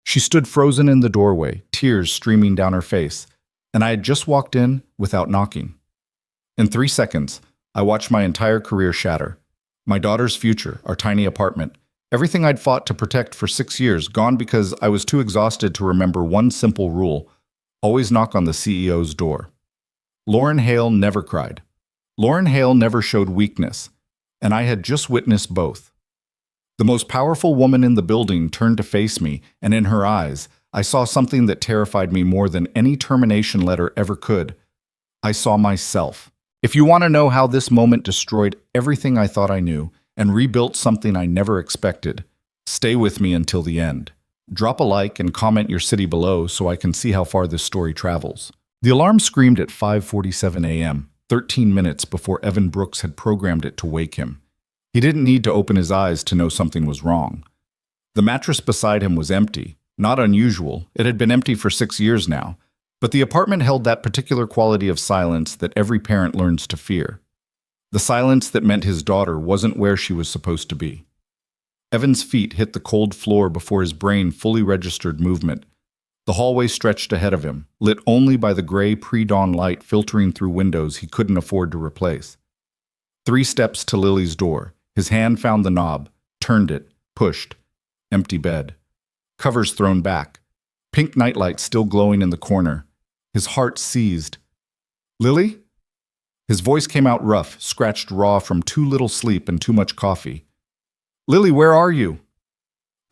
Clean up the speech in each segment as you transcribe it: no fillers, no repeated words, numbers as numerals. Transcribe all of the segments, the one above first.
She stood frozen in the doorway, tears streaming down her face, and I had just walked in without knocking. In 3 seconds, I watched my entire career shatter. My daughter's future, our tiny apartment, everything I'd fought to protect for 6 years, gone because I was too exhausted to remember one simple rule: always knock on the CEO's door. Lauren Hale never cried. Lauren Hale never showed weakness, and I had just witnessed both. The most powerful woman in the building turned to face me, and in her eyes, I saw something that terrified me more than any termination letter ever could. I saw myself. If you want to know how this moment destroyed everything I thought I knew and rebuilt something I never expected, stay with me until the end. Drop a like and comment your city below so I can see how far this story travels. The alarm screamed at 5:47 a.m., 13 minutes before Evan Brooks had programmed it to wake him. He didn't need to open his eyes to know something was wrong. The mattress beside him was empty. Not unusual, it had been empty for 6 years now, but the apartment held that particular quality of silence that every parent learns to fear. The silence that meant his daughter wasn't where she was supposed to be. Evan's feet hit the cold floor before his brain fully registered movement. The hallway stretched ahead of him, lit only by the gray pre-dawn light filtering through windows he couldn't afford to replace. 3 steps to Lily's door. His hand found the knob, turned it, pushed. Empty bed. Covers thrown back. Pink nightlight still glowing in the corner. His heart seized. "Lily?" His voice came out rough, scratched raw from too little sleep and too much coffee. "Lily, where are you?"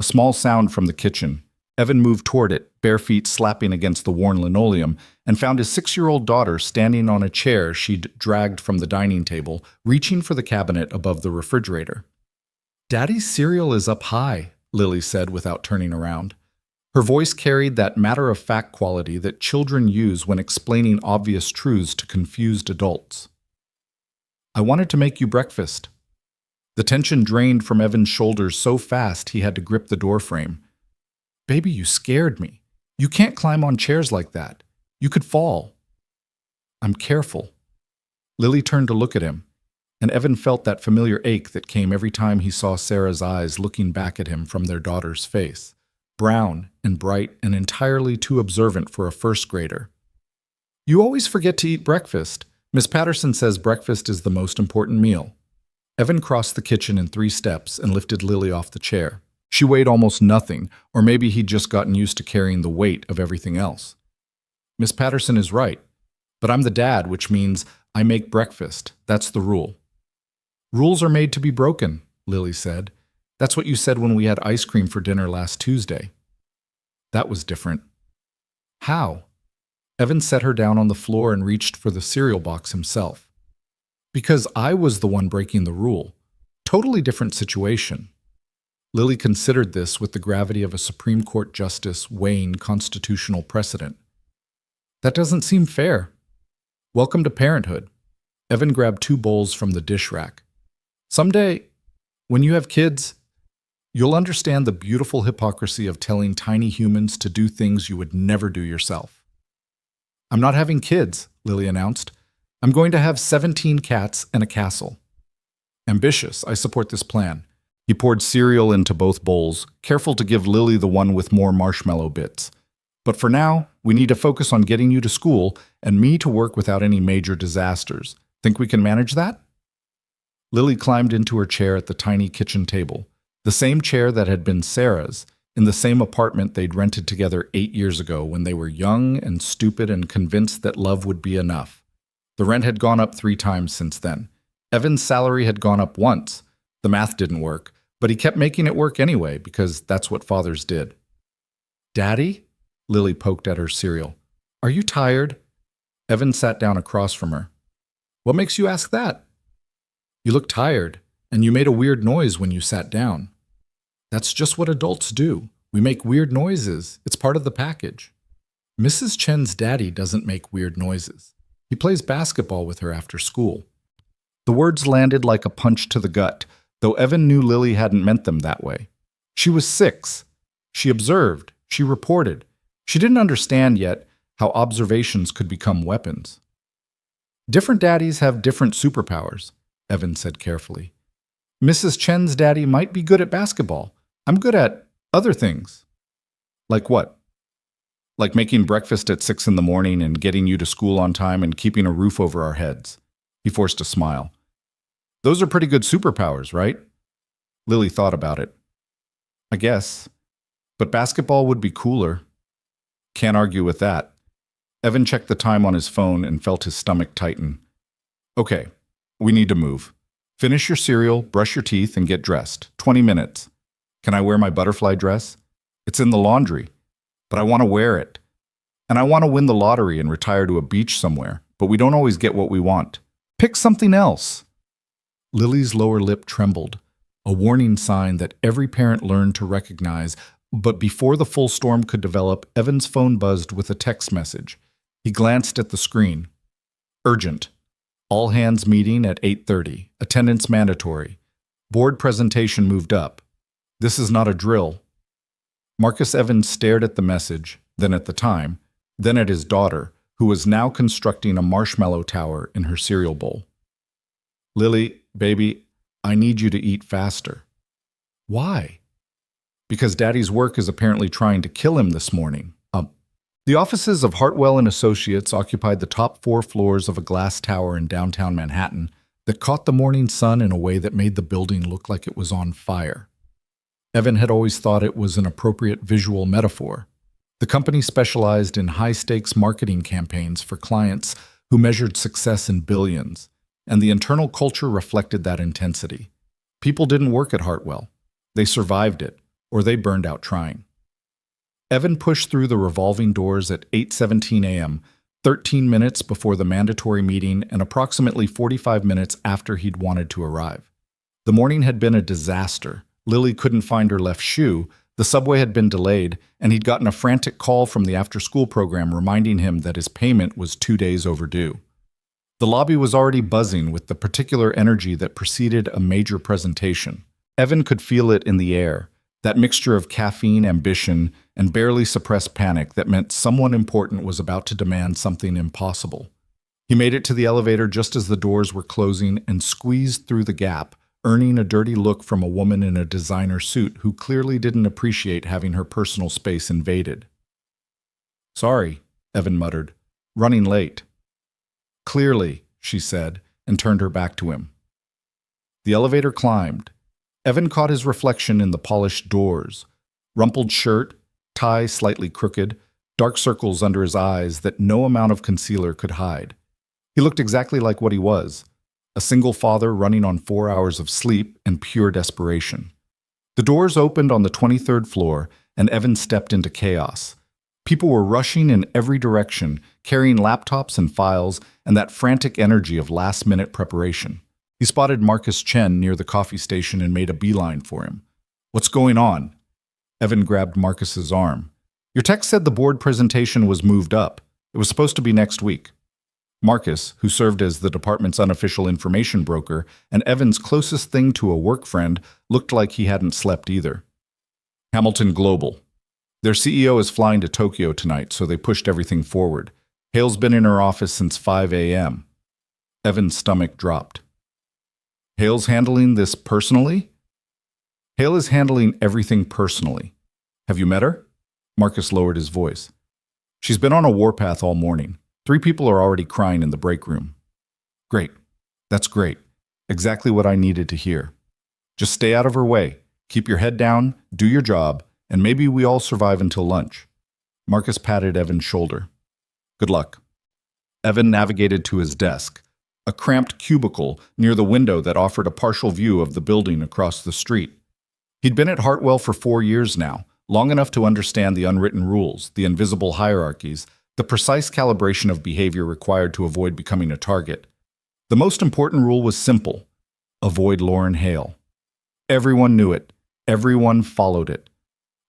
A small sound from the kitchen. Evan moved toward it, bare feet slapping against the worn linoleum, and found his 6-year-old daughter standing on a chair she'd dragged from the dining table, reaching for the cabinet above the refrigerator. "Daddy's cereal is up high," Lily said without turning around. Her voice carried that matter-of-fact quality that children use when explaining obvious truths to confused adults. "I wanted to make you breakfast." The tension drained from Evan's shoulders so fast he had to grip the doorframe. "Baby, you scared me. You can't climb on chairs like that. You could fall." "I'm careful." Lily turned to look at him, and Evan felt that familiar ache that came every time he saw Sarah's eyes looking back at him from their daughter's face. Brown and bright and entirely too observant for a first grader. "You always forget to eat breakfast. Miss Patterson says breakfast is the most important meal." Evan crossed the kitchen in 3 steps and lifted Lily off the chair. She weighed almost nothing, or maybe he'd just gotten used to carrying the weight of everything else. "Miss Patterson is right, but I'm the dad, which means I make breakfast. That's the rule." "Rules are made to be broken," Lily said. "That's what you said when we had ice cream for dinner last Tuesday." That was different. "How?" Evan set her down on the floor and reached for the cereal box himself. "Because I was the one breaking the rule. Totally different situation." Lily considered this with the gravity of a Supreme Court justice weighing constitutional precedent. "That doesn't seem fair." "Welcome to parenthood." Evan grabbed 2 bowls from the dish rack. "Someday, when you have kids, you'll understand the beautiful hypocrisy of telling tiny humans to do things you would never do yourself." "I'm not having kids," Lily announced. "I'm going to have 17 cats and a castle." "Ambitious. I support this plan." He poured cereal into both bowls, careful to give Lily the one with more marshmallow bits. "But for now, we need to focus on getting you to school and me to work without any major disasters. Think we can manage that?" Lily climbed into her chair at the tiny kitchen table, the same chair that had been Sarah's, in the same apartment they'd rented together 8 years ago when they were young and stupid and convinced that love would be enough. The rent had gone up 3 times since then. Evan's salary had gone up once. The math didn't work, but he kept making it work anyway because that's what fathers did. "Daddy?" Lily poked at her cereal. "Are you tired?" Evan sat down across from her. "What makes you ask that?" "You look tired, and you made a weird noise when you sat down." "That's just what adults do. We make weird noises. It's part of the package." "Mrs. Chen's daddy doesn't make weird noises. He plays basketball with her after school." The words landed like a punch to the gut, though Evan knew Lily hadn't meant them that way. She was 6. She observed. She reported. She didn't understand yet how observations could become weapons. "Different daddies have different superpowers," Evan said carefully. "Mrs. Chen's daddy might be good at basketball. I'm good at other things." Like what? Like making breakfast at 6 in the morning and getting you to school on time and keeping a roof over our heads. He forced a smile. Those are pretty good superpowers, right? Lily thought about it. I guess. But basketball would be cooler. Can't argue with that. Evan checked the time on his phone and felt his stomach tighten. Okay, we need to move. Finish your cereal, brush your teeth, and get dressed. 20 minutes. Can I wear my butterfly dress? It's in the laundry. But I want to wear it. And I want to win the lottery and retire to a beach somewhere, but we don't always get what we want. Pick something else. Lily's lower lip trembled, a warning sign that every parent learned to recognize, but before the full storm could develop, Evan's phone buzzed with a text message. He glanced at the screen. Urgent. All hands meeting at 8:30. Attendance mandatory. Board presentation moved up. This is not a drill. Marcus Evans stared at the message, then at the time, then at his daughter, who was now constructing a marshmallow tower in her cereal bowl. Lily, baby, I need you to eat faster. Why? Because Daddy's work is apparently trying to kill him this morning. The offices of Hartwell and Associates occupied the top 4 floors of a glass tower in downtown Manhattan that caught the morning sun in a way that made the building look like it was on fire. Evan had always thought it was an appropriate visual metaphor. The company specialized in high-stakes marketing campaigns for clients who measured success in billions, and the internal culture reflected that intensity. People didn't work at Hartwell. They survived it, or they burned out trying. Evan pushed through the revolving doors at 8:17 a.m., 13 minutes before the mandatory meeting and approximately 45 minutes after he'd wanted to arrive. The morning had been a disaster. Lily couldn't find her left shoe, the subway had been delayed, and he'd gotten a frantic call from the after-school program reminding him that his payment was 2 days overdue. The lobby was already buzzing with the particular energy that preceded a major presentation. Evan could feel it in the air, that mixture of caffeine, ambition, and barely suppressed panic that meant someone important was about to demand something impossible. He made it to the elevator just as the doors were closing and squeezed through the gap, earning a dirty look from a woman in a designer suit who clearly didn't appreciate having her personal space invaded. Sorry, Evan muttered. Running late. Clearly, she said, and turned her back to him. The elevator climbed. Evan caught his reflection in the polished doors. Rumpled shirt, tie slightly crooked, dark circles under his eyes that no amount of concealer could hide. He looked exactly like what he was, a single father running on 4 hours of sleep and pure desperation. The doors opened on the 23rd floor, and Evan stepped into chaos. People were rushing in every direction, carrying laptops and files, and that frantic energy of last-minute preparation. He spotted Marcus Chen near the coffee station and made a beeline for him. What's going on? Evan grabbed Marcus's arm. Your text said the board presentation was moved up. It was supposed to be next week. Marcus, who served as the department's unofficial information broker and Evan's closest thing to a work friend, looked like he hadn't slept either. Hamilton Global. Their CEO is flying to Tokyo tonight, so they pushed everything forward. Hale's been in her office since 5 a.m. Evan's stomach dropped. Hale's handling this personally? Hale is handling everything personally. Have you met her? Marcus lowered his voice. She's been on a warpath all morning. 3 people are already crying in the break room. Great. That's great. Exactly what I needed to hear. Just stay out of her way. Keep your head down, do your job, and maybe we all survive until lunch. Marcus patted Evan's shoulder. Good luck. Evan navigated to his desk, a cramped cubicle near the window that offered a partial view of the building across the street. He'd been at Hartwell for 4 years now, long enough to understand the unwritten rules, the invisible hierarchies, the precise calibration of behavior required to avoid becoming a target. The most important rule was simple: avoid Lauren Hale. Everyone knew it. Everyone followed it.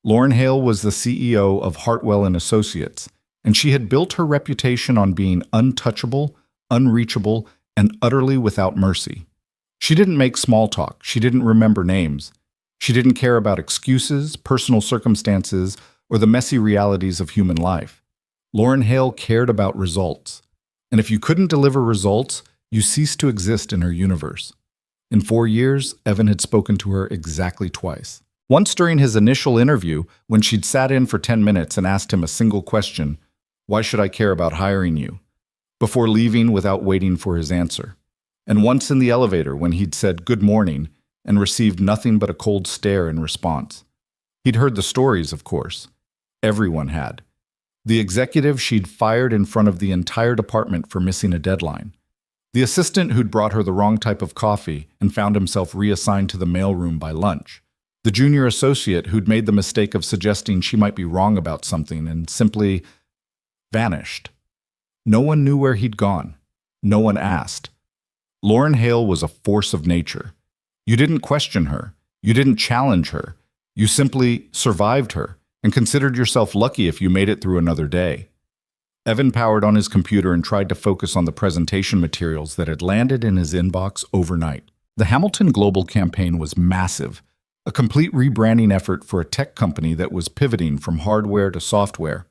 Lauren Hale was the CEO of Hartwell and Associates, and she had built her reputation on being untouchable, unreachable, and utterly without mercy. She didn't make small talk. She didn't remember names. She didn't care about excuses, personal circumstances, or the messy realities of human life. Lauren Hale cared about results. And if you couldn't deliver results, you ceased to exist in her universe. In 4 years, Evan had spoken to her exactly twice. Once during his initial interview, when she'd sat in for 10 minutes and asked him a single question, "Why should I care about hiring you?" before leaving without waiting for his answer. And once in the elevator when he'd said good morning and received nothing but a cold stare in response. He'd heard the stories, of course. Everyone had. The executive she'd fired in front of the entire department for missing a deadline. The assistant who'd brought her the wrong type of coffee and found himself reassigned to the mailroom by lunch. The junior associate who'd made the mistake of suggesting she might be wrong about something and simply vanished. No one knew where he'd gone. No one asked. Lauren Hale was a force of nature. You didn't question her. You didn't challenge her. You simply survived her and considered yourself lucky if you made it through another day. Evan powered on his computer and tried to focus on the presentation materials that had landed in his inbox overnight. The Hamilton Global campaign was massive, a complete rebranding effort for a tech company that was pivoting from hardware to software.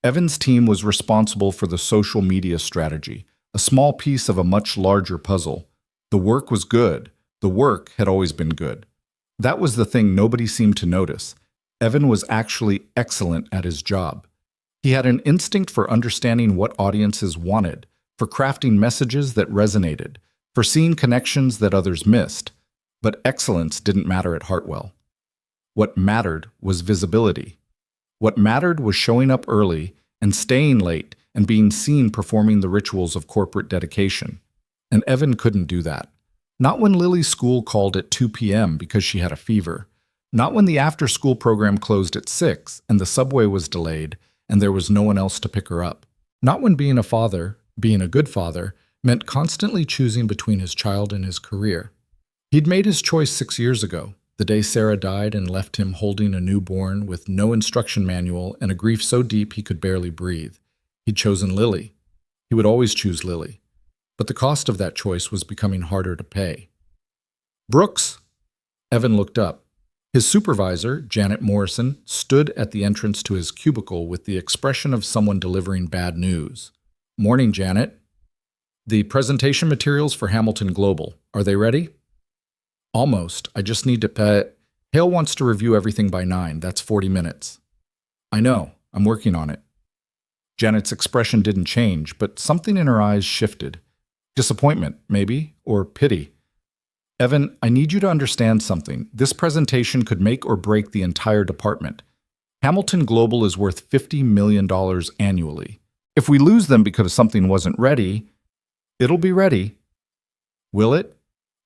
Evan's team was responsible for the social media strategy, a small piece of a much larger puzzle. The work was good. The work had always been good. That was the thing nobody seemed to notice. Evan was actually excellent at his job. He had an instinct for understanding what audiences wanted, for crafting messages that resonated, for seeing connections that others missed. But excellence didn't matter at Hartwell. What mattered was visibility. What mattered was showing up early and staying late and being seen performing the rituals of corporate dedication. And Evan couldn't do that. Not when Lily's school called at 2 p.m. because she had a fever. Not when the after-school program closed at 6 and the subway was delayed and there was no one else to pick her up. Not when being a father, being a good father, meant constantly choosing between his child and his career. He'd made his choice 6 years ago, the day Sarah died and left him holding a newborn with no instruction manual and a grief so deep he could barely breathe. He'd chosen Lily. He would always choose Lily. But the cost of that choice was becoming harder to pay. "Brooks!" Evan looked up. His supervisor, Janet Morrison, stood at the entrance to his cubicle with the expression of someone delivering bad news. "Morning, Janet. The presentation materials for Hamilton Global. Are they ready?" "Almost. I just need to Hale wants to review everything by 9. That's 40 minutes. "I know. I'm working on it." Janet's expression didn't change, but something in her eyes shifted. Disappointment, maybe, or pity. "Evan, I need you to understand something. This presentation could make or break the entire department. Hamilton Global is worth $50 million annually. If we lose them because something wasn't ready, it'll be ready." "Will it?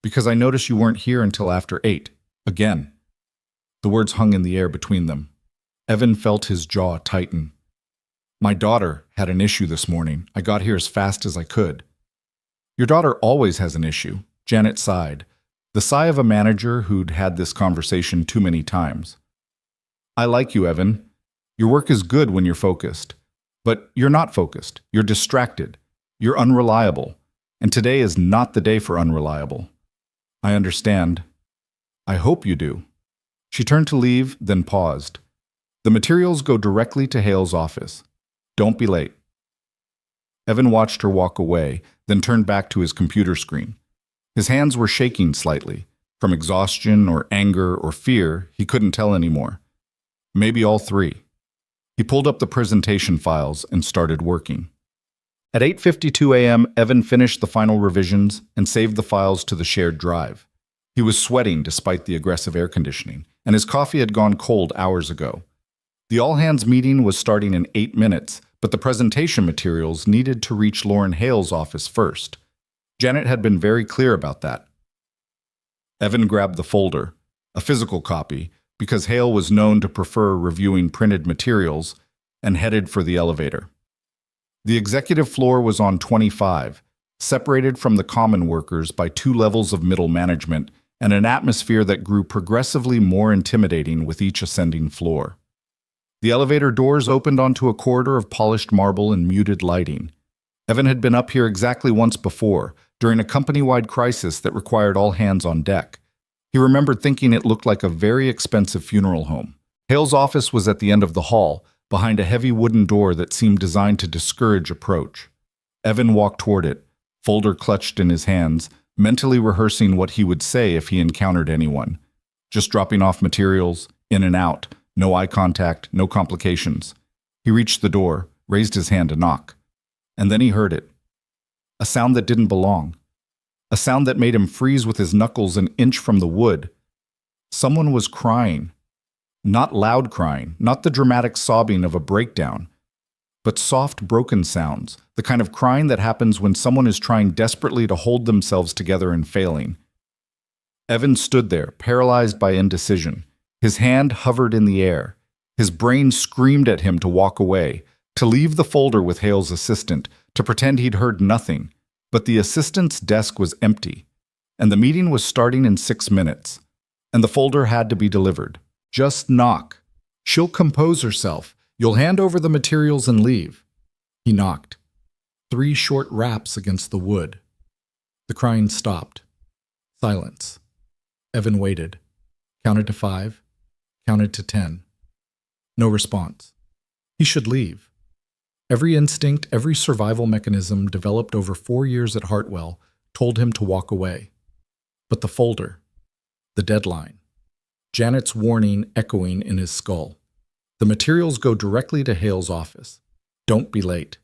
Because I noticed you weren't here until after 8. Again." The words hung in the air between them. Evan felt his jaw tighten. "My daughter had an issue this morning. I got here as fast as I could." "Your daughter always has an issue." Janet sighed. The sigh of a manager who'd had this conversation too many times. "I like you, Evan. Your work is good when you're focused. But you're not focused. You're distracted. You're unreliable. And today is not the day for unreliable." "I understand. I hope you do." She turned to leave, then paused. "The materials go directly to Hale's office. Don't be late." Evan watched her walk away, then turned back to his computer screen. His hands were shaking slightly. From exhaustion or anger or fear, he couldn't tell anymore. Maybe all three. He pulled up the presentation files and started working. At 8:52 a.m., Evan finished the final revisions and saved the files to the shared drive. He was sweating despite the aggressive air conditioning, and his coffee had gone cold hours ago. The all-hands meeting was starting in 8 minutes, but the presentation materials needed to reach Lauren Hale's office first. Janet had been very clear about that. Evan grabbed the folder, a physical copy, because Hale was known to prefer reviewing printed materials, and headed for the elevator. The executive floor was on 25, separated from the common workers by 2 levels of middle management and an atmosphere that grew progressively more intimidating with each ascending floor. The elevator doors opened onto a corridor of polished marble and muted lighting. Evan had been up here exactly once before, during a company-wide crisis that required all hands on deck. He remembered thinking it looked like a very expensive funeral home. Hale's office was at the end of the hall, behind a heavy wooden door that seemed designed to discourage approach. Evan walked toward it, folder clutched in his hands, mentally rehearsing what he would say if he encountered anyone. just dropping off materials, in and out, no eye contact, no complications. He reached the door, raised his hand to knock. And then he heard it. A sound that didn't belong. A sound that made him freeze with his knuckles an inch from the wood. Someone was crying. Not loud crying, not the dramatic sobbing of a breakdown, but soft, broken sounds, the kind of crying that happens when someone is trying desperately to hold themselves together and failing. Evan stood there, paralyzed by indecision. His hand hovered in the air. His brain screamed at him to walk away, to leave the folder with Hale's assistant, to pretend he'd heard nothing. But the assistant's desk was empty, and the meeting was starting in 6 minutes, and the folder had to be delivered. Just knock. She'll compose herself. You'll hand over the materials and leave. He knocked. 3 short raps against the wood. The crying stopped. Silence. Evan waited. Counted to 5. Counted to 10. No response. He should leave. Every instinct, every survival mechanism developed over 4 years at Hartwell told him to walk away. But the folder, the deadline, Janet's warning echoing in his skull. The materials go directly to Hale's office. Don't be late.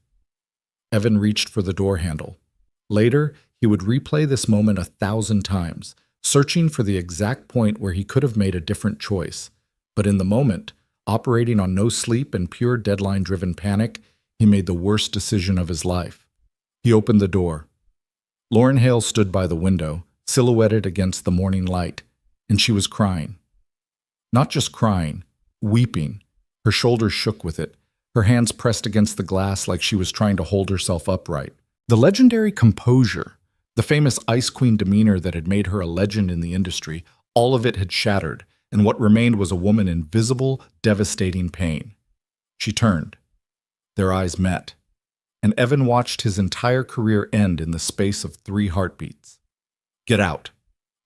Evan reached for the door handle. Later, he would replay this moment 1,000 times, searching for the exact point where he could have made a different choice. But in the moment, operating on no sleep and pure deadline-driven panic, he made the worst decision of his life. He opened the door. Lauren Hale stood by the window, silhouetted against the morning light, and she was crying. Not just crying, weeping. Her shoulders shook with it, her hands pressed against the glass like she was trying to hold herself upright. The legendary composure, the famous Ice Queen demeanor that had made her a legend in the industry, all of it had shattered, and what remained was a woman in visible, devastating pain. She turned. Their eyes met, and Evan watched his entire career end in the space of 3 heartbeats. Get out.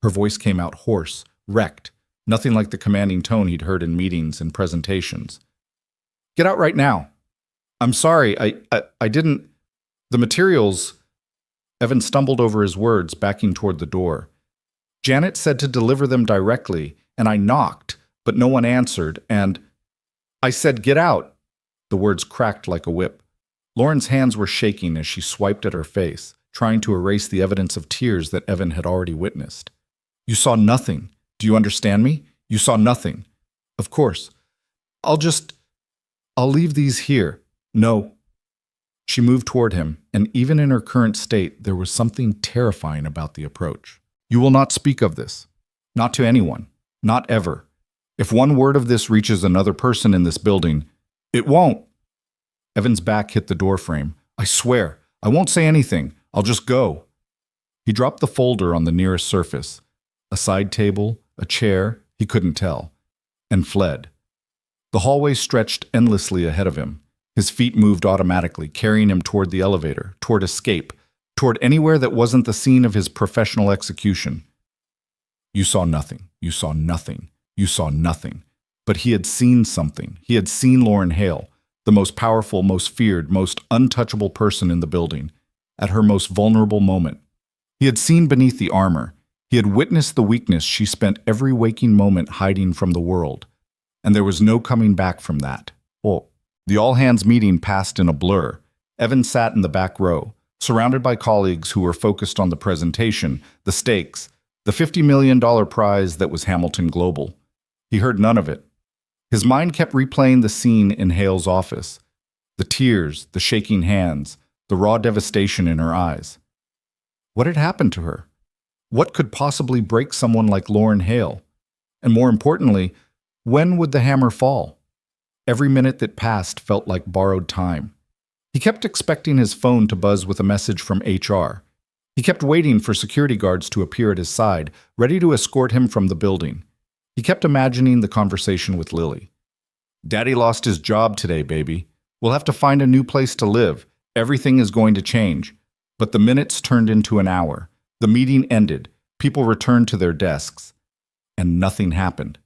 Her voice came out hoarse, wrecked, nothing like the commanding tone he'd heard in meetings and presentations. Get out right now. I'm sorry, I didn't... The materials... Evan stumbled over his words, backing toward the door. Janet said to deliver them directly, and I knocked, but no one answered, and... I said, get out. The words cracked like a whip. Lauren's hands were shaking as she swiped at her face, trying to erase the evidence of tears that Evan had already witnessed. You saw nothing. Do you understand me? You saw nothing. Of course. I'll leave these here. No. She moved toward him, and even in her current state, there was something terrifying about the approach. You will not speak of this. Not to anyone. Not ever. If one word of this reaches another person in this building, it won't. Evan's back hit the doorframe. I swear, I won't say anything. I'll just go. He dropped the folder on the nearest surface, a side table, a chair, he couldn't tell, and fled. The hallway stretched endlessly ahead of him. His feet moved automatically, carrying him toward the elevator, toward escape, toward anywhere that wasn't the scene of his professional execution. You saw nothing. You saw nothing. You saw nothing. But he had seen something. He had seen Lauren Hale, the most powerful, most feared, most untouchable person in the building, at her most vulnerable moment. He had seen beneath the armor. He had witnessed the weakness she spent every waking moment hiding from the world. And there was no coming back from that. Oh. The all-hands meeting passed in a blur. Evan sat in the back row, surrounded by colleagues who were focused on the presentation, the stakes, the $50 million prize that was Hamilton Global. He heard none of it. His mind kept replaying the scene in Hale's office. The tears, the shaking hands, the raw devastation in her eyes. What had happened to her? What could possibly break someone like Lauren Hale? And more importantly, when would the hammer fall? Every minute that passed felt like borrowed time. He kept expecting his phone to buzz with a message from HR. He kept waiting for security guards to appear at his side, ready to escort him from the building. He kept imagining the conversation with Lily. Daddy lost his job today, baby. We'll have to find a new place to live. Everything is going to change. But the minutes turned into an hour. The meeting ended. People returned to their desks. And nothing happened.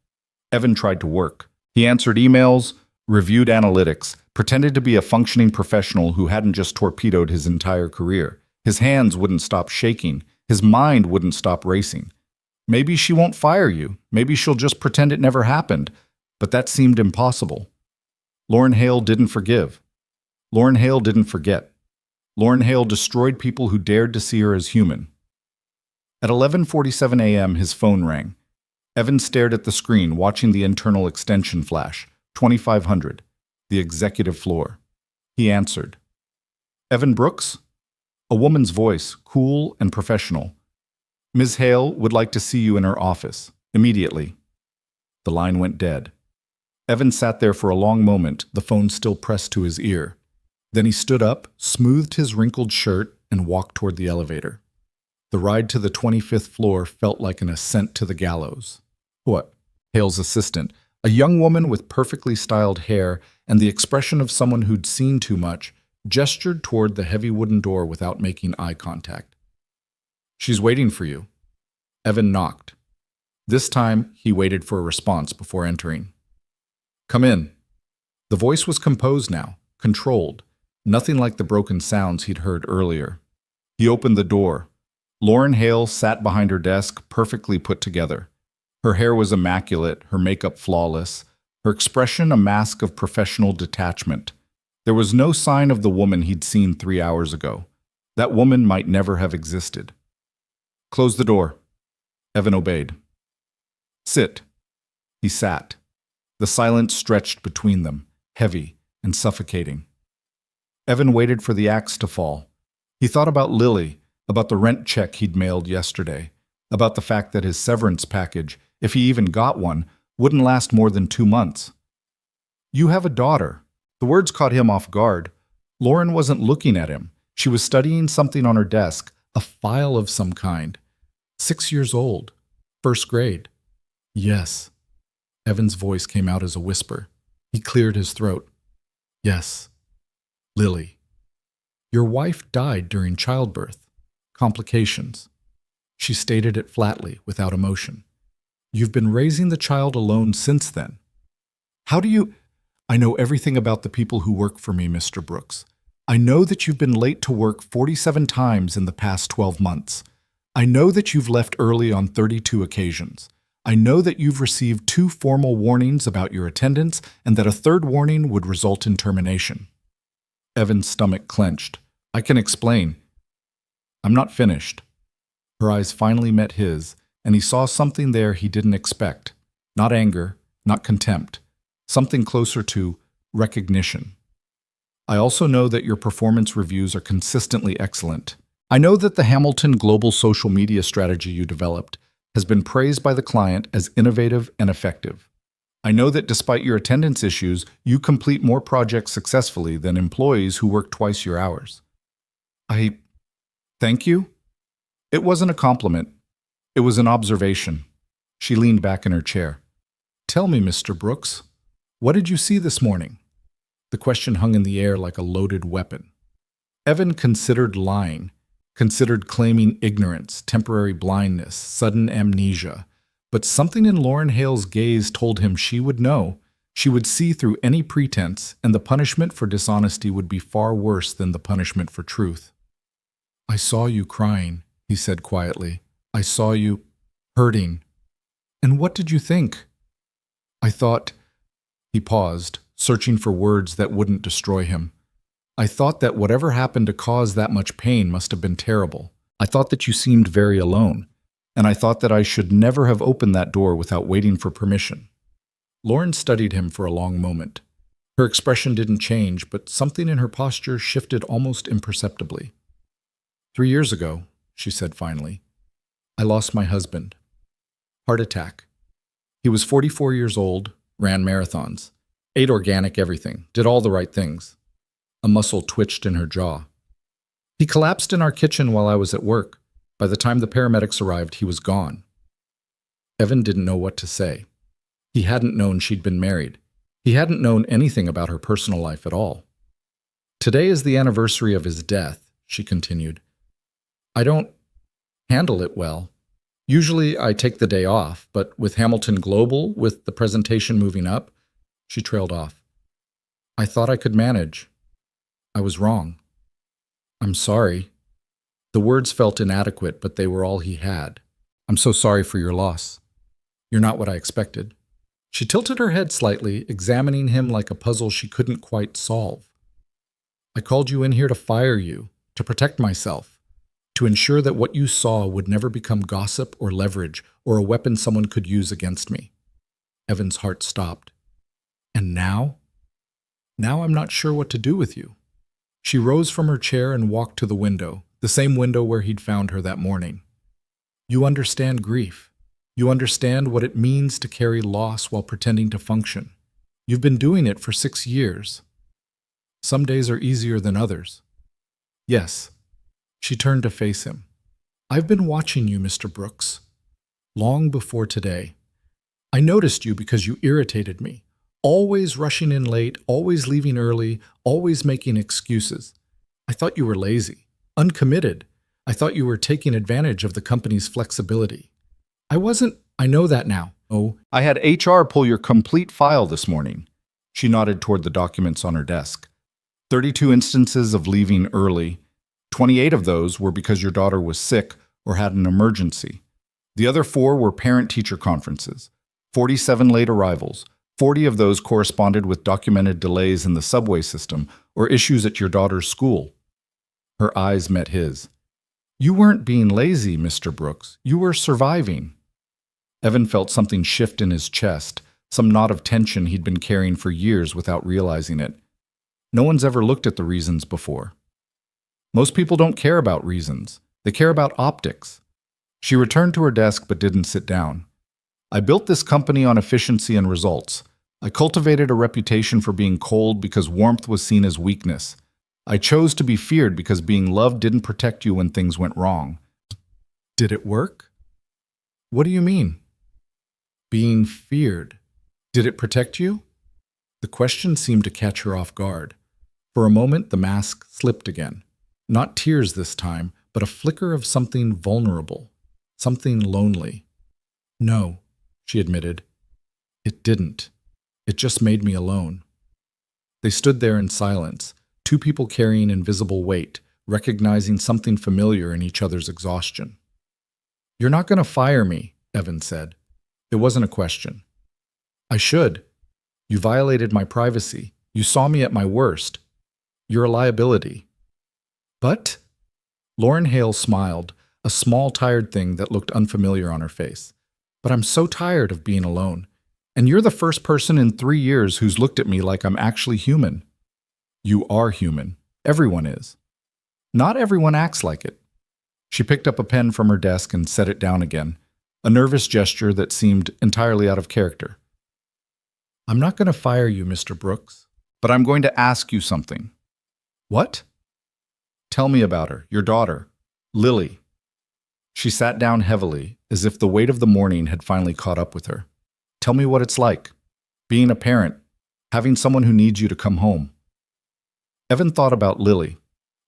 Evan tried to work. He answered emails, reviewed analytics, pretended to be a functioning professional who hadn't just torpedoed his entire career. His hands wouldn't stop shaking. His mind wouldn't stop racing. Maybe she won't fire you. Maybe she'll just pretend it never happened. But that seemed impossible. Lauren Hale didn't forgive. Lauren Hale didn't forget. Lauren Hale destroyed people who dared to see her as human. At 11:47 a.m., his phone rang. Evan stared at the screen, watching the internal extension flash. 2500, the executive floor. He answered. Evan Brooks? A woman's voice, cool and professional. Ms. Hale would like to see you in her office, immediately. The line went dead. Evan sat there for a long moment, the phone still pressed to his ear. Then he stood up, smoothed his wrinkled shirt, and walked toward the elevator. The ride to the 25th floor felt like an ascent to the gallows. What? Hale's assistant, a young woman with perfectly styled hair and the expression of someone who'd seen too much, gestured toward the heavy wooden door without making eye contact. She's waiting for you. Evan knocked. This time, he waited for a response before entering. Come in. The voice was composed now, controlled, nothing like the broken sounds he'd heard earlier. He opened the door. Lauren Hale sat behind her desk, perfectly put together. Her hair was immaculate, her makeup flawless, her expression a mask of professional detachment. There was no sign of the woman he'd seen 3 hours ago. That woman might never have existed. Close the door. Evan obeyed. Sit. He sat. The silence stretched between them, heavy and suffocating. Evan waited for the axe to fall. He thought about Lily, about the rent check he'd mailed yesterday, about the fact that his severance package, if he even got one, wouldn't last more than 2 months. You have a daughter. The words caught him off guard. Lauren wasn't looking at him. She was studying something on her desk, a file of some kind. 6 years old. 1st grade. Yes. Evan's voice came out as a whisper. He cleared his throat. Yes. Lily. Your wife died during childbirth. Complications. She stated it flatly, without emotion. You've been raising the child alone since then. How do you... I know everything about the people who work for me, Mr. Brooks. I know that you've been late to work 47 times in the past 12 months. I know that you've left early on 32 occasions. I know that you've received 2 formal warnings about your attendance and that a 3rd warning would result in termination. Evan's stomach clenched. I can explain. I'm not finished. Her eyes finally met his, and he saw something there he didn't expect. Not anger, not contempt. Something closer to recognition. I also know that your performance reviews are consistently excellent. I know that the Hamilton global social media strategy you developed has been praised by the client as innovative and effective. I know that despite your attendance issues, you complete more projects successfully than employees who work twice your hours. Thank you? It wasn't a compliment. It was an observation. She leaned back in her chair. Tell me, Mr. Brooks, what did you see this morning? The question hung in the air like a loaded weapon. Evan considered lying, considered claiming ignorance, temporary blindness, sudden amnesia. But something in Lauren Hale's gaze told him she would know. She would see through any pretense, and the punishment for dishonesty would be far worse than the punishment for truth. I saw you crying, he said quietly. I saw you hurting. And what did you think? I thought... He paused, searching for words that wouldn't destroy him. I thought that whatever happened to cause that much pain must have been terrible. I thought that you seemed very alone, and I thought that I should never have opened that door without waiting for permission. Lauren studied him for a long moment. Her expression didn't change, but something in her posture shifted almost imperceptibly. 3 years ago, she said finally, I lost my husband. Heart attack. He was 44 years old, ran marathons, ate organic everything, did all the right things. A muscle twitched in her jaw. He collapsed in our kitchen while I was at work. By the time the paramedics arrived, he was gone. Evan didn't know what to say. He hadn't known she'd been married. He hadn't known anything about her personal life at all. Today is the anniversary of his death, she continued. I don't handle it well. Usually I take the day off, but with Hamilton Global, with the presentation moving up, she trailed off. I thought I could manage. I was wrong. I'm sorry. The words felt inadequate, but they were all he had. I'm so sorry for your loss. You're not what I expected. She tilted her head slightly, examining him like a puzzle she couldn't quite solve. I called you in here to fire you, to protect myself, to ensure that what you saw would never become gossip or leverage or a weapon someone could use against me. Evan's heart stopped. And now? Now I'm not sure what to do with you. She rose from her chair and walked to the window, the same window where he'd found her that morning. You understand grief. You understand what it means to carry loss while pretending to function. You've been doing it for 6 years. Some days are easier than others. Yes. She turned to face him. I've been watching you, Mr. Brooks. Long before today. I noticed you because you irritated me. Always rushing in late, always leaving early, always making excuses. I thought you were lazy, uncommitted. I thought you were taking advantage of the company's flexibility. I wasn't. I know that now. Oh, I had HR pull your complete file this morning. She nodded toward the documents on her desk. 32 instances of leaving early. 28 of those were because your daughter was sick or had an emergency. The other 4 were parent-teacher conferences. 47 late arrivals. 40 of those corresponded with documented delays in the subway system or issues at your daughter's school. Her eyes met his. You weren't being lazy, Mr. Brooks. You were surviving. Evan felt something shift in his chest, some knot of tension he'd been carrying for years without realizing it. No one's ever looked at the reasons before. Most people don't care about reasons. They care about optics. She returned to her desk but didn't sit down. I built this company on efficiency and results. I cultivated a reputation for being cold because warmth was seen as weakness. I chose to be feared because being loved didn't protect you when things went wrong. Did it work? What do you mean? Being feared. Did it protect you? The question seemed to catch her off guard. For a moment, the mask slipped again. Not tears this time, but a flicker of something vulnerable, something lonely. No, she admitted. It didn't. It just made me alone. They stood there in silence, 2 people carrying invisible weight, recognizing something familiar in each other's exhaustion. You're not going to fire me, Evan said. It wasn't a question. I should. You violated my privacy. You saw me at my worst. You're a liability. But? Lauren Hale smiled, a small, tired thing that looked unfamiliar on her face. But I'm so tired of being alone. And you're the first person in 3 years who's looked at me like I'm actually human. You are human. Everyone is. Not everyone acts like it. She picked up a pen from her desk and set it down again, a nervous gesture that seemed entirely out of character. I'm not going to fire you, Mr. Brooks, but I'm going to ask you something. What? Tell me about her, your daughter, Lily. She sat down heavily, as if the weight of the morning had finally caught up with her. Tell me what it's like, being a parent, having someone who needs you to come home. Evan thought about Lily,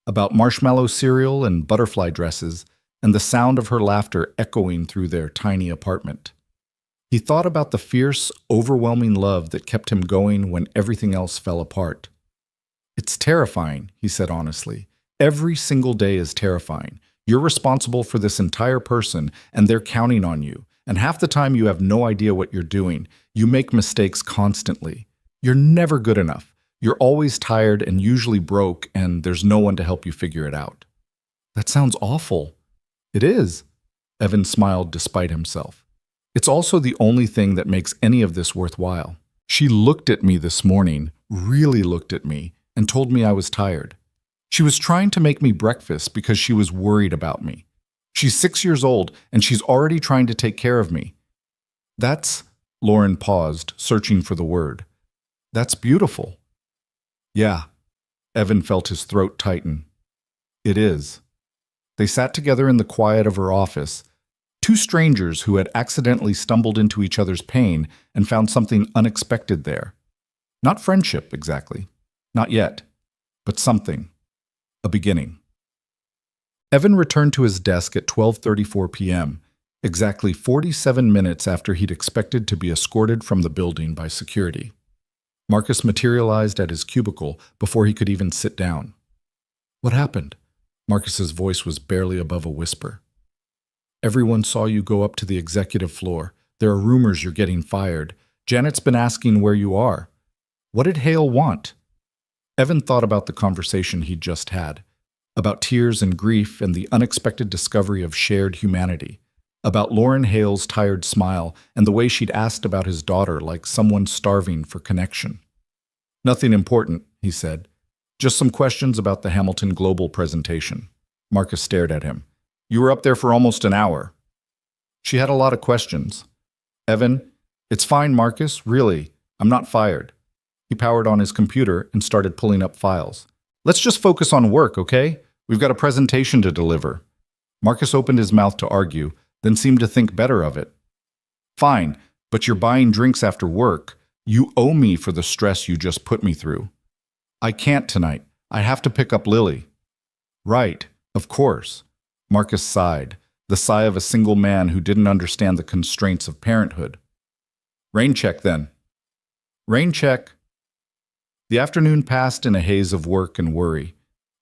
about marshmallow cereal and butterfly dresses, and the sound of her laughter echoing through their tiny apartment. He thought about the fierce, overwhelming love that kept him going when everything else fell apart. It's terrifying, he said honestly. Every single day is terrifying. You're responsible for this entire person, and they're counting on you. And half the time you have no idea what you're doing. You make mistakes constantly. You're never good enough. You're always tired and usually broke, and there's no one to help you figure it out. That sounds awful. It is. Evan smiled despite himself. It's also the only thing that makes any of this worthwhile. She looked at me this morning, really looked at me, and told me I was tired. She was trying to make me breakfast because she was worried about me. She's 6 years old, and she's already trying to take care of me. That's, Lauren paused, searching for the word. That's beautiful. Yeah. Evan felt his throat tighten. It is. They sat together in the quiet of her office, 2 strangers who had accidentally stumbled into each other's pain and found something unexpected there. Not friendship, exactly. Not yet. But something. A beginning. Evan returned to his desk at 12:34 p.m., exactly 47 minutes after he'd expected to be escorted from the building by security. Marcus materialized at his cubicle before he could even sit down. What happened? Marcus's voice was barely above a whisper. Everyone saw you go up to the executive floor. There are rumors you're getting fired. Janet's been asking where you are. What did Hale want? Evan thought about the conversation he'd just had, about tears and grief and the unexpected discovery of shared humanity, about Lauren Hale's tired smile and the way she'd asked about his daughter like someone starving for connection. Nothing important, he said. Just some questions about the Hamilton Global presentation. Marcus stared at him. You were up there for almost an hour. She had a lot of questions. Evan, it's fine, Marcus, really. I'm not fired. He powered on his computer and started pulling up files. Let's just focus on work, okay? We've got a presentation to deliver. Marcus opened his mouth to argue, then seemed to think better of it. Fine, but you're buying drinks after work. You owe me for the stress you just put me through. I can't tonight. I have to pick up Lily. Right, of course. Marcus sighed, the sigh of a single man who didn't understand the constraints of parenthood. Rain check, then. Rain check. The afternoon passed in a haze of work and worry.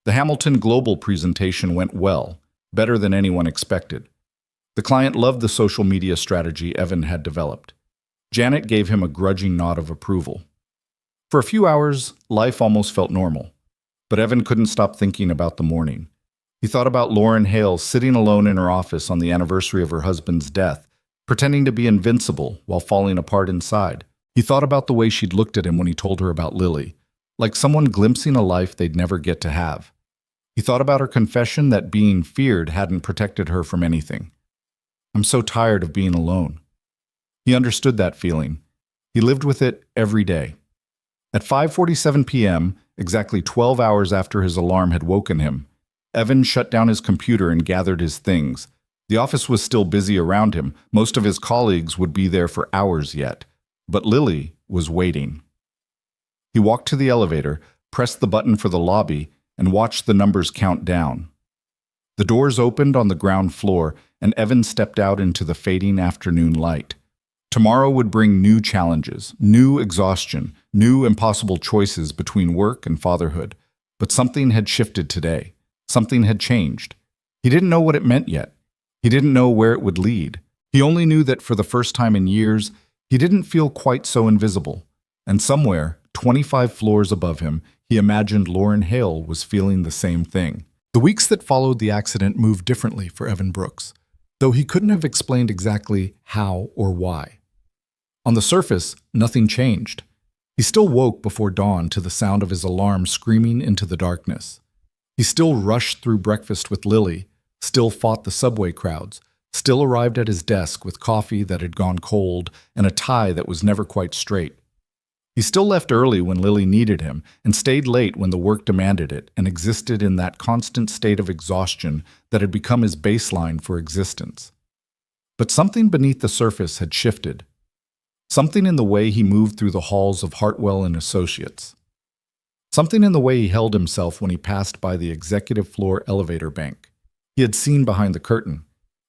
The Hamilton Global presentation went well, better than anyone expected. The client loved the social media strategy Evan had developed. Janet gave him a grudging nod of approval. For a few hours, life almost felt normal. But Evan couldn't stop thinking about the morning. He thought about Lauren Hale sitting alone in her office on the anniversary of her husband's death, pretending to be invincible while falling apart inside. He thought about the way she'd looked at him when he told her about Lily, like someone glimpsing a life they'd never get to have. He thought about her confession that being feared hadn't protected her from anything. I'm so tired of being alone. He understood that feeling. He lived with it every day. At 5:47 p.m., exactly 12 hours after his alarm had woken him, Evan shut down his computer and gathered his things. The office was still busy around him. Most of his colleagues would be there for hours yet. But Lily was waiting. He walked to the elevator, pressed the button for the lobby, and watched the numbers count down. The doors opened on the ground floor, and Evan stepped out into the fading afternoon light. Tomorrow would bring new challenges, new exhaustion, new impossible choices between work and fatherhood. But something had shifted today. Something had changed. He didn't know what it meant yet. He didn't know where it would lead. He only knew that for the first time in years, he didn't feel quite so invisible. And somewhere, 25 floors above him, he imagined Lauren Hale was feeling the same thing. The weeks that followed the accident moved differently for Evan Brooks, though he couldn't have explained exactly how or why. On the surface, nothing changed. He still woke before dawn to the sound of his alarm screaming into the darkness. He still rushed through breakfast with Lily, still fought the subway crowds, still arrived at his desk with coffee that had gone cold and a tie that was never quite straight. He still left early when Lily needed him and stayed late when the work demanded it and existed in that constant state of exhaustion that had become his baseline for existence. But something beneath the surface had shifted. Something in the way he moved through the halls of Hartwell and Associates. Something in the way he held himself when he passed by the executive floor elevator bank. He had seen behind the curtain.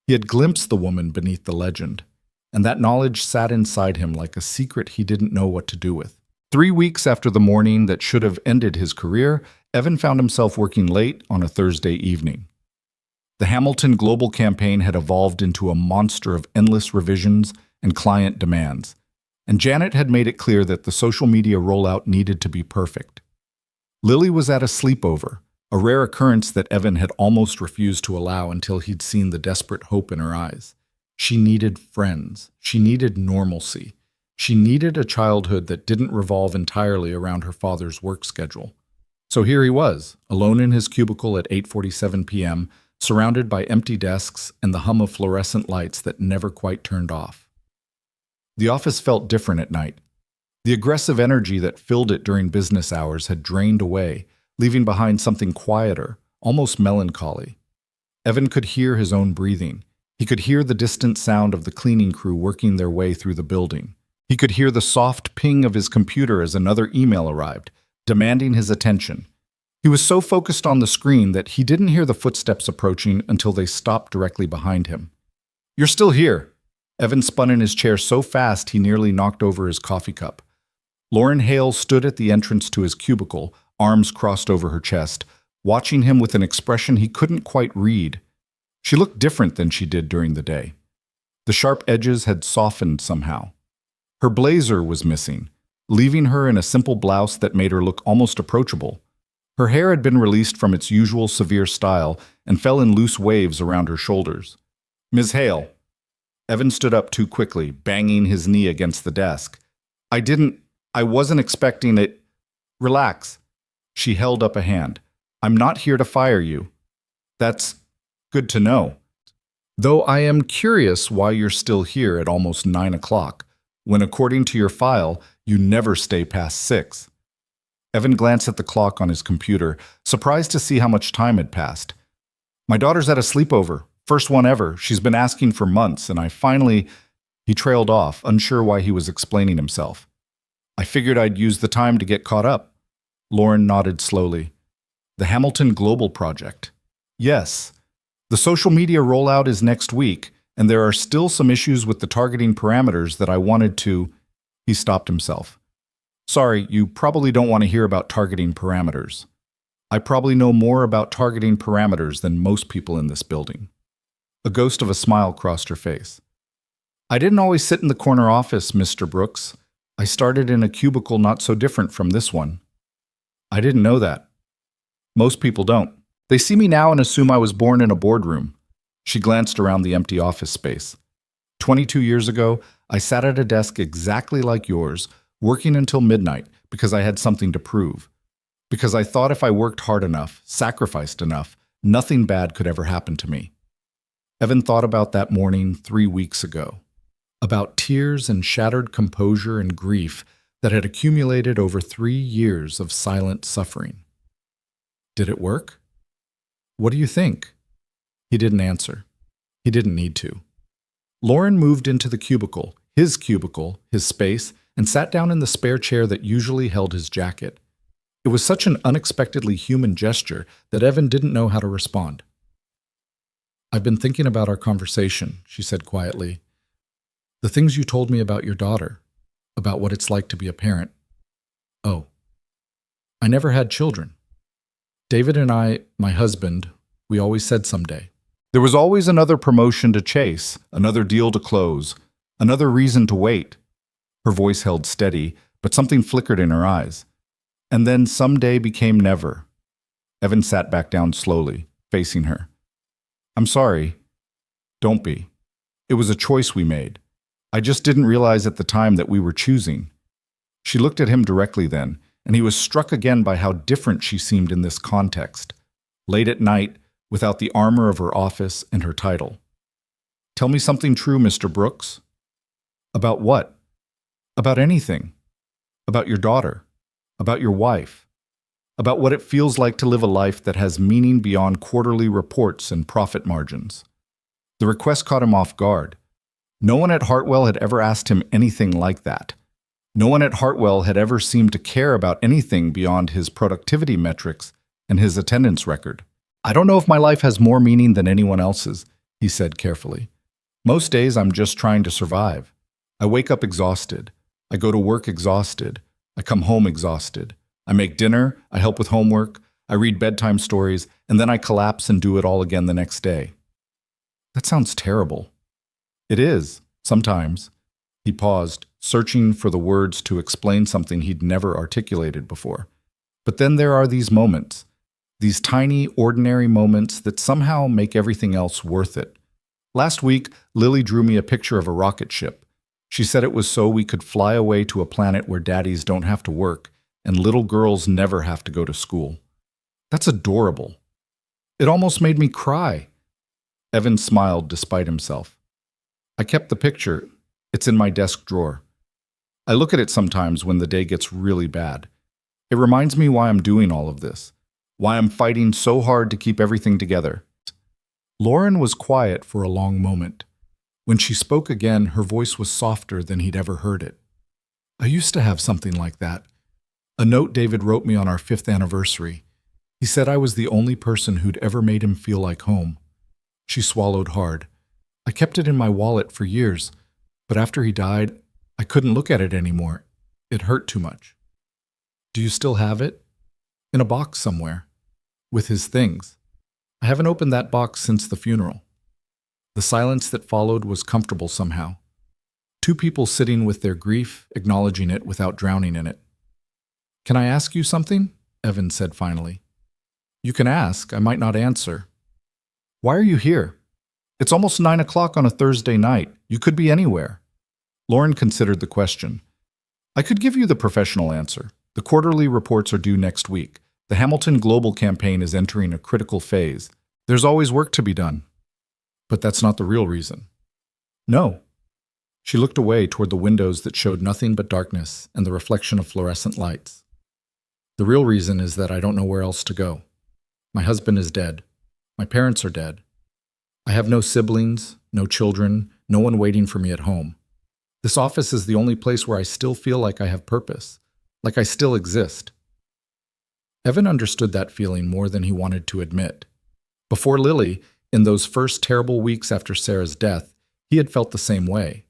He had glimpsed the woman beneath the legend. And that knowledge sat inside him like a secret he didn't know what to do with. 3 weeks after the morning that should have ended his career, Evan found himself working late on a Thursday evening. The Hamilton Global campaign had evolved into a monster of endless revisions and client demands, and Janet had made it clear that the social media rollout needed to be perfect. Lily was at a sleepover, a rare occurrence that Evan had almost refused to allow until he'd seen the desperate hope in her eyes. She needed friends. She needed normalcy. She needed a childhood that didn't revolve entirely around her father's work schedule. So here he was, alone in his cubicle at 8:47 p.m., surrounded by empty desks and the hum of fluorescent lights that never quite turned off. The office felt different at night. The aggressive energy that filled it during business hours had drained away, leaving behind something quieter, almost melancholy. Evan could hear his own breathing. He could hear the distant sound of the cleaning crew working their way through the building. He could hear the soft ping of his computer as another email arrived, demanding his attention. He was so focused on the screen that he didn't hear the footsteps approaching until they stopped directly behind him. "You're still here." Evan spun in his chair so fast he nearly knocked over his coffee cup. Lauren Hale stood at the entrance to his cubicle, arms crossed over her chest, watching him with an expression he couldn't quite read. She looked different than she did during the day. The sharp edges had softened somehow. Her blazer was missing, leaving her in a simple blouse that made her look almost approachable. Her hair had been released from its usual severe style and fell in loose waves around her shoulders. "Ms. Hale." Evan stood up too quickly, banging his knee against the desk. I wasn't expecting it." "Relax." She held up a hand. "I'm not here to fire you." "That's good to know. Though I am curious why you're still here at almost 9 o'clock, when according to your file, you never stay past 6. Evan glanced at the clock on his computer, surprised to see how much time had passed. "My daughter's at a sleepover. First one ever. She's been asking for months, and I finally—" He trailed off, unsure why he was explaining himself. "I figured I'd use the time to get caught up." Lauren nodded slowly. "The Hamilton Global Project." "Yes. The social media rollout is next week, and there are still some issues with the targeting parameters that I wanted to—" He stopped himself. "Sorry, you probably don't want to hear about targeting parameters. I probably know more about targeting parameters than most people in this building." A ghost of a smile crossed her face. "I didn't always sit in the corner office, Mr. Brooks. I started in a cubicle not so different from this one." "I didn't know that. Most people don't. They see me now and assume I was born in a boardroom." She glanced around the empty office space. 22 years ago, I sat at a desk exactly like yours, working until midnight because I had something to prove. Because I thought if I worked hard enough, sacrificed enough, nothing bad could ever happen to me. Evan thought about that morning 3 weeks ago. About tears and shattered composure and grief that had accumulated over 3 years of silent suffering. Did it work? "What do you think?" He didn't answer. He didn't need to. Lauren moved into the cubicle, his space, and sat down in the spare chair that usually held his jacket. It was such an unexpectedly human gesture that Evan didn't know how to respond. "I've been thinking about our conversation," she said quietly. "The things you told me about your daughter, about what it's like to be a parent. Oh, I never had children. David and I, my husband, we always said someday. There was always another promotion to chase, another deal to close, another reason to wait." Her voice held steady, but something flickered in her eyes. "And then someday became never." Evan sat back down slowly, facing her. "I'm sorry. Don't be. It was a choice we made. I just didn't realize at the time that we were choosing." She looked at him directly then, and he was struck again by how different she seemed in this context. Late at night, without the armor of her office and her title. "Tell me something true, Mr. Brooks." "About what?" "About anything. About your daughter. About your wife. About what it feels like to live a life that has meaning beyond quarterly reports and profit margins." The request caught him off guard. No one at Hartwell had ever asked him anything like that. No one at Hartwell had ever seemed to care about anything beyond his productivity metrics and his attendance record. "I don't know if my life has more meaning than anyone else's," he said carefully. "Most days I'm just trying to survive. I wake up exhausted. I go to work exhausted. I come home exhausted. I make dinner, I help with homework, I read bedtime stories, and then I collapse and do it all again the next day." "That sounds terrible." "It is, sometimes." He paused, searching for the words to explain something he'd never articulated before. "But then there are these moments, these tiny, ordinary moments that somehow make everything else worth it. Last week, Lily drew me a picture of a rocket ship. She said it was so we could fly away to a planet where daddies don't have to work and little girls never have to go to school. That's adorable. It almost made me cry." Evan smiled despite himself. "I kept the picture. It's in my desk drawer. I look at it sometimes when the day gets really bad. It reminds me why I'm doing all of this, why I'm fighting so hard to keep everything together." Lauren was quiet for a long moment. When she spoke again, her voice was softer than he'd ever heard it. "I used to have something like that. A note David wrote me on our 5th anniversary. He said I was the only person who'd ever made him feel like home." She swallowed hard. "I kept it in my wallet for years, but after he died, I couldn't look at it anymore. It hurt too much." "Do you still have it?" "In a box somewhere, with his things. I haven't opened that box since the funeral." The silence that followed was comfortable somehow. Two people sitting with their grief, acknowledging it without drowning in it. "Can I ask you something?" Evan said finally. "You can ask. I might not answer." "Why are you here? It's almost 9 o'clock on a Thursday night. You could be anywhere." Lauren considered the question. "I could give you the professional answer. The quarterly reports are due next week. The Hamilton Global campaign is entering a critical phase. There's always work to be done." "But that's not the real reason." "No." She looked away toward the windows that showed nothing but darkness and the reflection of fluorescent lights. "The real reason is that I don't know where else to go. My husband is dead. My parents are dead. I have no siblings, no children, no one waiting for me at home. This office is the only place where I still feel like I have purpose, like I still exist." Evan understood that feeling more than he wanted to admit. Before Lily, in those first terrible weeks after Sarah's death, he had felt the same way.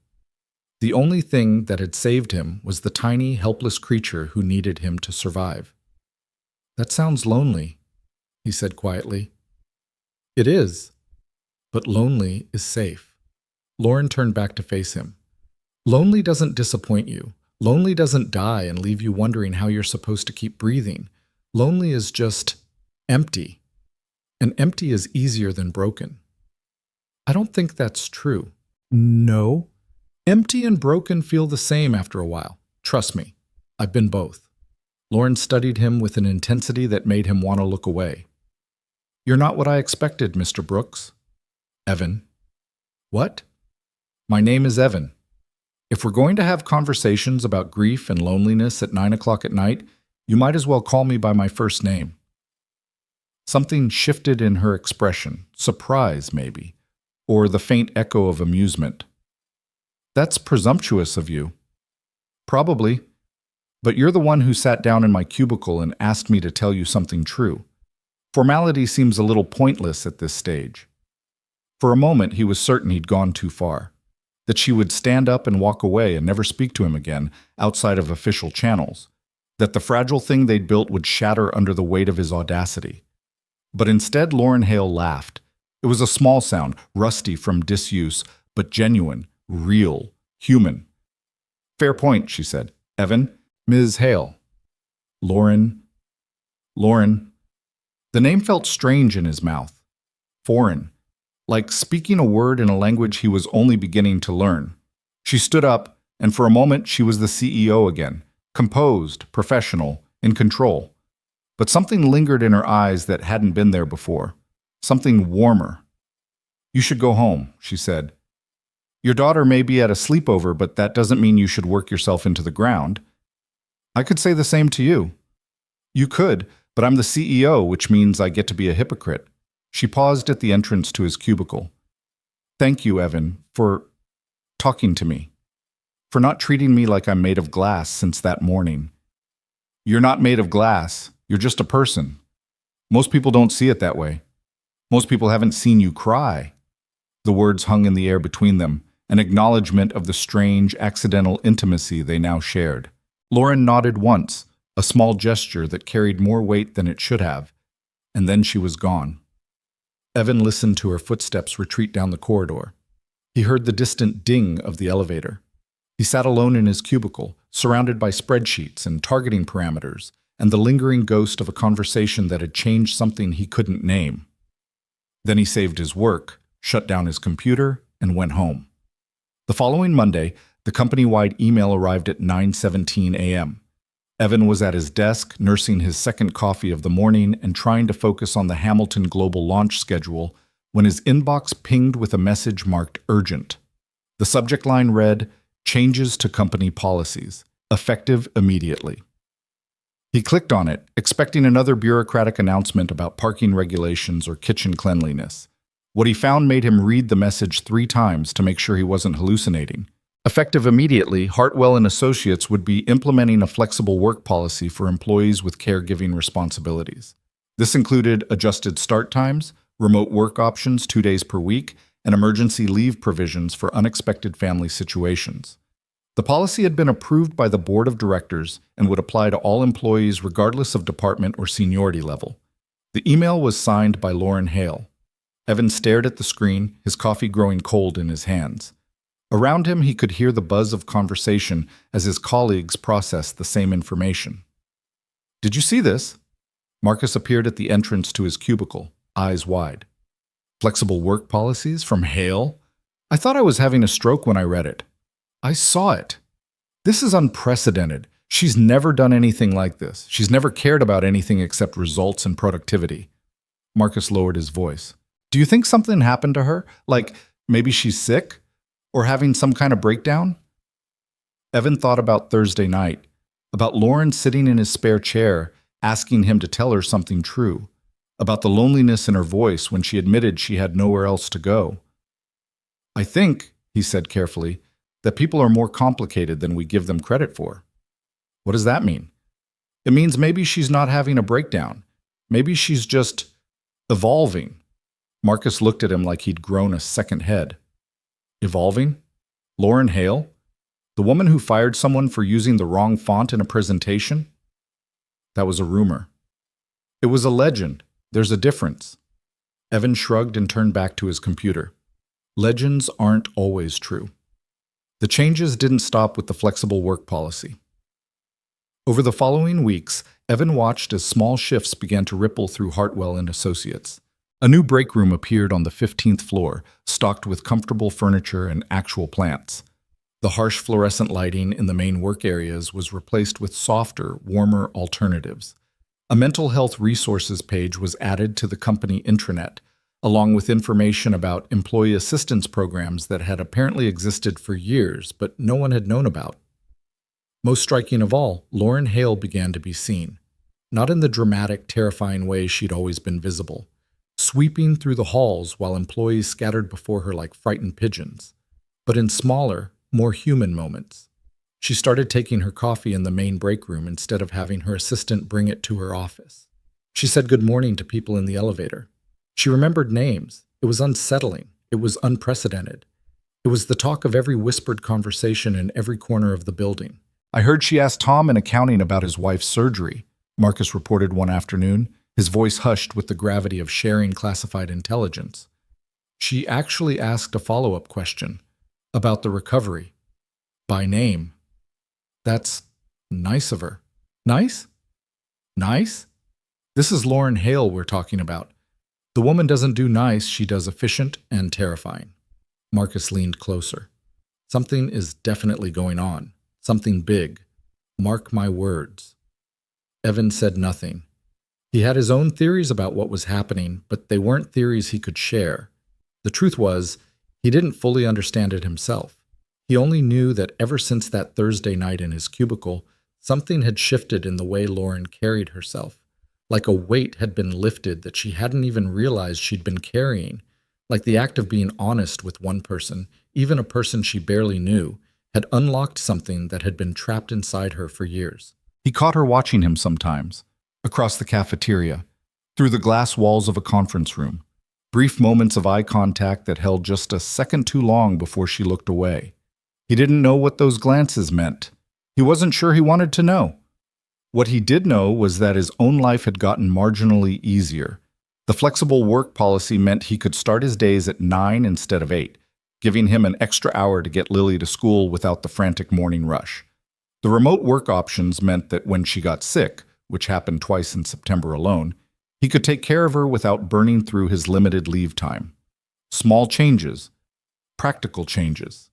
The only thing that had saved him was the tiny, helpless creature who needed him to survive. "That sounds lonely," he said quietly. "It is, but lonely is safe." Lauren turned back to face him. "Lonely doesn't disappoint you. Lonely doesn't die and leave you wondering how you're supposed to keep breathing. Lonely is just empty. And empty is easier than broken." "I don't think that's true." "No. Empty and broken feel the same after a while. Trust me, I've been both." Lauren studied him with an intensity that made him want to look away. "You're not what I expected, Mr. Brooks." "Evan." "What?" "My name is Evan. If we're going to have conversations about grief and loneliness at 9 o'clock at night, you might as well call me by my first name." Something shifted in her expression, surprise maybe, or the faint echo of amusement. "That's presumptuous of you." "Probably, but you're the one who sat down in my cubicle and asked me to tell you something true. Formality seems a little pointless at this stage." For a moment he was certain he'd gone too far, that she would stand up and walk away and never speak to him again outside of official channels, that the fragile thing they'd built would shatter under the weight of his audacity. But instead Lauren Hale laughed. It was a small sound, rusty from disuse, but genuine, real, human. "Fair point," she said. "Evan, Ms. Hale." Lauren. The name felt strange in his mouth. Foreign. Like speaking a word in a language he was only beginning to learn. She stood up, and for a moment she was the CEO again, composed, professional, in control. But something lingered in her eyes that hadn't been there before. Something warmer. "You should go home," she said. "Your daughter may be at a sleepover, but that doesn't mean you should work yourself into the ground. I could say the same to you." "You could, but I'm the CEO, which means I get to be a hypocrite." She paused at the entrance to his cubicle. "Thank you, Evan, for talking to me. For not treating me like I'm made of glass since that morning." "You're not made of glass. You're just a person. Most people don't see it that way. Most people haven't seen you cry." The words hung in the air between them, an acknowledgement of the strange, accidental intimacy they now shared. Lauren nodded once, a small gesture that carried more weight than it should have, and then she was gone. Evan listened to her footsteps retreat down the corridor. He heard the distant ding of the elevator. He sat alone in his cubicle, surrounded by spreadsheets and targeting parameters, and the lingering ghost of a conversation that had changed something he couldn't name. Then he saved his work, shut down his computer, and went home. The following Monday, the company-wide email arrived at 9:17 a.m. Evan was at his desk, nursing his second coffee of the morning and trying to focus on the Hamilton Global launch schedule when his inbox pinged with a message marked urgent. The subject line read, "Changes to company policies, effective immediately." He clicked on it, expecting another bureaucratic announcement about parking regulations or kitchen cleanliness. What he found made him read the message 3 times to make sure he wasn't hallucinating. Effective immediately, Hartwell and Associates would be implementing a flexible work policy for employees with caregiving responsibilities. This included adjusted start times, remote work options 2 days per week, and emergency leave provisions for unexpected family situations. The policy had been approved by the board of directors and would apply to all employees regardless of department or seniority level. The email was signed by Lauren Hale. Evan stared at the screen, his coffee growing cold in his hands. Around him, he could hear the buzz of conversation as his colleagues processed the same information. "Did you see this?" Marcus appeared at the entrance to his cubicle, eyes wide. "Flexible work policies from Hale? I thought I was having a stroke when I read it. I saw it. This is unprecedented. She's never done anything like this. She's never cared about anything except results and productivity." Marcus lowered his voice. "Do you think something happened to her? Like maybe she's sick? Or having some kind of breakdown?" Evan thought about Thursday night, about Lauren sitting in his spare chair, asking him to tell her something true, about the loneliness in her voice when she admitted she had nowhere else to go. "I think," he said carefully, "that people are more complicated than we give them credit for." "What does that mean?" "It means maybe she's not having a breakdown. Maybe she's just evolving." Marcus looked at him like he'd grown a second head. Evolving? Lauren Hale? The woman who fired someone for using the wrong font in a presentation? That was a rumor. It was a legend. There's a difference. Evan shrugged and turned back to his computer. Legends aren't always true. The changes didn't stop with the flexible work policy. Over the following weeks, Evan watched as small shifts began to ripple through Hartwell and Associates. A new break room appeared on the 15th floor, stocked with comfortable furniture and actual plants. The harsh fluorescent lighting in the main work areas was replaced with softer, warmer alternatives. A mental health resources page was added to the company intranet, along with information about employee assistance programs that had apparently existed for years, but no one had known about. Most striking of all, Lauren Hale began to be seen. Not in the dramatic, terrifying way she'd always been visible, sweeping through the halls while employees scattered before her like frightened pigeons, but in smaller, more human moments. She started taking her coffee in the main break room instead of having her assistant bring it to her office. She said good morning to people in the elevator. She remembered names. It was unsettling. It was unprecedented. It was the talk of every whispered conversation in every corner of the building. "I heard she asked Tom in accounting about his wife's surgery," Marcus reported one afternoon, his voice hushed with the gravity of sharing classified intelligence. "She actually asked a follow-up question about the recovery. By name. That's nice of her." "Nice? Nice? This is Lauren Hale we're talking about. The woman doesn't do nice, she does efficient and terrifying." Marcus leaned closer. "Something is definitely going on. Something big. Mark my words." Evan said nothing. He had his own theories about what was happening, but they weren't theories he could share. The truth was, he didn't fully understand it himself. He only knew that ever since that Thursday night in his cubicle, something had shifted in the way Lauren carried herself. Like a weight had been lifted that she hadn't even realized she'd been carrying. Like the act of being honest with one person, even a person she barely knew, had unlocked something that had been trapped inside her for years. He caught her watching him sometimes, across the cafeteria, through the glass walls of a conference room. Brief moments of eye contact that held just a second too long before she looked away. He didn't know what those glances meant. He wasn't sure he wanted to know. What he did know was that his own life had gotten marginally easier. The flexible work policy meant he could start his days at 9 instead of 8, giving him an extra hour to get Lily to school without the frantic morning rush. The remote work options meant that when she got sick, which happened twice in September alone, he could take care of her without burning through his limited leave time. Small changes, practical changes.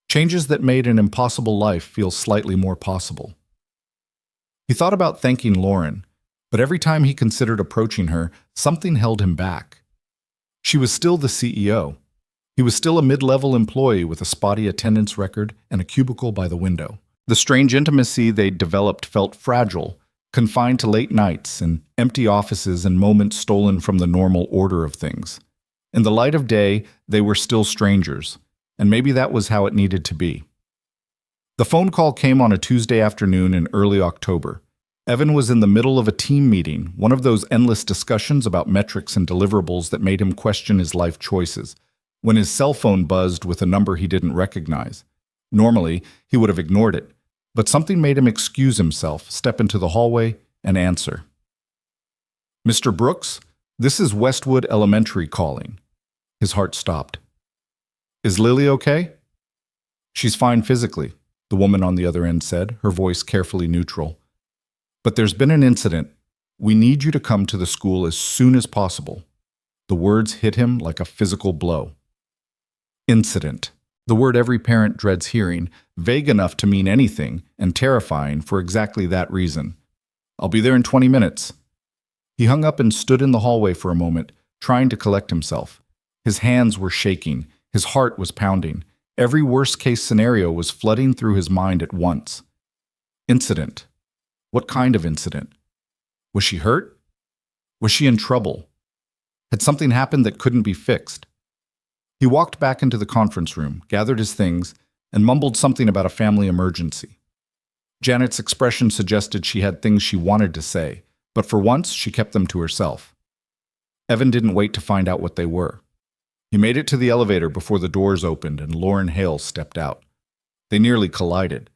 Changes that made an impossible life feel slightly more possible. He thought about thanking Lauren, but every time he considered approaching her, something held him back. She was still the CEO. He was still a mid-level employee with a spotty attendance record and a cubicle by the window. The strange intimacy they'd developed felt fragile, confined to late nights and empty offices and moments stolen from the normal order of things. In the light of day, they were still strangers, and maybe that was how it needed to be. The phone call came on a Tuesday afternoon in early October. Evan was in the middle of a team meeting, one of those endless discussions about metrics and deliverables that made him question his life choices, when his cell phone buzzed with a number he didn't recognize. Normally, he would have ignored it, but something made him excuse himself, step into the hallway, and answer. "Mr. Brooks, this is Westwood Elementary calling. His heart stopped. Is Lily okay? She's fine physically, the woman on the other end said, her voice carefully neutral. But there's been an incident. We need you to come to the school as soon as possible. The words hit him like a physical blow. Incident. The word every parent dreads hearing, vague enough to mean anything, and terrifying for exactly that reason. I'll be there in 20 minutes. He hung up and stood in the hallway for a moment, trying to collect himself. His hands were shaking. His heart was pounding. Every worst-case scenario was flooding through his mind at once. Incident. What kind of incident? Was she hurt? Was she in trouble? Had something happened that couldn't be fixed? He walked back into the conference room, gathered his things, and mumbled something about a family emergency. Janet's expression suggested she had things she wanted to say, but for once she kept them to herself. Evan didn't wait to find out what they were. He made it to the elevator before the doors opened and Lauren Hale stepped out. They nearly collided.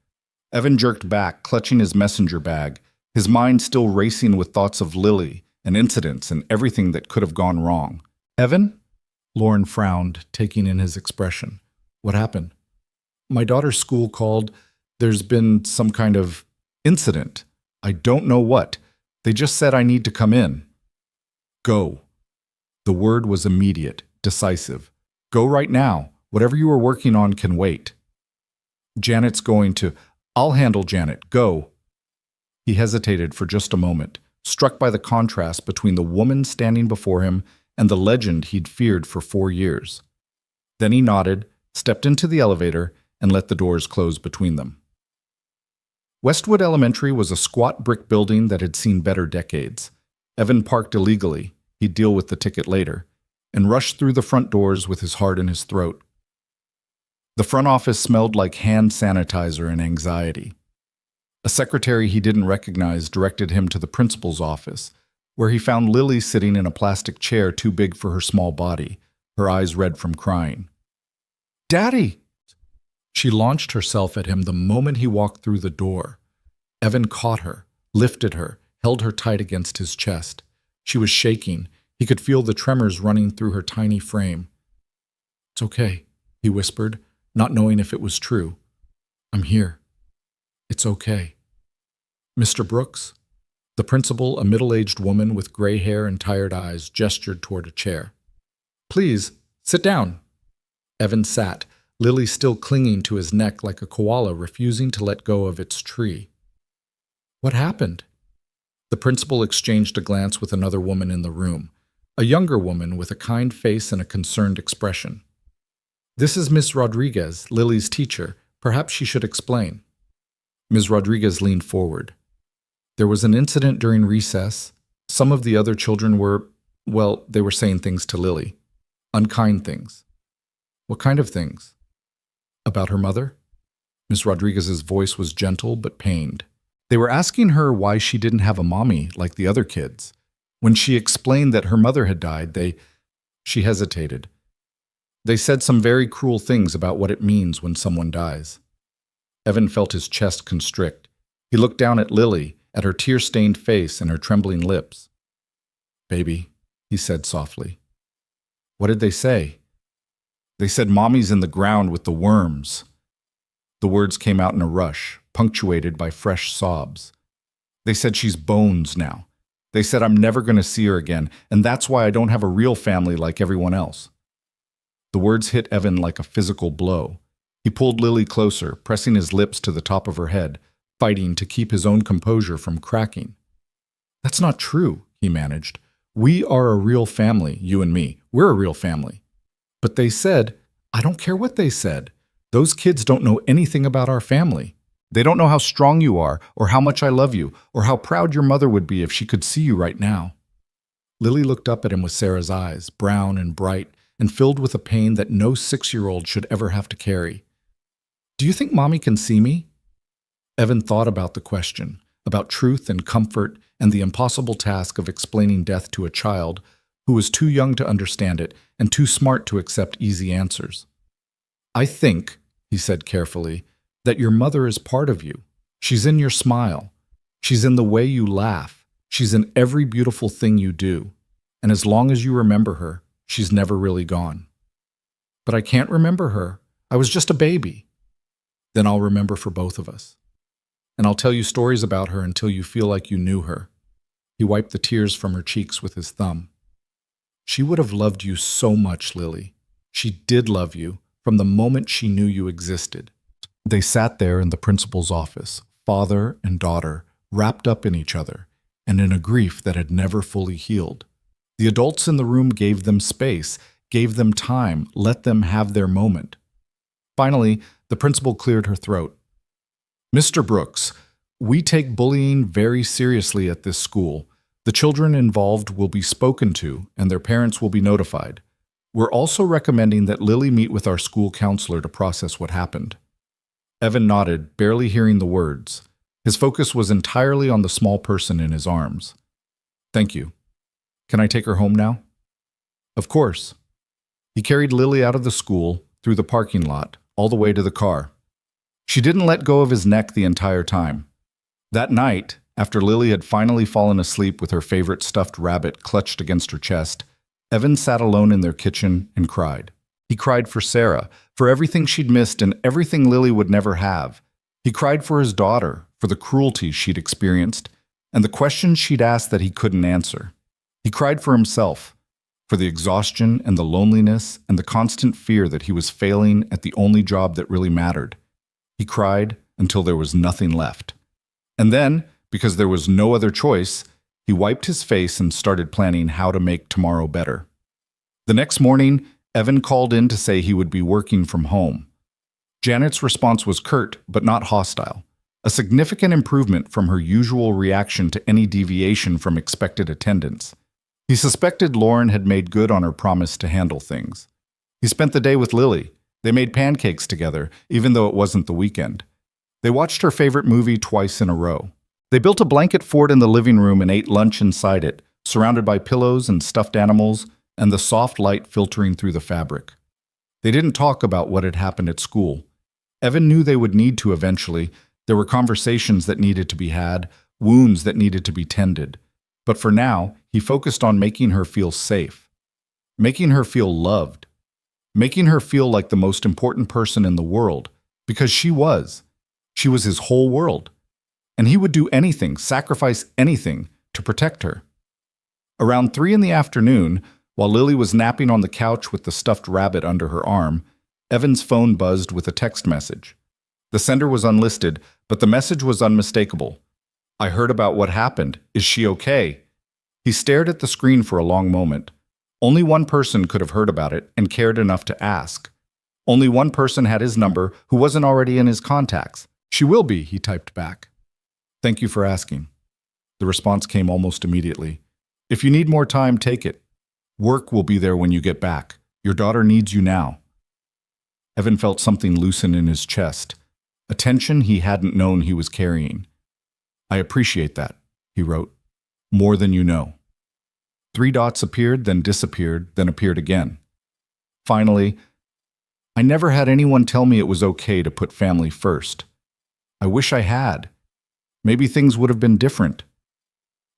Evan jerked back, clutching his messenger bag, his mind still racing with thoughts of Lily and incidents and everything that could have gone wrong. Evan? Lauren frowned, taking in his expression. What happened? My daughter's school called. There's been some kind of incident. I don't know what. They just said I need to come in. Go. The word was immediate, decisive. Go right now. Whatever you are working on can wait. Janet's going to. I'll handle Janet. Go. He hesitated for just a moment, struck by the contrast between the woman standing before him and the legend he'd feared for 4 years. Then he nodded, stepped into the elevator, and let the doors close between them. Westwood Elementary was a squat brick building that had seen better decades. Evan parked illegally, he'd deal with the ticket later, and rushed through the front doors with his heart in his throat. The front office smelled like hand sanitizer and anxiety. A secretary he didn't recognize directed him to the principal's office, where he found Lily sitting in a plastic chair too big for her small body, her eyes red from crying. Daddy! She launched herself at him the moment he walked through the door. Evan caught her, lifted her, held her tight against his chest. She was shaking. He could feel the tremors running through her tiny frame. It's okay, he whispered, not knowing if it was true. I'm here. It's okay. Mr. Brooks? The principal, a middle-aged woman with gray hair and tired eyes, gestured toward a chair. Please, sit down. Evan sat, Lily still clinging to his neck like a koala refusing to let go of its tree. What happened? The principal exchanged a glance with another woman in the room, a younger woman with a kind face and a concerned expression. This is Miss Rodriguez, Lily's teacher. Perhaps she should explain. Ms. Rodriguez leaned forward. There was an incident during recess. Some of the other children were, well, they were saying things to Lily. Unkind things. What kind of things? About her mother? Ms. Rodriguez's voice was gentle but pained. They were asking her why she didn't have a mommy like the other kids. When she explained that her mother had died, she hesitated. They said some very cruel things about what it means when someone dies. Evan felt his chest constrict. He looked down at Lily, at her tear-stained face and her trembling lips. Baby, he said softly. What did they say? They said Mommy's in the ground with the worms. The words came out in a rush, punctuated by fresh sobs. They said she's bones now. They said I'm never going to see her again, and that's why I don't have a real family like everyone else. The words hit Evan like a physical blow. He pulled Lily closer, pressing his lips to the top of her head, fighting to keep his own composure from cracking. That's not true, he managed. We are a real family, you and me. We're a real family. But they said, I don't care what they said. Those kids don't know anything about our family. They don't know how strong you are, or how much I love you, or how proud your mother would be if she could see you right now. Lily looked up at him with Sarah's eyes, brown and bright, and filled with a pain that no 6-year-old should ever have to carry. Do you think Mommy can see me? Evan thought about the question, about truth and comfort and the impossible task of explaining death to a child who was too young to understand it and too smart to accept easy answers. I think, he said carefully, that your mother is part of you. She's in your smile. She's in the way you laugh. She's in every beautiful thing you do. And as long as you remember her, she's never really gone. But I can't remember her. I was just a baby. Then I'll remember for both of us. And I'll tell you stories about her until you feel like you knew her. He wiped the tears from her cheeks with his thumb. She would have loved you so much, Lily. She did love you from the moment she knew you existed. They sat there in the principal's office, father and daughter, wrapped up in each other, and in a grief that had never fully healed. The adults in the room gave them space, gave them time, let them have their moment. Finally, the principal cleared her throat. Mr. Brooks, we take bullying very seriously at this school. The children involved will be spoken to, and their parents will be notified. We're also recommending that Lily meet with our school counselor to process what happened. Evan nodded, barely hearing the words. His focus was entirely on the small person in his arms. Thank you. Can I take her home now? Of course. He carried Lily out of the school, through the parking lot, all the way to the car. She didn't let go of his neck the entire time. That night, after Lily had finally fallen asleep with her favorite stuffed rabbit clutched against her chest, Evan sat alone in their kitchen and cried. He cried for Sarah, for everything she'd missed and everything Lily would never have. He cried for his daughter, for the cruelty she'd experienced, and the questions she'd asked that he couldn't answer. He cried for himself, for the exhaustion and the loneliness and the constant fear that he was failing at the only job that really mattered. He cried until there was nothing left. And then, because there was no other choice, he wiped his face and started planning how to make tomorrow better. The next morning, Evan called in to say he would be working from home. Janet's response was curt, but not hostile, a significant improvement from her usual reaction to any deviation from expected attendance. He suspected Lauren had made good on her promise to handle things. He spent the day with Lily. They made pancakes together, even though it wasn't the weekend. They watched her favorite movie twice in a row. They built a blanket fort in the living room and ate lunch inside it, surrounded by pillows and stuffed animals and the soft light filtering through the fabric. They didn't talk about what had happened at school. Evan knew they would need to eventually. There were conversations that needed to be had, wounds that needed to be tended. But for now, he focused on making her feel safe, making her feel loved, making her feel like the most important person in the world, because she was. She was his whole world. And he would do anything, sacrifice anything, to protect her. Around 3 in the afternoon, while Lily was napping on the couch with the stuffed rabbit under her arm, Evan's phone buzzed with a text message. The sender was unlisted, but the message was unmistakable. I heard about what happened. Is she okay? He stared at the screen for a long moment. Only one person could have heard about it and cared enough to ask. Only one person had his number who wasn't already in his contacts. She will be, he typed back. Thank you for asking. The response came almost immediately. If you need more time, take it. Work will be there when you get back. Your daughter needs you now. Evan felt something loosen in his chest, a tension he hadn't known he was carrying. I appreciate that, he wrote. More than you know. 3 dots appeared, then disappeared, then appeared again. Finally, I never had anyone tell me it was okay to put family first. I wish I had. Maybe things would have been different.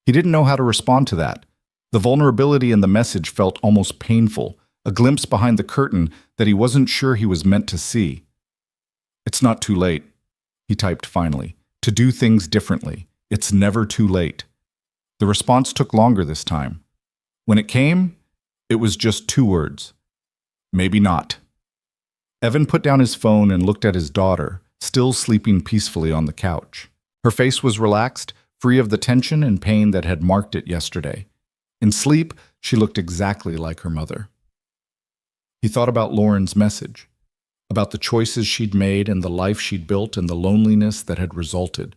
He didn't know how to respond to that. The vulnerability in the message felt almost painful, a glimpse behind the curtain that he wasn't sure he was meant to see. It's not too late, he typed finally, to do things differently. It's never too late. The response took longer this time. When it came, it was just 2 words. Maybe not. Evan put down his phone and looked at his daughter, still sleeping peacefully on the couch. Her face was relaxed, free of the tension and pain that had marked it yesterday. In sleep, she looked exactly like her mother. He thought about Lauren's message, about the choices she'd made and the life she'd built and the loneliness that had resulted.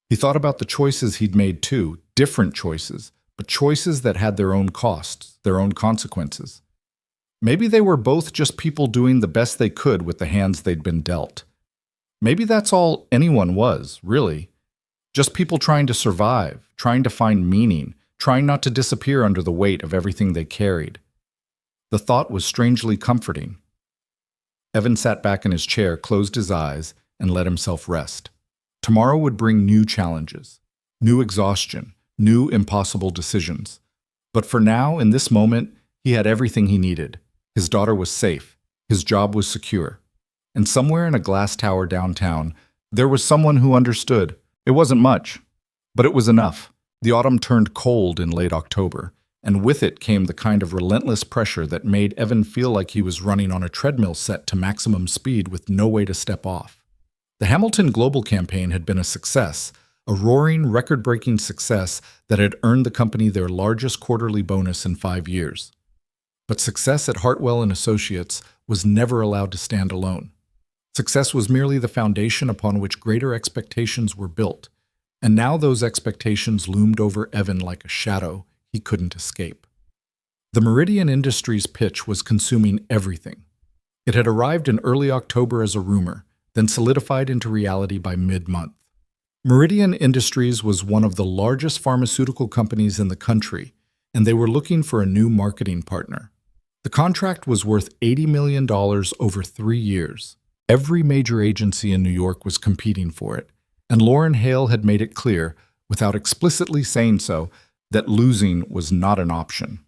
He thought about the choices he'd made too, different choices, but choices that had their own costs, their own consequences. Maybe they were both just people doing the best they could with the hands they'd been dealt. Maybe that's all anyone was, really. Just people trying to survive, trying to find meaning, trying not to disappear under the weight of everything they carried. The thought was strangely comforting. Evan sat back in his chair, closed his eyes, and let himself rest. Tomorrow would bring new challenges, new exhaustion, new impossible decisions. But for now, in this moment, he had everything he needed. His daughter was safe. His job was secure. And somewhere in a glass tower downtown, there was someone who understood. It wasn't much, but it was enough. The autumn turned cold in late October, and with it came the kind of relentless pressure that made Evan feel like he was running on a treadmill set to maximum speed with no way to step off. The Hamilton Global campaign had been a success, a roaring, record-breaking success that had earned the company their largest quarterly bonus in 5 years. But success at Hartwell and Associates was never allowed to stand alone. Success was merely the foundation upon which greater expectations were built, and now those expectations loomed over Evan like a shadow he couldn't escape. The Meridian Industries pitch was consuming everything. It had arrived in early October as a rumor, then solidified into reality by mid-month. Meridian Industries was one of the largest pharmaceutical companies in the country, and they were looking for a new marketing partner. The contract was worth $80 million over 3 years. Every major agency in New York was competing for it, and Lauren Hale had made it clear, without explicitly saying so, that losing was not an option.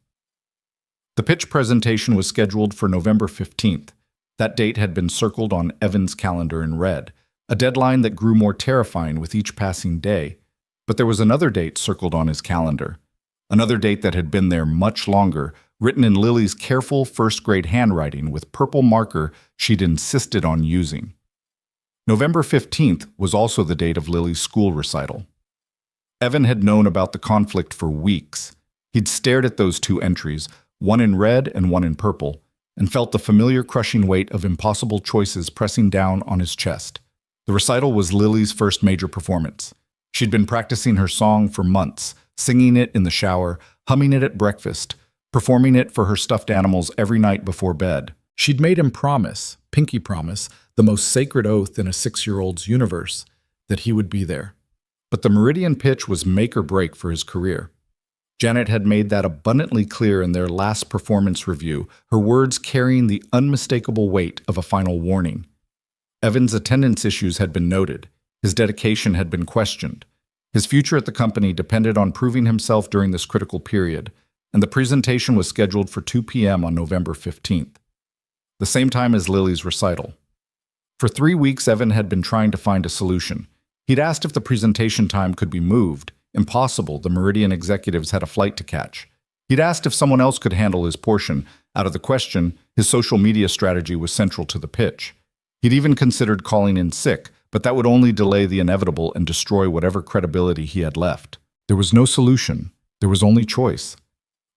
The pitch presentation was scheduled for November 15th. That date had been circled on Evan's calendar in red, a deadline that grew more terrifying with each passing day. But there was another date circled on his calendar, another date that had been there much longer, written in Lily's careful first-grade handwriting with purple marker she'd insisted on using. November 15th was also the date of Lily's school recital. Evan had known about the conflict for weeks. He'd stared at those 2 entries, one in red and one in purple, and felt the familiar crushing weight of impossible choices pressing down on his chest. The recital was Lily's first major performance. She'd been practicing her song for months, singing it in the shower, humming it at breakfast, performing it for her stuffed animals every night before bed. She'd made him promise, pinky promise, the most sacred oath in a 6-year-old's universe, that he would be there. But the Meridian pitch was make or break for his career. Janet had made that abundantly clear in their last performance review, her words carrying the unmistakable weight of a final warning. Evan's attendance issues had been noted. His dedication had been questioned. His future at the company depended on proving himself during this critical period, and the presentation was scheduled for 2 p.m. on November 15th, the same time as Lily's recital. For 3 weeks, Evan had been trying to find a solution. He'd asked if the presentation time could be moved. Impossible, the Meridian executives had a flight to catch. He'd asked if someone else could handle his portion. Out of the question, his social media strategy was central to the pitch. He'd even considered calling in sick, but that would only delay the inevitable and destroy whatever credibility he had left. There was no solution. There was only choice.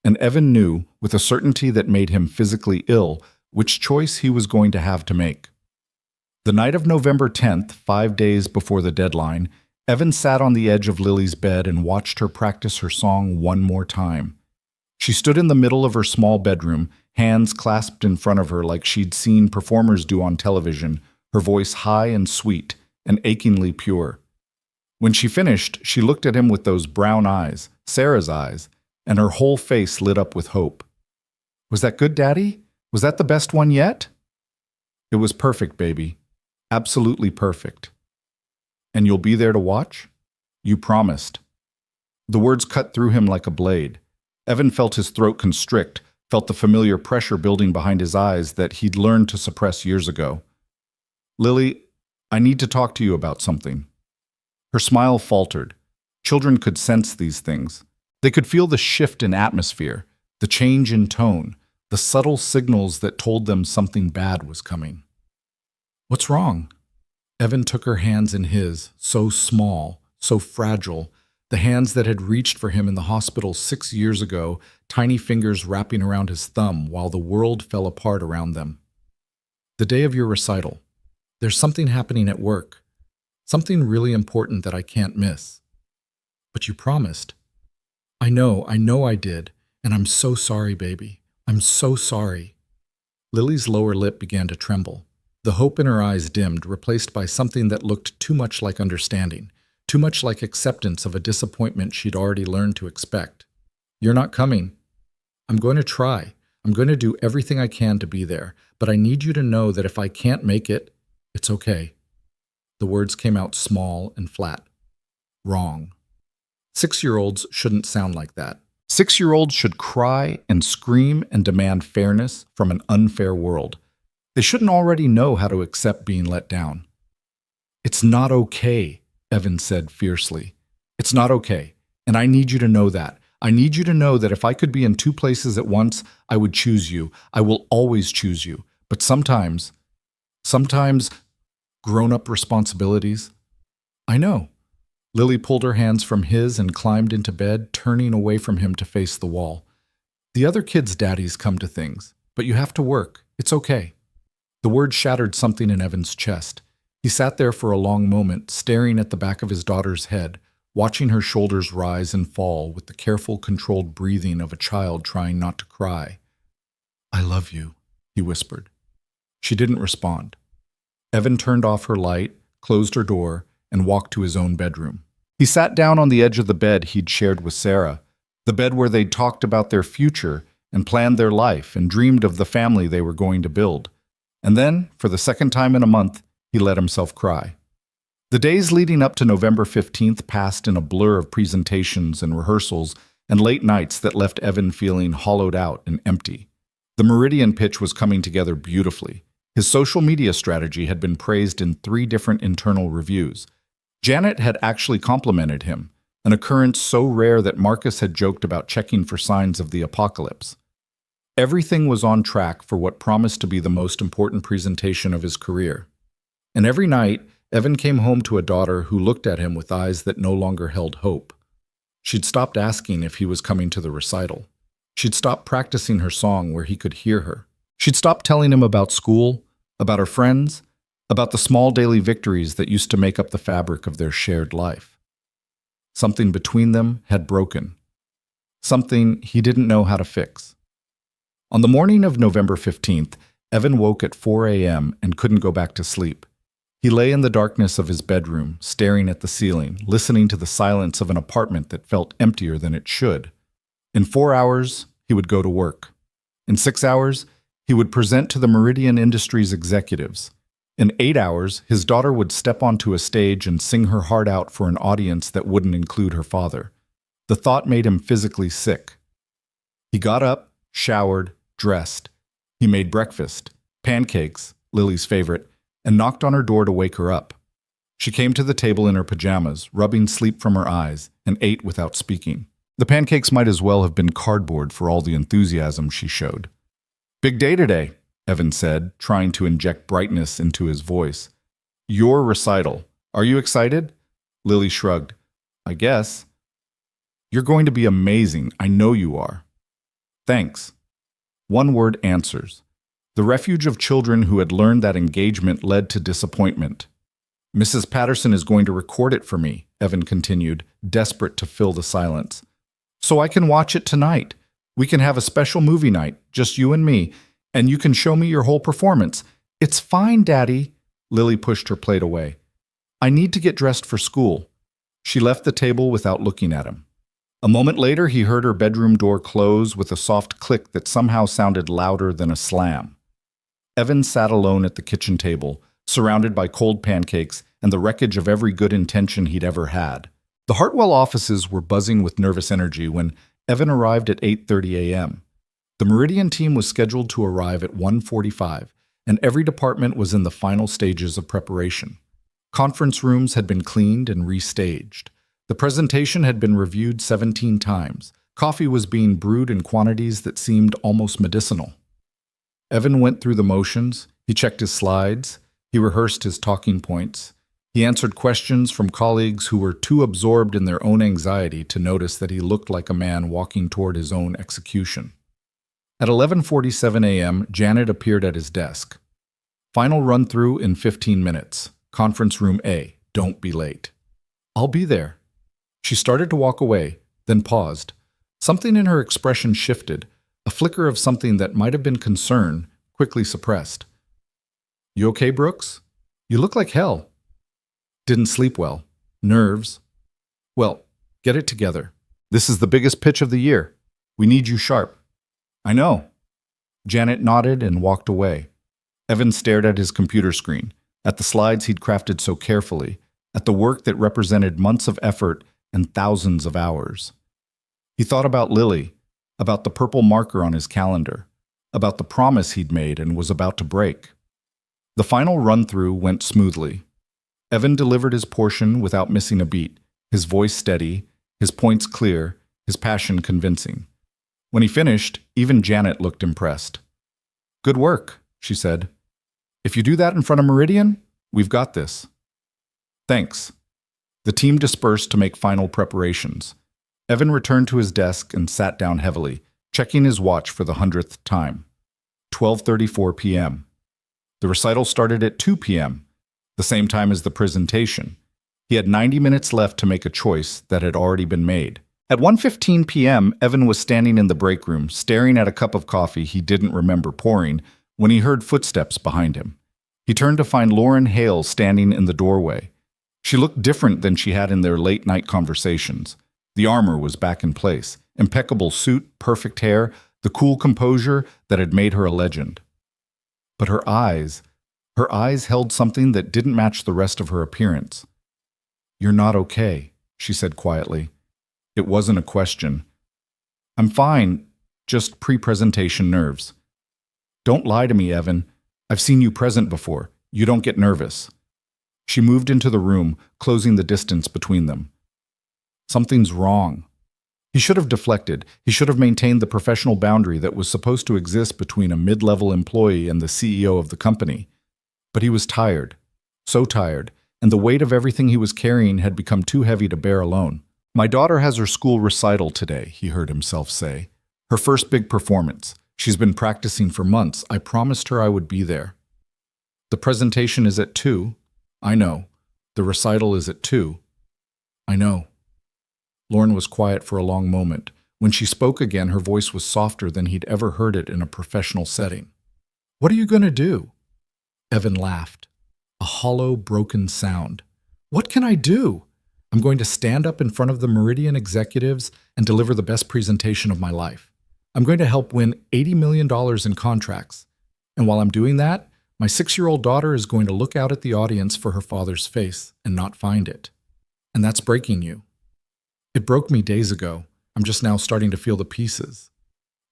And Evan knew, with a certainty that made him physically ill, which choice he was going to have to make. The night of November 10th, 5 days before the deadline, Evan sat on the edge of Lily's bed and watched her practice her song one more time. She stood in the middle of her small bedroom, hands clasped in front of her like she'd seen performers do on television, her voice high and sweet and achingly pure. When she finished, she looked at him with those brown eyes, Sarah's eyes, and her whole face lit up with hope. "Was that good, Daddy? Was that the best one yet?" "It was perfect, baby. Absolutely perfect." "And you'll be there to watch?" "You promised." The words cut through him like a blade. Evan felt his throat constrict, felt the familiar pressure building behind his eyes that he'd learned to suppress years ago. "Lily, I need to talk to you about something." Her smile faltered. Children could sense these things. They could feel the shift in atmosphere, the change in tone, the subtle signals that told them something bad was coming. "What's wrong?" Evan took her hands in his, so small, so fragile, the hands that had reached for him in the hospital 6 years ago, tiny fingers wrapping around his thumb while the world fell apart around them. "The day of your recital. There's something happening at work. Something really important that I can't miss." "But you promised." I know I did, and I'm so sorry, baby. I'm so sorry." Lily's lower lip began to tremble. The hope in her eyes dimmed, replaced by something that looked too much like understanding, too much like acceptance of a disappointment she'd already learned to expect. "You're not coming." "I'm going to try. I'm going to do everything I can to be there, but I need you to know that if I can't make it, it's okay." The words came out small and flat. Wrong. 6-year-olds shouldn't sound like that. 6-year-olds should cry and scream and demand fairness from an unfair world. They shouldn't already know how to accept being let down. It's not okay, Evan said fiercely. It's not okay, and I need you to know that. I need you to know that if I could be in two places at once, I would choose you. I will always choose you. But sometimes, grown-up responsibilities. I know. Lily pulled her hands from his and climbed into bed, turning away from him to face the wall. The other kids' daddies come to things, but you have to work. It's okay. The word shattered something in Evan's chest. He sat there for a long moment, staring at the back of his daughter's head, watching her shoulders rise and fall with the careful, controlled breathing of a child trying not to cry. I love you, he whispered. She didn't respond. Evan turned off her light, closed her door, and walked to his own bedroom. He sat down on the edge of the bed he'd shared with Sarah, the bed where they'd talked about their future and planned their life and dreamed of the family they were going to build. And then, for the second time in a month, he let himself cry. The days leading up to November 15th passed in a blur of presentations and rehearsals and late nights that left Evan feeling hollowed out and empty. The Meridian pitch was coming together beautifully. His social media strategy had been praised in 3 different internal reviews. Janet had actually complimented him, an occurrence so rare that Marcus had joked about checking for signs of the apocalypse. Everything was on track for what promised to be the most important presentation of his career. And every night, Evan came home to a daughter who looked at him with eyes that no longer held hope. She'd stopped asking if he was coming to the recital. She'd stopped practicing her song where he could hear her. She'd stopped telling him about school, about her friends, about the small daily victories that used to make up the fabric of their shared life. Something between them had broken. Something he didn't know how to fix. On the morning of November 15th, Evan woke at 4 a.m. and couldn't go back to sleep. He lay in the darkness of his bedroom, staring at the ceiling, listening to the silence of an apartment that felt emptier than it should. In 4 hours, he would go to work. In 6 hours, he would present to the Meridian Industries executives. In 8 hours, his daughter would step onto a stage and sing her heart out for an audience that wouldn't include her father. The thought made him physically sick. He got up, showered, dressed. He made breakfast, pancakes, Lily's favorite, and knocked on her door to wake her up. She came to the table in her pajamas, rubbing sleep from her eyes, and ate without speaking. The pancakes might as well have been cardboard for all the enthusiasm she showed. Big day today, Evan said, trying to inject brightness into his voice. Your recital. Are you excited? Lily shrugged. I guess. You're going to be amazing. I know you are. Thanks. One word answers. The refuge of children who had learned that engagement led to disappointment. Mrs. Patterson is going to record it for me, Evan continued, desperate to fill the silence. So I can watch it tonight. We can have a special movie night, just you and me, and you can show me your whole performance. It's fine, Daddy. Lily pushed her plate away. I need to get dressed for school. She left the table without looking at him. A moment later, he heard her bedroom door close with a soft click that somehow sounded louder than a slam. Evan sat alone at the kitchen table, surrounded by cold pancakes and the wreckage of every good intention he'd ever had. The Hartwell offices were buzzing with nervous energy when Evan arrived at 8:30 a.m. The Meridian team was scheduled to arrive at 1:45, and every department was in the final stages of preparation. Conference rooms had been cleaned and restaged. The presentation had been reviewed 17 times. Coffee was being brewed in quantities that seemed almost medicinal. Evan went through the motions. He checked his slides. He rehearsed his talking points. He answered questions from colleagues who were too absorbed in their own anxiety to notice that he looked like a man walking toward his own execution. At 11:47 a.m., Janet appeared at his desk. Final run-through in 15 minutes. Conference room A. Don't be late. I'll be there. She started to walk away, then paused. Something in her expression shifted, a flicker of something that might have been concern, quickly suppressed. You okay, Brooks? You look like hell. Didn't sleep well. Nerves. Well, get it together. This is the biggest pitch of the year. We need you sharp. I know. Janet nodded and walked away. Evan stared at his computer screen, at the slides he'd crafted so carefully, at the work that represented months of effort and thousands of hours. He thought about Lily, about the purple marker on his calendar, about the promise he'd made and was about to break. The final run-through went smoothly. Evan delivered his portion without missing a beat, his voice steady, his points clear, his passion convincing. When he finished, even Janet looked impressed. "Good work," she said. "If you do that in front of Meridian, we've got this." "Thanks." The team dispersed to make final preparations. Evan returned to his desk and sat down heavily, checking his watch for the 100th time. 12:34 p.m. The recital started at 2 p.m., the same time as the presentation. He had 90 minutes left to make a choice that had already been made. At 1:15 p.m., Evan was standing in the break room, staring at a cup of coffee he didn't remember pouring, when he heard footsteps behind him. He turned to find Lauren Hale standing in the doorway. She looked different than she had in their late-night conversations. The armor was back in place. Impeccable suit, perfect hair, the cool composure that had made her a legend. But her eyes held something that didn't match the rest of her appearance. "You're not okay," she said quietly. It wasn't a question. "I'm fine, just pre-presentation nerves." "Don't lie to me, Evan. I've seen you present before. You don't get nervous." She moved into the room, closing the distance between them. "Something's wrong." He should have deflected. He should have maintained the professional boundary that was supposed to exist between a mid-level employee and the CEO of the company. But he was tired, so tired, and the weight of everything he was carrying had become too heavy to bear alone. "My daughter has her school recital today," he heard himself say. "Her first big performance. She's been practicing for months. I promised her I would be there." "The presentation is at 2. "I know. The recital is at 2. "I know." Lauren was quiet for a long moment. When she spoke again, her voice was softer than he'd ever heard it in a professional setting. "What are you going to do?" Evan laughed. A hollow, broken sound. "What can I do? I'm going to stand up in front of the Meridian executives and deliver the best presentation of my life. I'm going to help win $80 million in contracts. And while I'm doing that, my 6-year-old daughter is going to look out at the audience for her father's face and not find it. And that's breaking you. It broke me days ago. I'm just now starting to feel the pieces."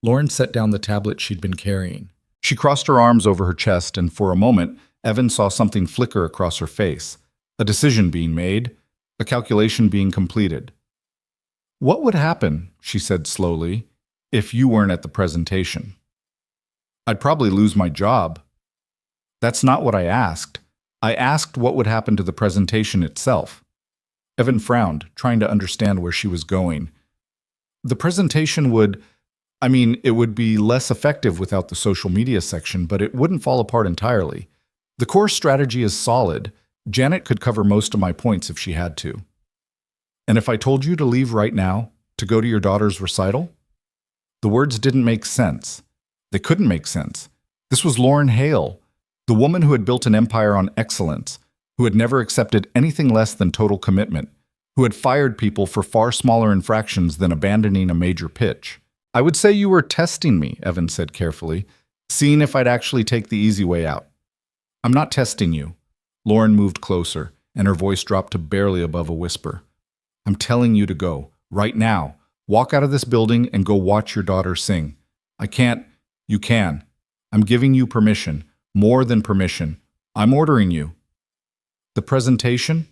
Lauren set down the tablet she'd been carrying. She crossed her arms over her chest, and for a moment, Evan saw something flicker across her face. A decision being made, a calculation being completed. "What would happen," she said slowly, "if you weren't at the presentation?" "I'd probably lose my job." "That's not what I asked. I asked what would happen to the presentation itself." Evan frowned, trying to understand where she was going. "The presentation it would be less effective without the social media section, but it wouldn't fall apart entirely. The core strategy is solid. Janet could cover most of my points if she had to." "And if I told you to leave right now, to go to your daughter's recital?" The words didn't make sense. They couldn't make sense. This was Lauren Hale, the woman who had built an empire on excellence, who had never accepted anything less than total commitment, who had fired people for far smaller infractions than abandoning a major pitch. "I would say you were testing me," Evan said carefully, "seeing if I'd actually take the easy way out." "I'm not testing you." Lauren moved closer, and her voice dropped to barely above a whisper. "I'm telling you to go, right now. Walk out of this building and go watch your daughter sing. I can't. You can. I'm giving you permission, more than permission. I'm ordering you." "The presentation?"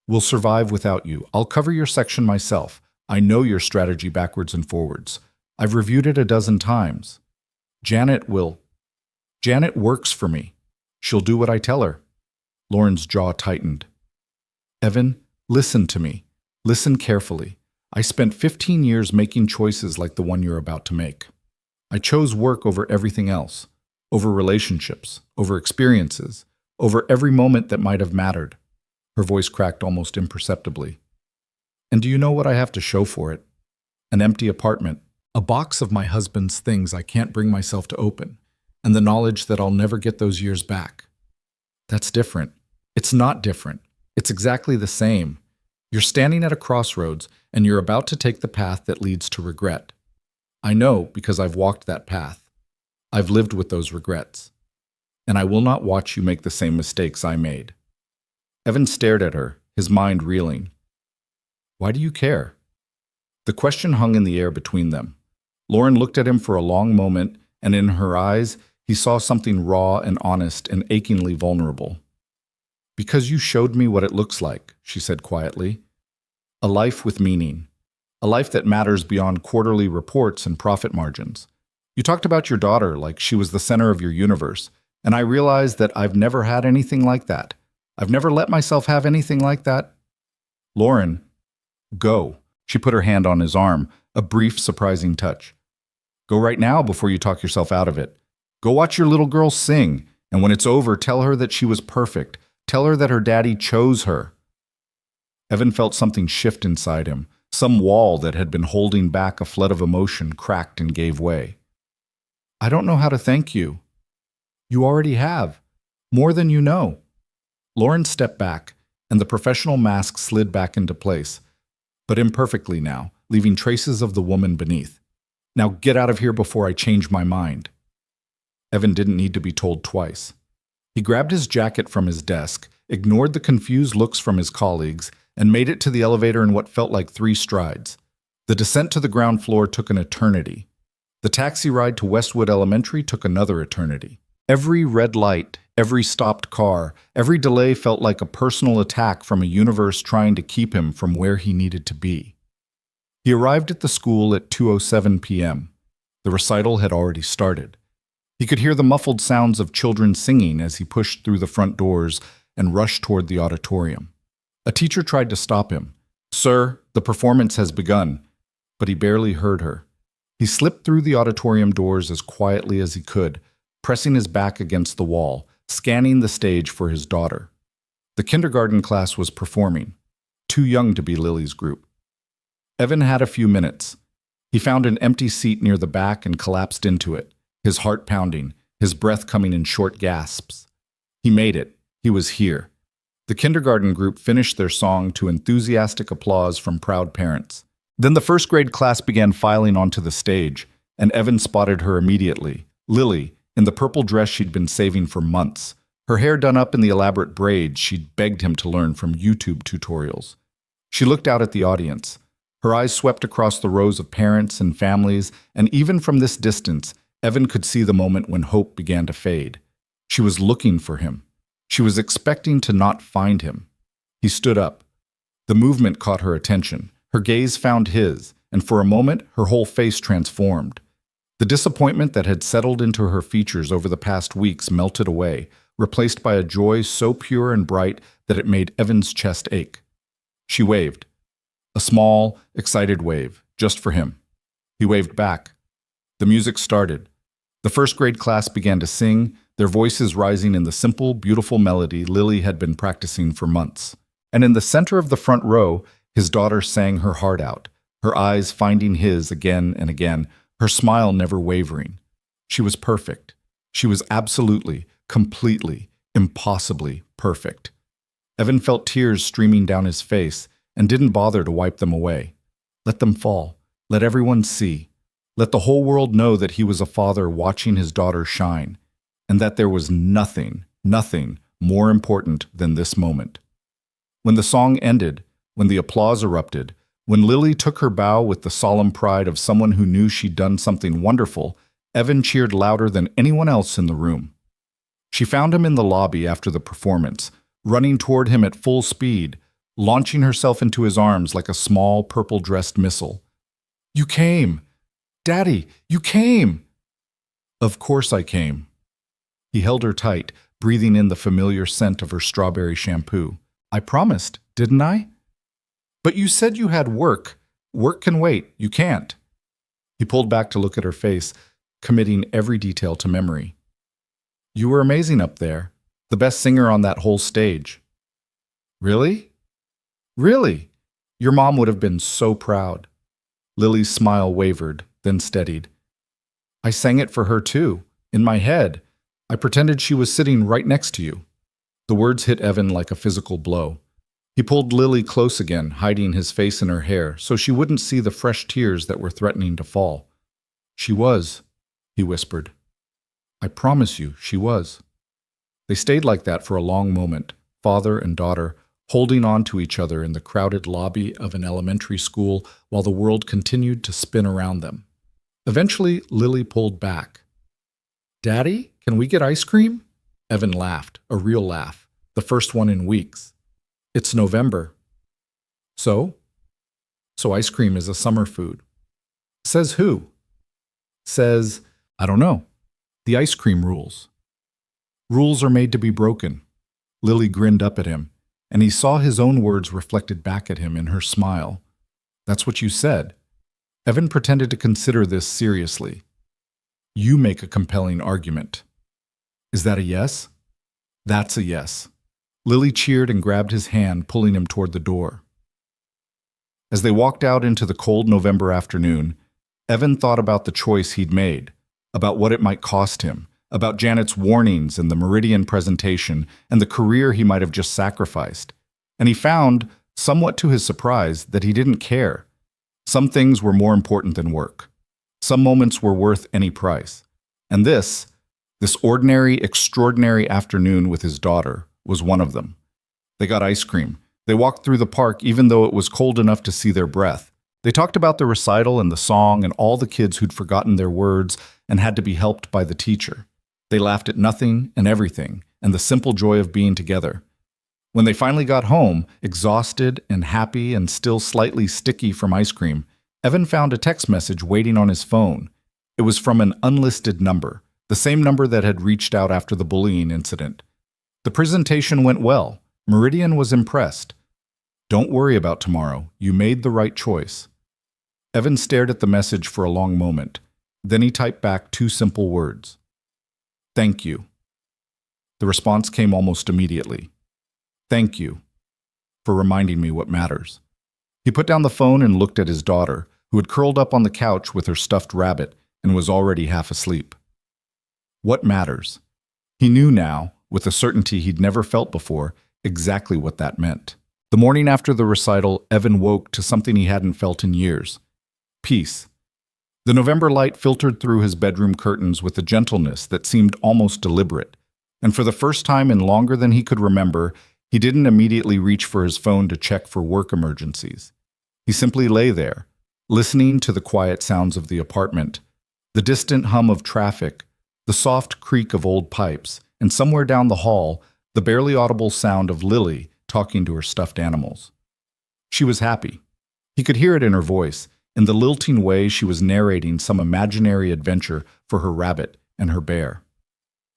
"Will survive without you. I'll cover your section myself. I know your strategy backwards and forwards. I've reviewed it a dozen times. Janet works for me. She'll do what I tell her." Lauren's jaw tightened. "Evan, listen to me. Listen carefully. I spent 15 years making choices like the one you're about to make. I chose work over everything else, over relationships, over experiences, over every moment that might have mattered." Her voice cracked almost imperceptibly. "And do you know what I have to show for it? An empty apartment, a box of my husband's things I can't bring myself to open, and the knowledge that I'll never get those years back. That's different. It's not different. It's exactly the same. You're standing at a crossroads, and you're about to take the path that leads to regret. I know because I've walked that path. I've lived with those regrets. And I will not watch you make the same mistakes I made." Evan stared at her, his mind reeling. "Why do you care?" The question hung in the air between them. Lauren looked at him for a long moment, and in her eyes, He saw something raw and honest and achingly vulnerable. "Because you showed me what it looks like," she said quietly. "A life with meaning. A life that matters beyond quarterly reports and profit margins. You talked about your daughter like she was the center of your universe, and I realized that I've never had anything like that. I've never let myself have anything like that." "Lauren, go." She put her hand on his arm, a brief, surprising touch. "Go right now before you talk yourself out of it. Go watch your little girl sing, and when it's over, tell her that she was perfect. Tell her that her daddy chose her." Evan felt something shift inside him. Some wall that had been holding back a flood of emotion cracked and gave way. "I don't know how to thank you." "You already have. More than you know." Lauren stepped back, and the professional mask slid back into place, but imperfectly now, leaving traces of the woman beneath. "Now get out of here before I change my mind." Evan didn't need to be told twice. He grabbed his jacket from his desk, ignored the confused looks from his colleagues, and made it to the elevator in what felt like 3 strides. The descent to the ground floor took an eternity. The taxi ride to Westwood Elementary took another eternity. Every red light, every stopped car, every delay felt like a personal attack from a universe trying to keep him from where he needed to be. He arrived at the school at 2:07 p.m. The recital had already started. He could hear the muffled sounds of children singing as he pushed through the front doors and rushed toward the auditorium. A teacher tried to stop him. "Sir, the performance has begun," but he barely heard her. He slipped through the auditorium doors as quietly as he could, pressing his back against the wall, scanning the stage for his daughter. The kindergarten class was performing, too young to be Lily's group. Evan had a few minutes. He found an empty seat near the back and collapsed into it, his heart pounding, his breath coming in short gasps. He made it. He was here. The kindergarten group finished their song to enthusiastic applause from proud parents. Then the first grade class began filing onto the stage, and Evan spotted her immediately. Lily, in the purple dress she'd been saving for months, her hair done up in the elaborate braids she'd begged him to learn from YouTube tutorials. She looked out at the audience. Her eyes swept across the rows of parents and families, and even from this distance, Evan could see the moment when hope began to fade. She was looking for him. She was expecting to not find him. He stood up. The movement caught her attention. Her gaze found his, and for a moment, her whole face transformed. The disappointment that had settled into her features over the past weeks melted away, replaced by a joy so pure and bright that it made Evan's chest ache. She waved. A small, excited wave, just for him. He waved back. The music started. The first grade class began to sing, their voices rising in the simple, beautiful melody Lily had been practicing for months. And in the center of the front row, his daughter sang her heart out, her eyes finding his again and again, her smile never wavering. She was perfect. She was absolutely, completely, impossibly perfect. Evan felt tears streaming down his face and didn't bother to wipe them away. Let them fall. Let everyone see. Let the whole world know that he was a father watching his daughter shine, and that there was nothing more important than this moment. When the song ended, when the applause erupted, when Lily took her bow with the solemn pride of someone who knew she'd done something wonderful, Evan cheered louder than anyone else in the room. She found him in the lobby after the performance, running toward him at full speed, launching herself into his arms like a small purple-dressed missile. "You came! Daddy, you came!" "Of course I came." He held her tight, breathing in the familiar scent of her strawberry shampoo. "I promised, didn't I?" "But you said you had work. Work can wait. You can't." He pulled back to look at her face, committing every detail to memory. "You were amazing up there. The best singer on that whole stage." "Really? Really? Your mom would have been so proud." Lily's smile wavered, then steadied. "I sang it for her too, in my head. I pretended she was sitting right next to you." The words hit Evan like a physical blow. He pulled Lily close again, hiding his face in her hair so she wouldn't see the fresh tears that were threatening to fall. "She was," he whispered. "I promise you, she was." They stayed like that for a long moment, father and daughter, holding on to each other in the crowded lobby of an elementary school while the world continued to spin around them. Eventually, Lily pulled back. "Daddy, Can we get ice cream? Evan laughed, a real laugh, the first one in weeks. It's November. So? So ice cream is a summer food. Says who? Says, I don't know. The ice cream rules. Rules are made to be broken. Lily grinned up at him, and he saw his own words reflected back at him in her smile. That's what you said. Evan pretended to consider this seriously. You make a compelling argument. Is that a yes? That's a yes. Lily cheered and grabbed his hand, pulling him toward the door. As they walked out into the cold November afternoon, Evan thought about the choice he'd made, about what it might cost him, about Janet's warnings and the Meridian presentation and the career he might have just sacrificed. And he found, somewhat to his surprise, that he didn't care. Some things were more important than work. Some moments were worth any price. And this ordinary, extraordinary afternoon with his daughter was one of them. They got ice cream. They walked through the park even though it was cold enough to see their breath. They talked about the recital and the song and all the kids who'd forgotten their words and had to be helped by the teacher. They laughed at nothing and everything and the simple joy of being together. When they finally got home, exhausted and happy and still slightly sticky from ice cream, Evan found a text message waiting on his phone. It was from an unlisted number, the same number that had reached out after the bullying incident. The presentation went well. Meridian was impressed. Don't worry about tomorrow. You made the right choice. Evan stared at the message for a long moment. Then he typed back 2 simple words. Thank you. The response came almost immediately. Thank you for reminding me what matters. He put down the phone and looked at his daughter, who had curled up on the couch with her stuffed rabbit and was already half asleep. What matters? He knew now, with a certainty he'd never felt before, exactly what that meant. The morning after the recital, Evan woke to something he hadn't felt in years. Peace. The November light filtered through his bedroom curtains with a gentleness that seemed almost deliberate, and for the first time in longer than he could remember, he didn't immediately reach for his phone to check for work emergencies. He simply lay there, listening to the quiet sounds of the apartment, the distant hum of traffic, the soft creak of old pipes, and somewhere down the hall, the barely audible sound of Lily talking to her stuffed animals. She was happy. He could hear it in her voice, in the lilting way she was narrating some imaginary adventure for her rabbit and her bear.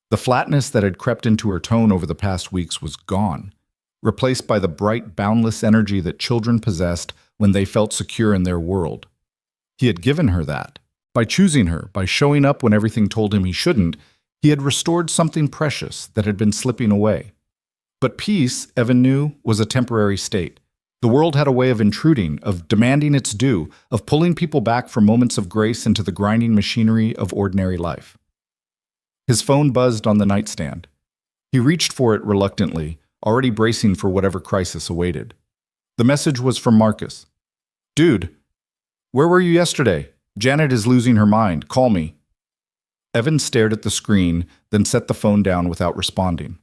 The flatness that had crept into her tone over the past weeks was gone, replaced by the bright, boundless energy that children possessed when they felt secure in their world. He had given her that. By choosing her, by showing up when everything told him he shouldn't, he had restored something precious that had been slipping away. But peace, Evan knew, was a temporary state. The world had a way of intruding, of demanding its due, of pulling people back for moments of grace into the grinding machinery of ordinary life. His phone buzzed on the nightstand. He reached for it reluctantly, already bracing for whatever crisis awaited. The message was from Marcus. Dude, where were you yesterday? Janet is losing her mind. Call me. Evan stared at the screen, then set the phone down without responding.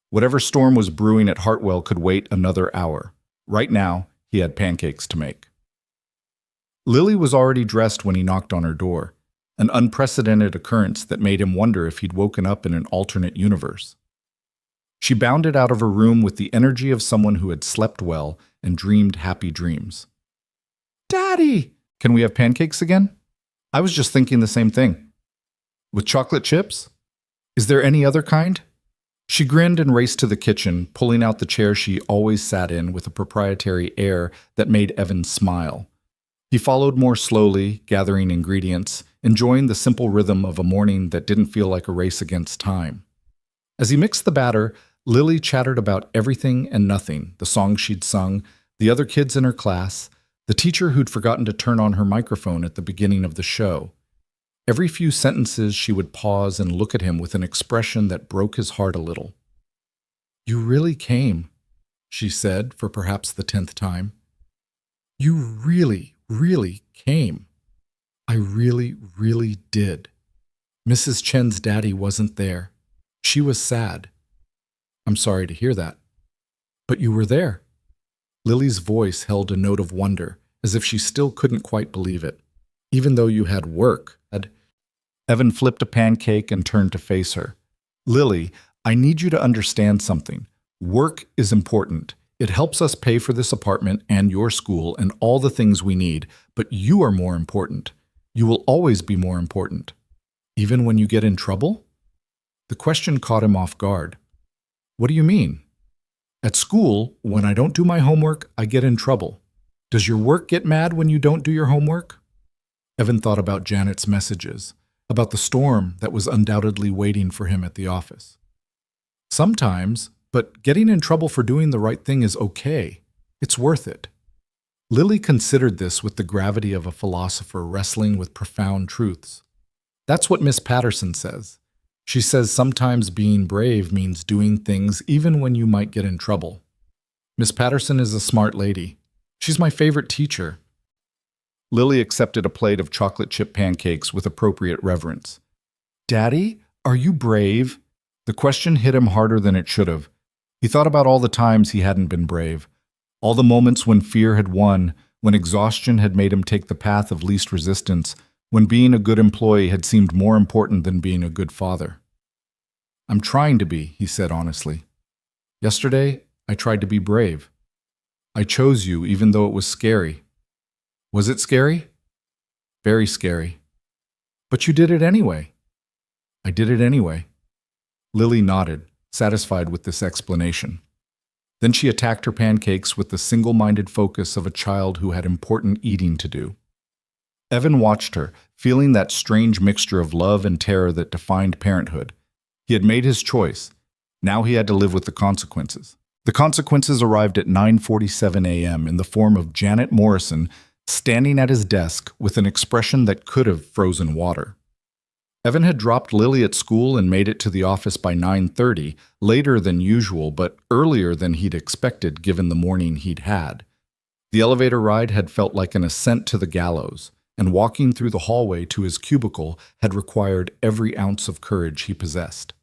Whatever storm was brewing at Hartwell could wait another hour. Right now, he had pancakes to make. Lily was already dressed when he knocked on her door, an unprecedented occurrence that made him wonder if he'd woken up in an alternate universe. She bounded out of her room with the energy of someone who had slept well and dreamed happy dreams. Daddy! Can we have pancakes again? I was just thinking the same thing. With chocolate chips? Is there any other kind? She grinned and raced to the kitchen, pulling out the chair she always sat in with a proprietary air that made Evan smile. He followed more slowly, gathering ingredients, enjoying the simple rhythm of a morning that didn't feel like a race against time. As he mixed the batter, Lily chattered about everything and nothing, the songs she'd sung, the other kids in her class, the teacher who'd forgotten to turn on her microphone at the beginning of the show. Every few sentences she would pause and look at him with an expression that broke his heart a little. You really came, she said for perhaps the 10th time. You really, really came. I really, really did. Mrs. Chen's daddy wasn't there. She was sad. I'm sorry to hear that. But you were there. Lily's voice held a note of wonder, as if she still couldn't quite believe it. Even though you had work, Evan flipped a pancake and turned to face her. Lily, I need you to understand something. Work is important. It helps us pay for this apartment and your school and all the things we need, but you are more important. You will always be more important. Even when you get in trouble? The question caught him off guard. What do you mean? At school, when I don't do my homework, I get in trouble. Does your work get mad when you don't do your homework? Evan thought about Janet's messages, about the storm that was undoubtedly waiting for him at the office. Sometimes, but getting in trouble for doing the right thing is okay. It's worth it. Lily considered this with the gravity of a philosopher wrestling with profound truths. That's what Miss Patterson says. She says sometimes being brave means doing things even when you might get in trouble. Miss Patterson is a smart lady. She's my favorite teacher. Lily accepted a plate of chocolate chip pancakes with appropriate reverence. Daddy, are you brave? The question hit him harder than it should have. He thought about all the times he hadn't been brave, all the moments when fear had won, when exhaustion had made him take the path of least resistance, when being a good employee had seemed more important than being a good father. I'm trying to be, he said honestly. Yesterday, I tried to be brave. I chose you even though it was scary. Was it scary? Very scary. But you did it anyway. I did it anyway. Lily nodded, satisfied with this explanation. Then she attacked her pancakes with the single-minded focus of a child who had important eating to do. Evan watched her, feeling that strange mixture of love and terror that defined parenthood. He had made his choice. Now he had to live with the consequences. The consequences arrived at 9:47 a.m. in the form of Janet Morrison standing at his desk with an expression that could have frozen water. Evan had dropped Lily at school and made it to the office by 9:30, later than usual, but earlier than he'd expected given the morning he'd had. The elevator ride had felt like an ascent to the gallows, and walking through the hallway to his cubicle had required every ounce of courage he possessed.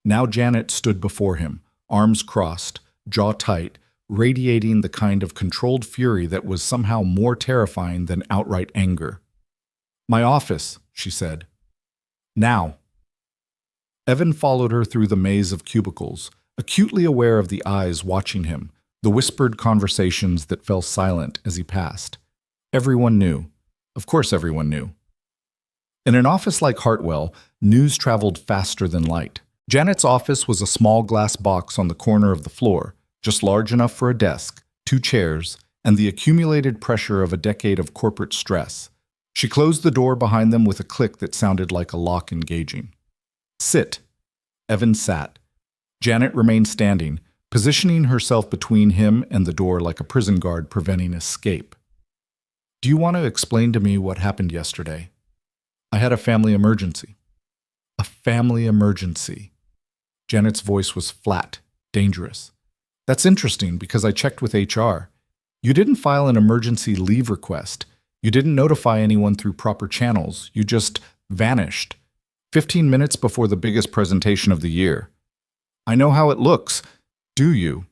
Now Janet stood before him, arms crossed, jaw tight, radiating the kind of controlled fury that was somehow more terrifying than outright anger. "My office," she said. "Now." Evan followed her through the maze of cubicles, acutely aware of the eyes watching him, the whispered conversations that fell silent as he passed. Everyone knew. Of course everyone knew. In an office like Hartwell, news traveled faster than light. Janet's office was a small glass box on the corner of the floor, just large enough for a desk, 2 chairs, and the accumulated pressure of a decade of corporate stress. She closed the door behind them with a click that sounded like a lock engaging. "Sit." Evan sat. Janet remained standing, positioning herself between him and the door like a prison guard preventing escape. "Do you want to explain to me what happened yesterday?" "I had a family emergency." "A family emergency." Janet's voice was flat, dangerous. "That's interesting because I checked with HR. You didn't file an emergency leave request. You didn't notify anyone through proper channels. You just vanished. 15 minutes before the biggest presentation of the year. I know how it looks. Do you?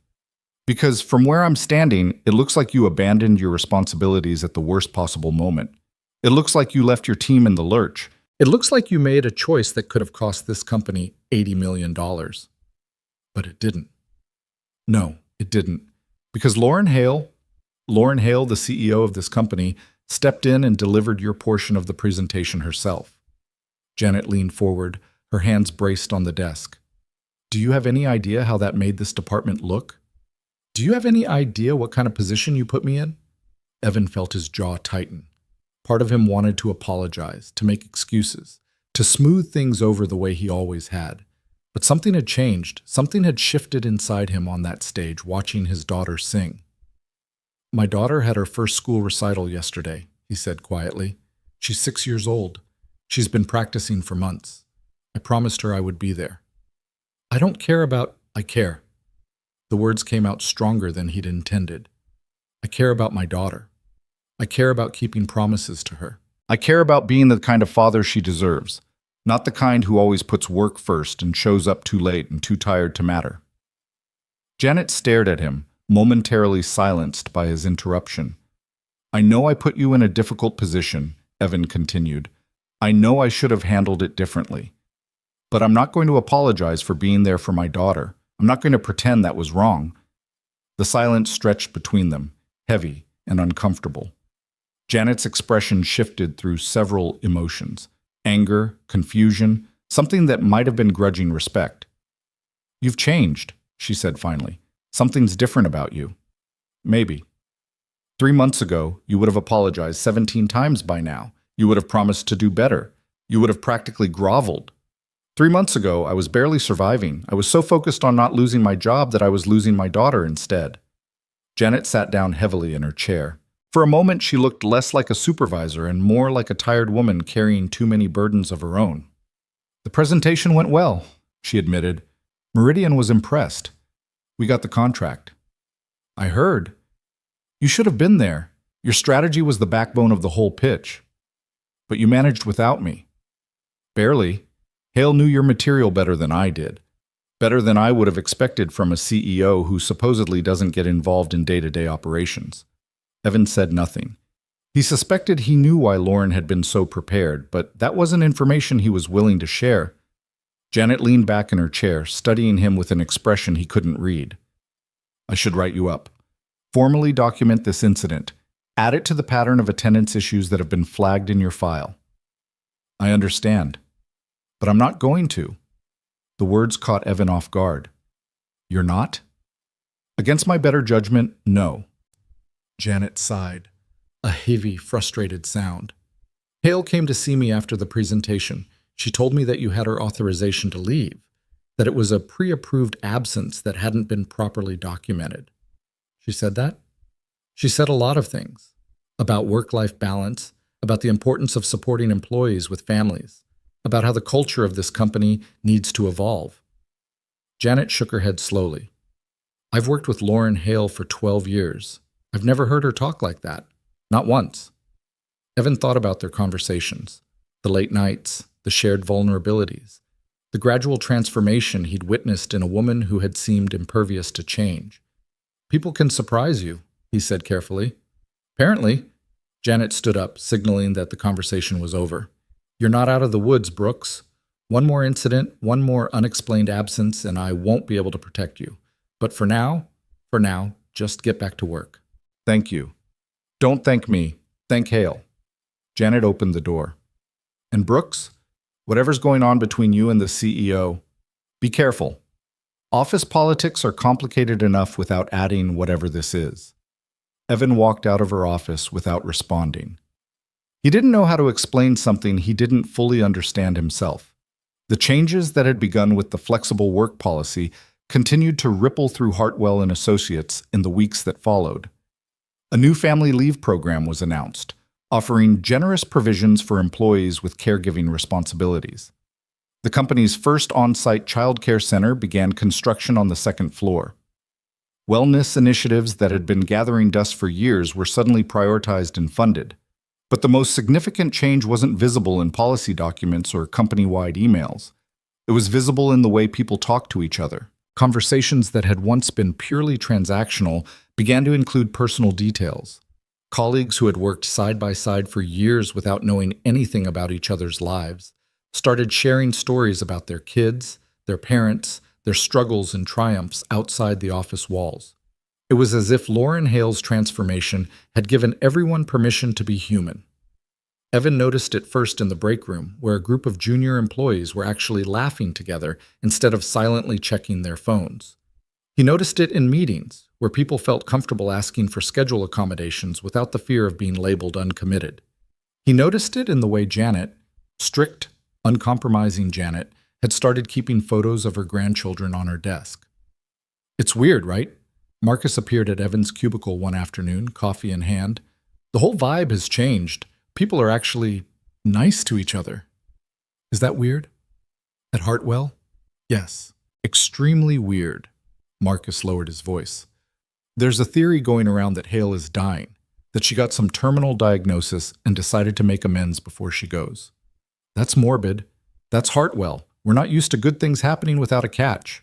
Because from where I'm standing, it looks like you abandoned your responsibilities at the worst possible moment. It looks like you left your team in the lurch. It looks like you made a choice that could have cost this company $80 million. But it didn't. No, it didn't. Because Lauren Hale, the CEO of this company, stepped in and delivered your portion of the presentation herself." Janet leaned forward, her hands braced on the desk. "Do you have any idea how that made this department look? Do you have any idea what kind of position you put me in?" Evan felt his jaw tighten. Part of him wanted to apologize, to make excuses, to smooth things over the way he always had. But something had changed. Something had shifted inside him on that stage, watching his daughter sing. "My daughter had her first school recital yesterday," he said quietly. "She's 6 years old. She's been practicing for months. I promised her I would be there. I don't care about... I care." The words came out stronger than he'd intended. "I care about my daughter. I care about keeping promises to her. I care about being the kind of father she deserves, not the kind who always puts work first and shows up too late and too tired to matter." Janet stared at him, momentarily silenced by his interruption. "I know I put you in a difficult position," Evan continued, I know I should have handled it differently. But I'm not going to apologize for being there for my daughter. I'm not going to pretend that was wrong. The silence stretched between them, heavy and uncomfortable. Janet's expression shifted through several emotions: anger, confusion, something that might have been grudging respect. "You've changed," she said finally. "Something's different about you." "Maybe. 3 months ago, you would have apologized 17 times by now. You would have promised to do better. You would have practically groveled. 3 months ago, I was barely surviving. I was so focused on not losing my job that I was losing my daughter instead." Janet sat down heavily in her chair. For a moment, she looked less like a supervisor and more like a tired woman carrying too many burdens of her own. "The presentation went well," she admitted. "Meridian was impressed. We got the contract." "I heard. You should have been there. Your strategy was the backbone of the whole pitch. But you managed without me." "Barely. Hale knew your material better than I did. Better than I would have expected from a CEO who supposedly doesn't get involved in day-to-day operations." Evan said nothing. He suspected he knew why Lauren had been so prepared, but that wasn't information he was willing to share. Janet leaned back in her chair, studying him with an expression he couldn't read. "I should write you up. Formally document this incident. Add it to the pattern of attendance issues that have been flagged in your file." "I understand. But I'm not going to." The words caught Evan off guard. "You're not?" "Against my better judgment, no." Janet sighed, a heavy, frustrated sound. "Hale came to see me after the presentation. She told me that you had her authorization to leave, that it was a pre-approved absence that hadn't been properly documented." "She said that?" "She said a lot of things. About work-life balance, about the importance of supporting employees with families, about how the culture of this company needs to evolve." Janet shook her head slowly. "I've worked with Lauren Hale for 12 years. I've never heard her talk like that. Not once." Evan thought about their conversations, the late nights, the shared vulnerabilities, the gradual transformation he'd witnessed in a woman who had seemed impervious to change. "People can surprise you," he said carefully. "Apparently." Janet stood up, signaling that the conversation was over. "You're not out of the woods, Brooks. One more incident, one more unexplained absence, and I won't be able to protect you. But for now, just get back to work." "Thank you." "Don't thank me. Thank Hale." Janet opened the door. "And Brooks, whatever's going on between you and the CEO, be careful. Office politics are complicated enough without adding whatever this is." Evan walked out of her office without responding. He didn't know how to explain something he didn't fully understand himself. The changes that had begun with the flexible work policy continued to ripple through Hartwell and Associates in the weeks that followed. A new family leave program was announced, offering generous provisions for employees with caregiving responsibilities. The company's first on-site childcare center began construction on the second floor. Wellness initiatives that had been gathering dust for years were suddenly prioritized and funded. But the most significant change wasn't visible in policy documents or company-wide emails. It was visible in the way people talked to each other. Conversations that had once been purely transactional began to include personal details. Colleagues who had worked side by side for years without knowing anything about each other's lives started sharing stories about their kids, their parents, their struggles and triumphs outside the office walls. It was as if Lauren Hale's transformation had given everyone permission to be human. Evan noticed it first in the break room, where a group of junior employees were actually laughing together instead of silently checking their phones. He noticed it in meetings, where people felt comfortable asking for schedule accommodations without the fear of being labeled uncommitted. He noticed it in the way Janet, strict, uncompromising Janet, had started keeping photos of her grandchildren on her desk. "It's weird, right?" Marcus appeared at Evan's cubicle one afternoon, coffee in hand. "The whole vibe has changed. People are actually nice to each other." "Is that weird?" "At Hartwell?" "Yes, extremely weird." Marcus lowered his voice. "There's a theory going around that Hale is dying, that she got some terminal diagnosis and decided to make amends before she goes." "That's morbid. That's Hartwell. We're not used to good things happening without a catch."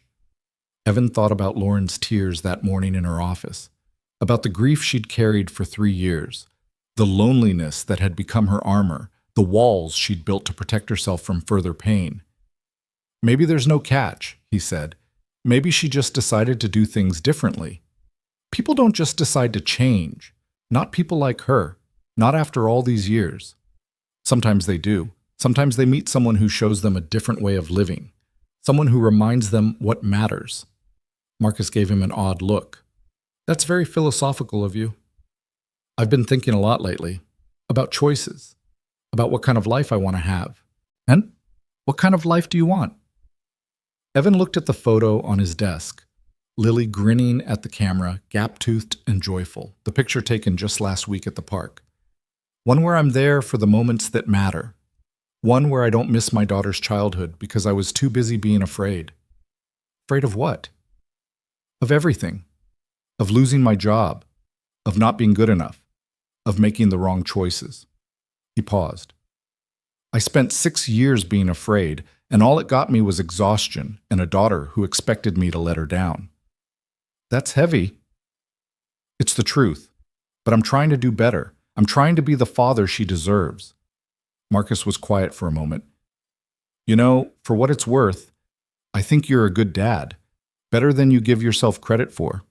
Evan thought about Lauren's tears that morning in her office, about the grief she'd carried for 3 years, the loneliness that had become her armor, the walls she'd built to protect herself from further pain. Maybe there's no catch, he said. Maybe she just decided to do things differently. People don't just decide to change. Not people like her. Not after all these years. Sometimes they do. Sometimes they meet someone who shows them a different way of living. Someone who reminds them what matters. Marcus gave him an odd look. That's very philosophical of you. I've been thinking a lot lately. About choices. About what kind of life I want to have. And what kind of life do you want? Evan looked at the photo on his desk. Lily grinning at the camera, gap-toothed and joyful. The picture taken just last week at the park. One where I'm there for the moments that matter. One where I don't miss my daughter's childhood because I was too busy being afraid. Afraid of what? Of everything. Of losing my job. Of not being good enough. Of making the wrong choices. He paused. I spent 6 years being afraid, and all it got me was exhaustion and a daughter who expected me to let her down. That's heavy. It's the truth. But I'm trying to do better. I'm trying to be the father she deserves. Marcus was quiet for a moment. You know, for what it's worth, I think you're a good dad. Better than you give yourself credit for.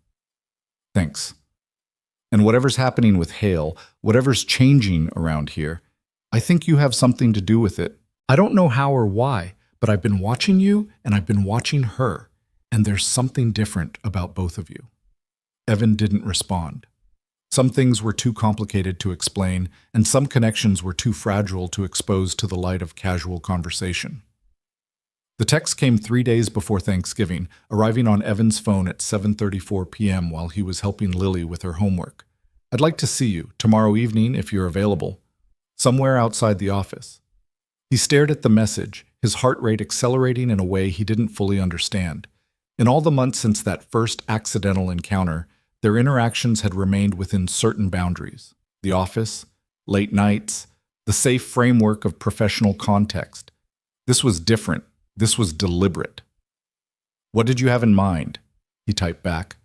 Thanks. And whatever's happening with Hale, whatever's changing around here, I think you have something to do with it. I don't know how or why, but I've been watching you and I've been watching her, and there's something different about both of you. Evan didn't respond. Some things were too complicated to explain, and some connections were too fragile to expose to the light of casual conversation. The text came 3 days before Thanksgiving, arriving on Evan's phone at 7:34 p.m. while he was helping Lily with her homework. I'd like to see you, tomorrow evening if you're available. Somewhere outside the office. He stared at the message, his heart rate accelerating in a way he didn't fully understand. In all the months since that first accidental encounter, their interactions had remained within certain boundaries. The office, late nights, the safe framework of professional context. This was different. This was deliberate. What did you have in mind? He typed back.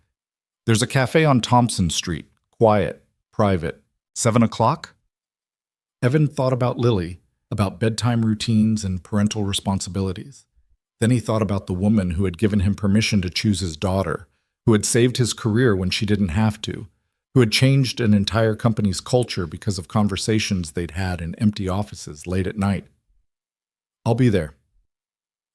There's a cafe on Thompson Street. Quiet, private. 7 o'clock? Evan thought about Lily, about bedtime routines and parental responsibilities. Then he thought about the woman who had given him permission to choose his daughter, who had saved his career when she didn't have to, who had changed an entire company's culture because of conversations they'd had in empty offices late at night. I'll be there.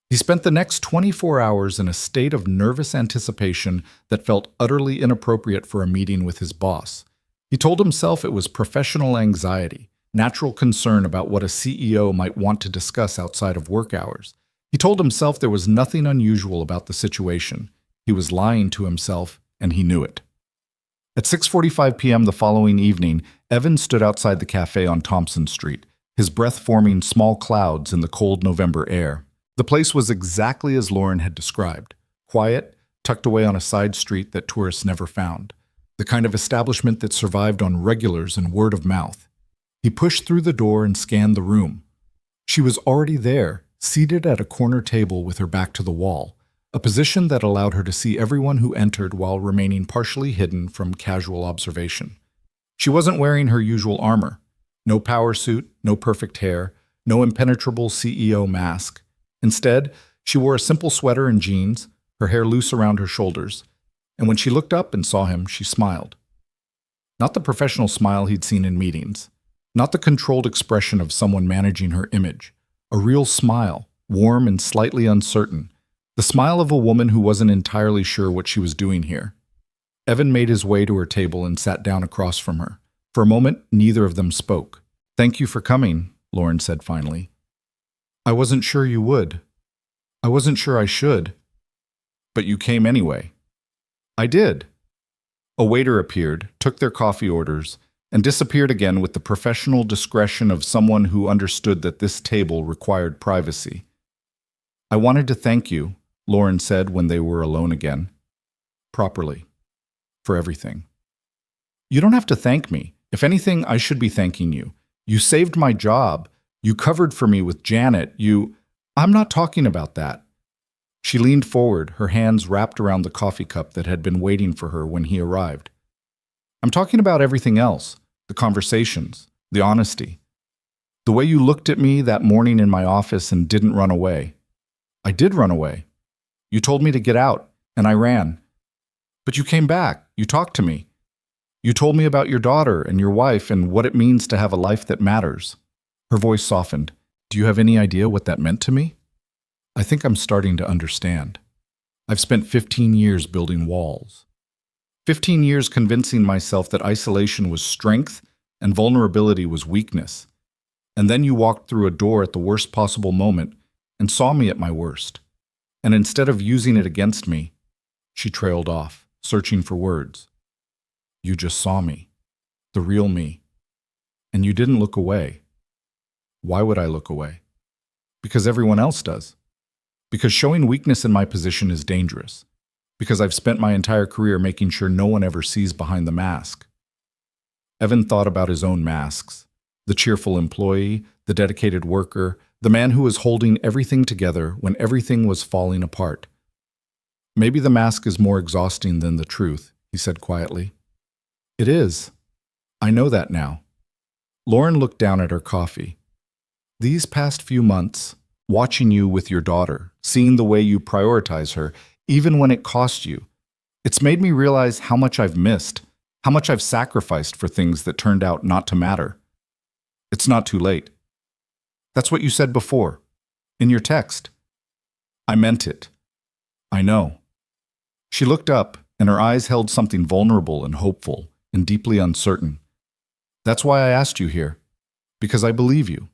He spent the next 24 hours in a state of nervous anticipation that felt utterly inappropriate for a meeting with his boss. He told himself it was professional anxiety, natural concern about what a CEO might want to discuss outside of work hours. He told himself there was nothing unusual about the situation. He was lying to himself, and he knew it. At 6:45 p.m. the following evening, Evan stood outside the cafe on Thompson Street, his breath forming small clouds in the cold November air. The place was exactly as Lauren had described, quiet, tucked away on a side street that tourists never found, the kind of establishment that survived on regulars and word of mouth. He pushed through the door and scanned the room. She was already there, seated at a corner table with her back to the wall, a position that allowed her to see everyone who entered while remaining partially hidden from casual observation. She wasn't wearing her usual armor. No power suit, no perfect hair, no impenetrable CEO mask. Instead, she wore a simple sweater and jeans, her hair loose around her shoulders, and when she looked up and saw him, she smiled. Not the professional smile he'd seen in meetings, not the controlled expression of someone managing her image, a real smile, warm and slightly uncertain, the smile of a woman who wasn't entirely sure what she was doing here. Evan made his way to her table and sat down across from her. For a moment, neither of them spoke. "Thank you for coming," Lauren said finally. "I wasn't sure you would. I wasn't sure I should. But you came anyway." "I did." A waiter appeared, took their coffee orders, and disappeared again with the professional discretion of someone who understood that this table required privacy. "I wanted to thank you," Lauren said when they were alone again. "Properly. For everything." "You don't have to thank me. If anything, I should be thanking you. You saved my job. You covered for me with Janet. I'm not talking about that." She leaned forward, her hands wrapped around the coffee cup that had been waiting for her when he arrived. "I'm talking about everything else. The conversations, the honesty." The way you looked at me that morning in my office and didn't run away. I did run away. You told me to get out, and I ran. But you came back. You talked to me. You told me about your daughter and your wife and what it means to have a life that matters. Her voice softened. Do you have any idea what that meant to me? I think I'm starting to understand. I've spent 15 years building walls. 15 years convincing myself that isolation was strength and vulnerability was weakness. And then you walked through a door at the worst possible moment and saw me at my worst. And instead of using it against me, she trailed off, searching for words. You just saw me, the real me. And you didn't look away. Why would I look away? Because everyone else does. Because showing weakness in my position is dangerous. Because I've spent my entire career making sure no one ever sees behind the mask. Evan thought about his own masks. The cheerful employee, the dedicated worker, the man who was holding everything together when everything was falling apart. Maybe the mask is more exhausting than the truth, he said quietly. It is. I know that now. Lauren looked down at her coffee. These past few months, watching you with your daughter, seeing the way you prioritize her, even when it cost you, it's made me realize how much I've missed, how much I've sacrificed for things that turned out not to matter. It's not too late. That's what you said before, in your text. I meant it. I know. She looked up, and her eyes held something vulnerable and hopeful and deeply uncertain. That's why I asked you here, because I believe you.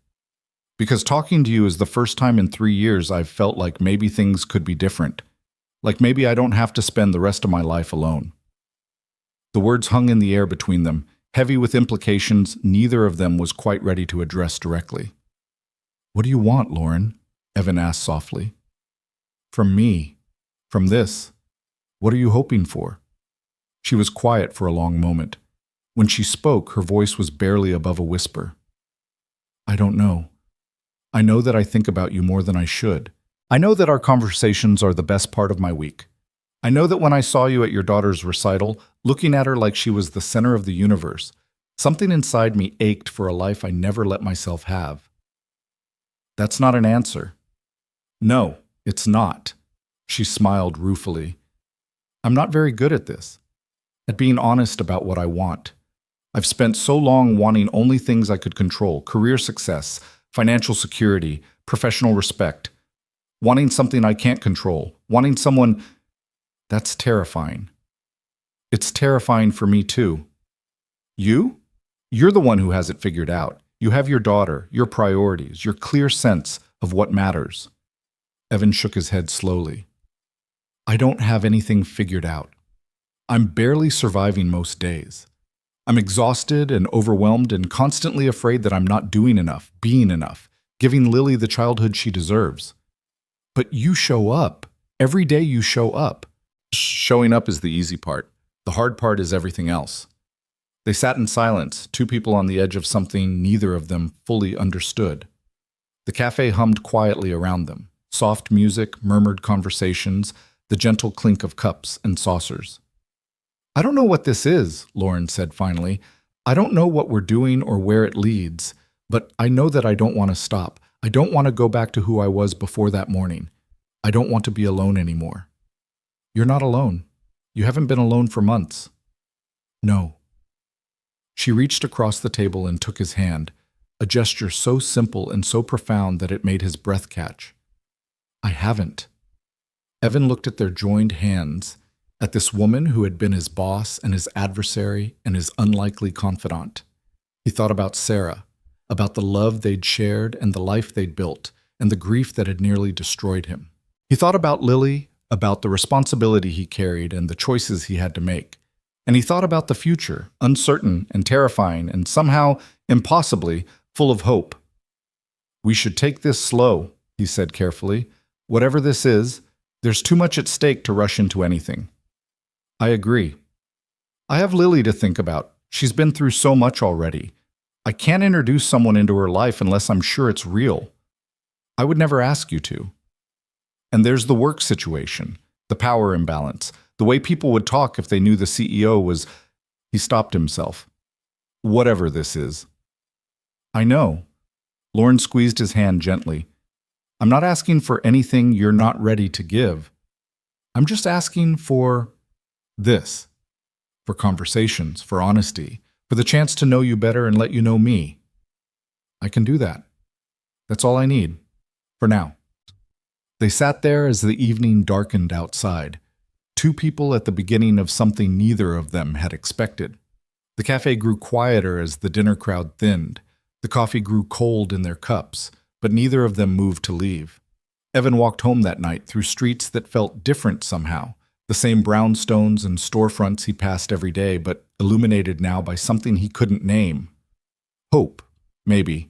Because talking to you is the first time in 3 years I've felt like maybe things could be different, like maybe I don't have to spend the rest of my life alone. The words hung in the air between them, heavy with implications neither of them was quite ready to address directly. What do you want, Lauren? Evan asked softly. From me. From this. What are you hoping for? She was quiet for a long moment. When she spoke, her voice was barely above a whisper. I don't know. I know that I think about you more than I should. I know that our conversations are the best part of my week. I know that when I saw you at your daughter's recital, looking at her like she was the center of the universe, something inside me ached for a life I never let myself have. That's not an answer. No, it's not. She smiled ruefully. I'm not very good at this, at being honest about what I want. I've spent so long wanting only things I could control, career success, financial security, professional respect, wanting something I can't control, wanting someone. That's terrifying. It's terrifying for me too. You? You're the one who has it figured out. You have your daughter, your priorities, your clear sense of what matters. Evan shook his head slowly. I don't have anything figured out. I'm barely surviving most days. I'm exhausted and overwhelmed and constantly afraid that I'm not doing enough, being enough, giving Lily the childhood she deserves. But you show up. Every day you show up. Showing up is the easy part. The hard part is everything else. They sat in silence, two people on the edge of something neither of them fully understood. The cafe hummed quietly around them. Soft music, murmured conversations, the gentle clink of cups and saucers. I don't know what this is, Lauren said finally. I don't know what we're doing or where it leads, but I know that I don't want to stop. I don't want to go back to who I was before that morning. I don't want to be alone anymore. You're not alone. You haven't been alone for months. No. She reached across the table and took his hand, a gesture so simple and so profound that it made his breath catch. I haven't. Evan looked at their joined hands, at this woman who had been his boss and his adversary and his unlikely confidant. He thought about Sarah, about the love they'd shared and the life they'd built, and the grief that had nearly destroyed him. He thought about Lily, about the responsibility he carried and the choices he had to make. And he thought about the future, uncertain and terrifying and somehow, impossibly, full of hope. We should take this slow, he said carefully. Whatever this is, there's too much at stake to rush into anything. I agree. I have Lily to think about. She's been through so much already. I can't introduce someone into her life unless I'm sure it's real. I would never ask you to. And there's the work situation, the power imbalance, the way people would talk if they knew the CEO was. He stopped himself. Whatever this is. I know. Lauren squeezed his hand gently. I'm not asking for anything you're not ready to give. I'm just asking for this. For conversations, for honesty, for the chance to know you better and let you know me. I can do that. That's all I need. For now. They sat there as the evening darkened outside. Two people at the beginning of something neither of them had expected. The cafe grew quieter as the dinner crowd thinned. The coffee grew cold in their cups, but neither of them moved to leave. Evan walked home that night through streets that felt different somehow, the same brownstones and storefronts he passed every day, but illuminated now by something he couldn't name. Hope, maybe.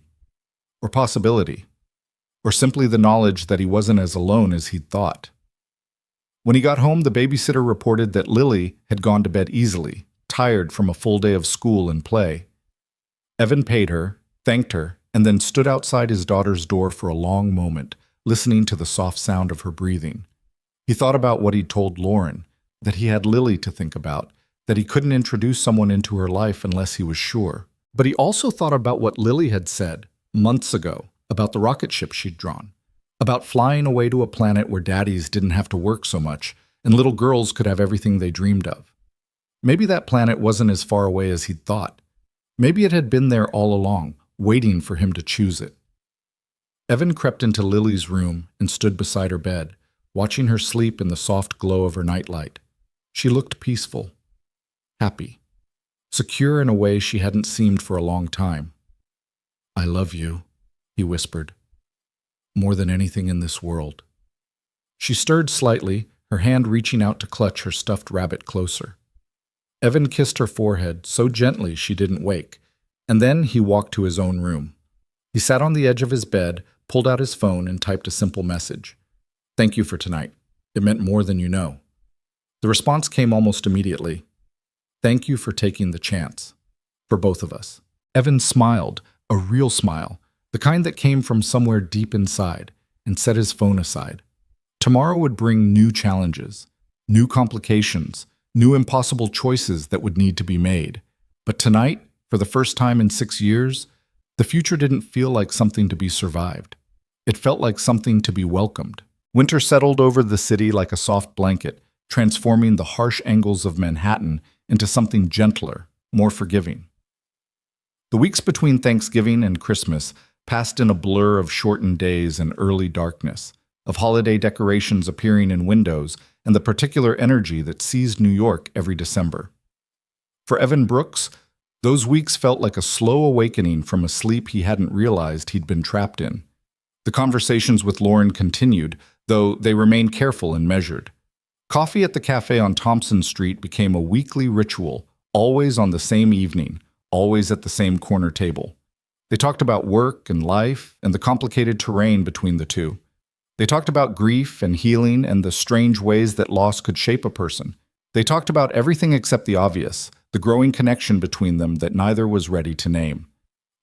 Or possibility. Or simply the knowledge that he wasn't as alone as he'd thought. When he got home, the babysitter reported that Lily had gone to bed easily, tired from a full day of school and play. Evan paid her, thanked her, and then stood outside his daughter's door for a long moment, listening to the soft sound of her breathing. He thought about what he'd told Lauren, that he had Lily to think about, that he couldn't introduce someone into her life unless he was sure. But he also thought about what Lily had said months ago about the rocket ship she'd drawn, about flying away to a planet where daddies didn't have to work so much and little girls could have everything they dreamed of. Maybe that planet wasn't as far away as he'd thought. Maybe it had been there all along, waiting for him to choose it. Evan crept into Lily's room and stood beside her bed, watching her sleep in the soft glow of her nightlight. She looked peaceful, happy, secure in a way she hadn't seemed for a long time. I love you, he whispered, more than anything in this world. She stirred slightly, her hand reaching out to clutch her stuffed rabbit closer. Evan kissed her forehead so gently she didn't wake, and then he walked to his own room. He sat on the edge of his bed, pulled out his phone, and typed a simple message. Thank you for tonight. It meant more than you know. The response came almost immediately. Thank you for taking the chance. For both of us. Evan smiled, a real smile, the kind that came from somewhere deep inside, and set his phone aside. Tomorrow would bring new challenges, new complications, new impossible choices that would need to be made. But tonight, for the first time in 6 years, the future didn't feel like something to be survived. It felt like something to be welcomed. Winter settled over the city like a soft blanket, transforming the harsh angles of Manhattan into something gentler, more forgiving. The weeks between Thanksgiving and Christmas passed in a blur of shortened days and early darkness, of holiday decorations appearing in windows and the particular energy that seized New York every December. For Evan Brooks, those weeks felt like a slow awakening from a sleep he hadn't realized he'd been trapped in. The conversations with Lauren continued, though they remained careful and measured. Coffee at the cafe on Thompson Street became a weekly ritual, always on the same evening, always at the same corner table. They talked about work and life and the complicated terrain between the two. They talked about grief and healing and the strange ways that loss could shape a person. They talked about everything except the obvious, the growing connection between them that neither was ready to name.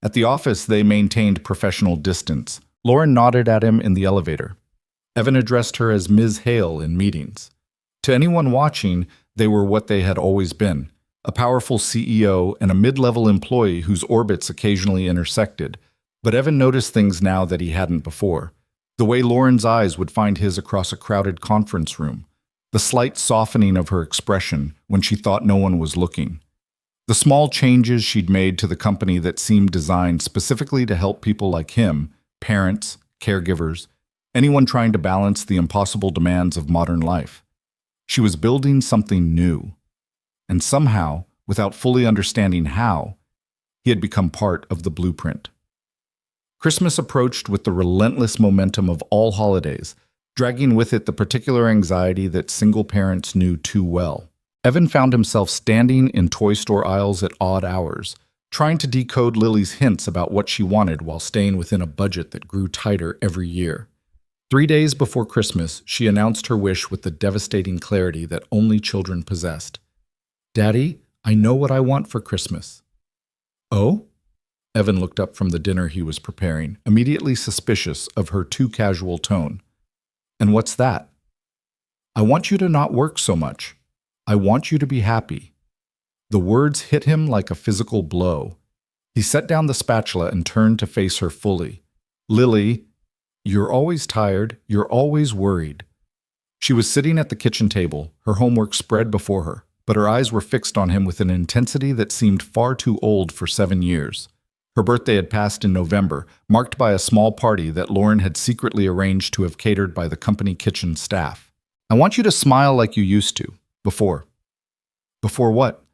At the office, they maintained professional distance. Lauren nodded at him in the elevator. Evan addressed her as Ms. Hale in meetings. To anyone watching, they were what they had always been, a powerful CEO and a mid-level employee whose orbits occasionally intersected. But Evan noticed things now that he hadn't before. The way Lauren's eyes would find his across a crowded conference room. The slight softening of her expression when she thought no one was looking. The small changes she'd made to the company that seemed designed specifically to help people like him, parents, caregivers, anyone trying to balance the impossible demands of modern life. She was building something new. And somehow, without fully understanding how, he had become part of the blueprint. Christmas approached with the relentless momentum of all holidays, dragging with it the particular anxiety that single parents knew too well. Evan found himself standing in toy store aisles at odd hours, trying to decode Lily's hints about what she wanted while staying within a budget that grew tighter every year. 3 days before Christmas, she announced her wish with the devastating clarity that only children possessed. "Daddy, I know what I want for Christmas." "Oh?" Evan looked up from the dinner he was preparing, immediately suspicious of her too casual tone. "And what's that?" "I want you to not work so much. I want you to be happy." The words hit him like a physical blow. He set down the spatula and turned to face her fully. Lily, you're always tired, you're always worried. She was sitting at the kitchen table, her homework spread before her, but her eyes were fixed on him with an intensity that seemed far too old for 7 years. Her birthday had passed in November, marked by a small party that Lauren had secretly arranged to have catered by the company kitchen staff. I want you to smile like you used to, before. Before what?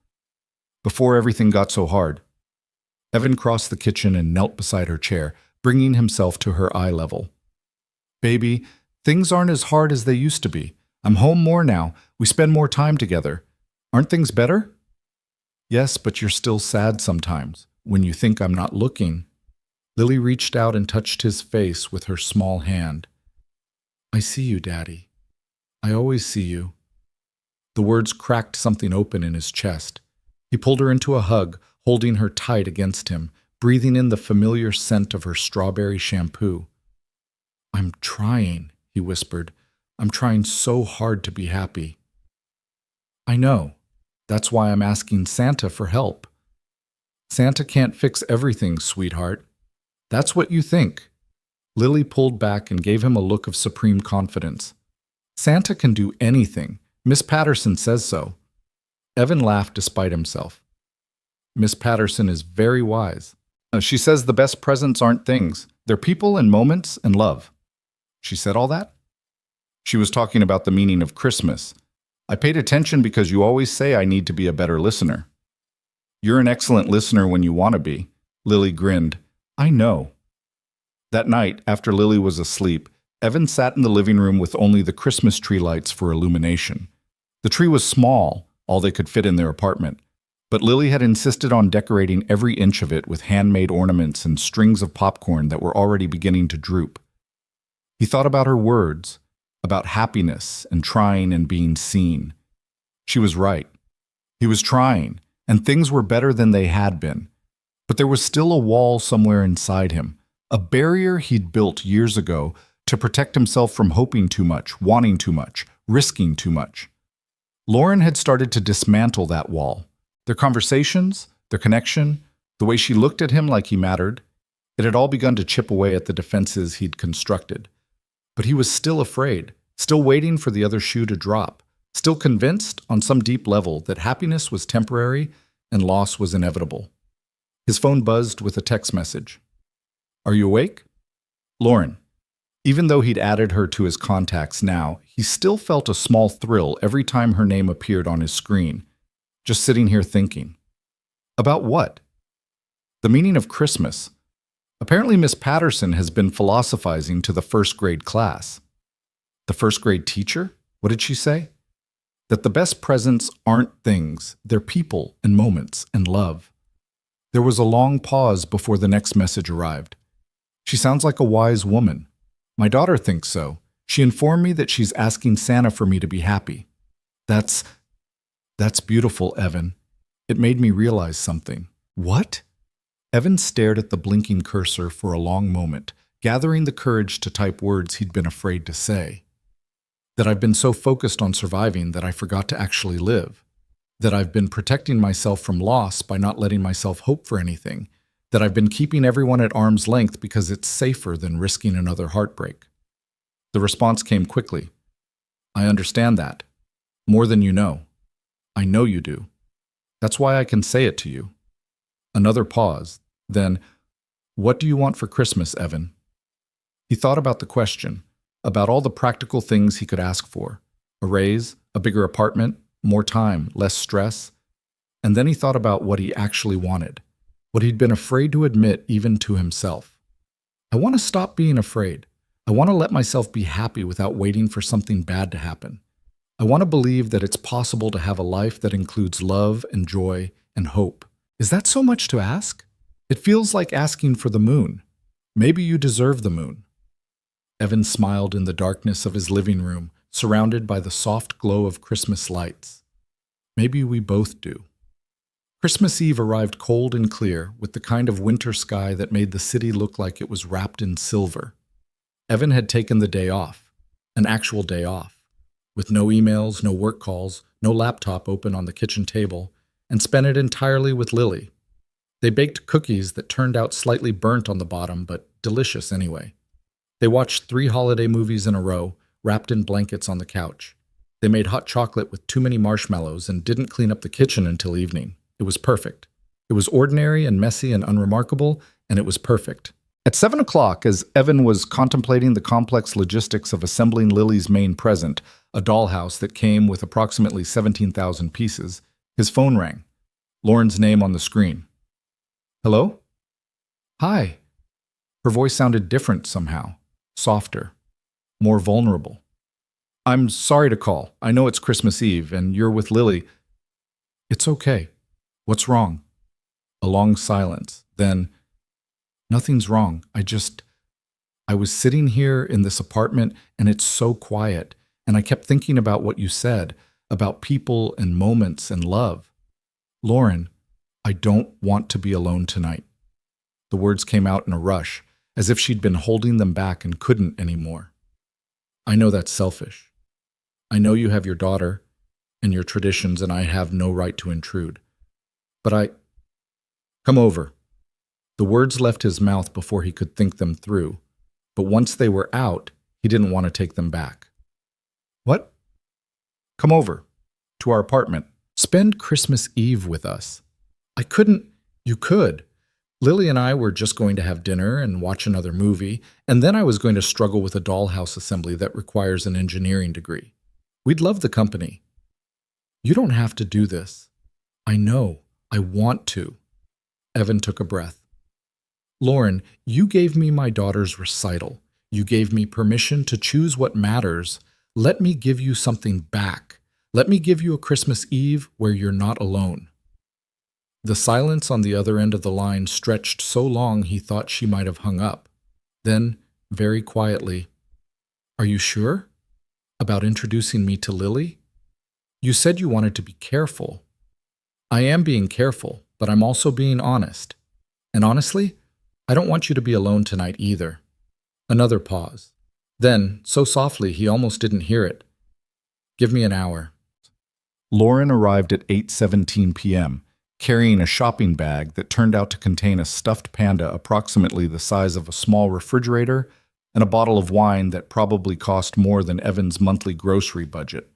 Before everything got so hard. Evan crossed the kitchen and knelt beside her chair, bringing himself to her eye level. Baby, things aren't as hard as they used to be. I'm home more now. We spend more time together. Aren't things better? Yes, but you're still sad sometimes, when you think I'm not looking. Lily reached out and touched his face with her small hand. I see you, Daddy. I always see you. The words cracked something open in his chest. He pulled her into a hug, holding her tight against him, breathing in the familiar scent of her strawberry shampoo. I'm trying, he whispered. I'm trying so hard to be happy. I know. That's why I'm asking Santa for help. Santa can't fix everything, sweetheart. That's what you think. Lily pulled back and gave him a look of supreme confidence. Santa can do anything. Miss Patterson says so. Evan laughed despite himself. Miss Patterson is very wise. She says the best presents aren't things. They're people and moments and love. She said all that? She was talking about the meaning of Christmas. I paid attention because you always say I need to be a better listener. You're an excellent listener when you want to be. Lily grinned. I know. That night, after Lily was asleep, Evan sat in the living room with only the Christmas tree lights for illumination. The tree was small, all they could fit in their apartment, but Lily had insisted on decorating every inch of it with handmade ornaments and strings of popcorn that were already beginning to droop. He thought about her words, about happiness and trying and being seen. She was right. He was trying, and things were better than they had been. But there was still a wall somewhere inside him, a barrier he'd built years ago to protect himself from hoping too much, wanting too much, risking too much. Lauren had started to dismantle that wall. Their conversations, their connection, the way she looked at him like he mattered, it had all begun to chip away at the defenses he'd constructed. But he was still afraid, still waiting for the other shoe to drop, still convinced on some deep level that happiness was temporary and loss was inevitable. His phone buzzed with a text message. Are you awake? Lauren. Even though he'd added her to his contacts now, he still felt a small thrill every time her name appeared on his screen, just sitting here thinking. About what? The meaning of Christmas. Apparently Miss Patterson has been philosophizing to the first grade class. The first grade teacher? What did she say? That the best presents aren't things, they're people and moments and love. There was a long pause before the next message arrived. She sounds like a wise woman. My daughter thinks so. She informed me that she's asking Santa for me to be happy. That's beautiful, Evan. It made me realize something. What? Evan stared at the blinking cursor for a long moment, gathering the courage to type words he'd been afraid to say. That I've been so focused on surviving that I forgot to actually live. That I've been protecting myself from loss by not letting myself hope for anything. That I've been keeping everyone at arm's length because it's safer than risking another heartbreak. The response came quickly. I understand that. More than you know. I know you do. That's why I can say it to you. Another pause. Then, what do you want for Christmas, Evan? He thought about the question, about all the practical things he could ask for. A raise, a bigger apartment, more time, less stress. And then he thought about what he actually wanted. What he'd been afraid to admit even to himself. I want to stop being afraid. I want to let myself be happy without waiting for something bad to happen. I want to believe that it's possible to have a life that includes love and joy and hope. Is that so much to ask? It feels like asking for the moon. Maybe you deserve the moon. Evan smiled in the darkness of his living room, surrounded by the soft glow of Christmas lights. Maybe we both do. Christmas Eve arrived cold and clear, with the kind of winter sky that made the city look like it was wrapped in silver. Evan had taken the day off, an actual day off, with no emails, no work calls, no laptop open on the kitchen table, and spent it entirely with Lily. They baked cookies that turned out slightly burnt on the bottom but delicious anyway. They watched 3 holiday movies in a row, wrapped in blankets on the couch. They made hot chocolate with too many marshmallows and didn't clean up the kitchen until evening. It was perfect. It was ordinary and messy and unremarkable, and it was perfect. At 7 o'clock, as Evan was contemplating the complex logistics of assembling Lily's main present, a dollhouse that came with approximately 17,000 pieces, his phone rang. Lauren's name on the screen. Hello? Hi. Her voice sounded different somehow, softer, more vulnerable. I'm sorry to call. I know it's Christmas Eve, and you're with Lily. It's okay. What's wrong? A long silence. Then, nothing's wrong. I was sitting here in this apartment, and it's so quiet, and I kept thinking about what you said, about people and moments and love. Lauren, I don't want to be alone tonight. The words came out in a rush, as if she'd been holding them back and couldn't anymore. I know that's selfish. I know you have your daughter and your traditions, and I have no right to intrude. But Come over. The words left his mouth before he could think them through, but once they were out, he didn't want to take them back. What? Come over. To our apartment. Spend Christmas Eve with us. I couldn't. You could. Lily and I were just going to have dinner and watch another movie, and then I was going to struggle with a dollhouse assembly that requires an engineering degree. We'd love the company. You don't have to do this. I know. I want to. Evan took a breath. Lauren, you gave me my daughter's recital. You gave me permission to choose what matters. Let me give you something back. Let me give you a Christmas Eve where you're not alone. The silence on the other end of the line stretched so long he thought she might have hung up. Then, very quietly, Are you sure? About introducing me to Lily? You said you wanted to be careful. I am being careful, but I'm also being honest. And honestly, I don't want you to be alone tonight either. Another pause. Then, so softly he almost didn't hear it. Give me an hour. Lauren arrived at 8:17 p.m., carrying a shopping bag that turned out to contain a stuffed panda approximately the size of a small refrigerator and a bottle of wine that probably cost more than Evan's monthly grocery budget.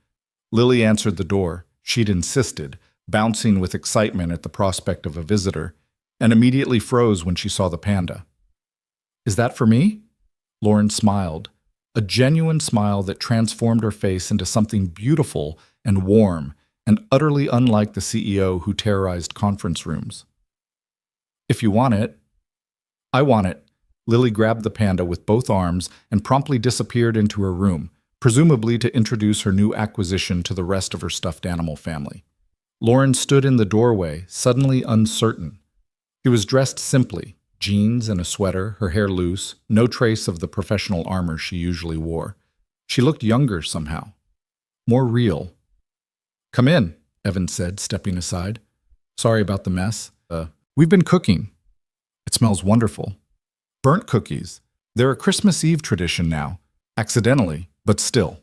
Lily answered the door. She'd insisted, bouncing with excitement at the prospect of a visitor, and immediately froze when she saw the panda. Is that for me? Lauren smiled, a genuine smile that transformed her face into something beautiful and warm and utterly unlike the CEO who terrorized conference rooms. If you want it. I want it. Lily grabbed the panda with both arms and promptly disappeared into her room, presumably to introduce her new acquisition to the rest of her stuffed animal family. Lauren stood in the doorway, suddenly uncertain. She was dressed simply, jeans and a sweater, her hair loose, no trace of the professional armor she usually wore. She looked younger somehow, more real. Come in, Evan said, stepping aside. Sorry about the mess. We've been cooking. It smells wonderful. Burnt cookies. They're a Christmas Eve tradition now. Accidentally, but still.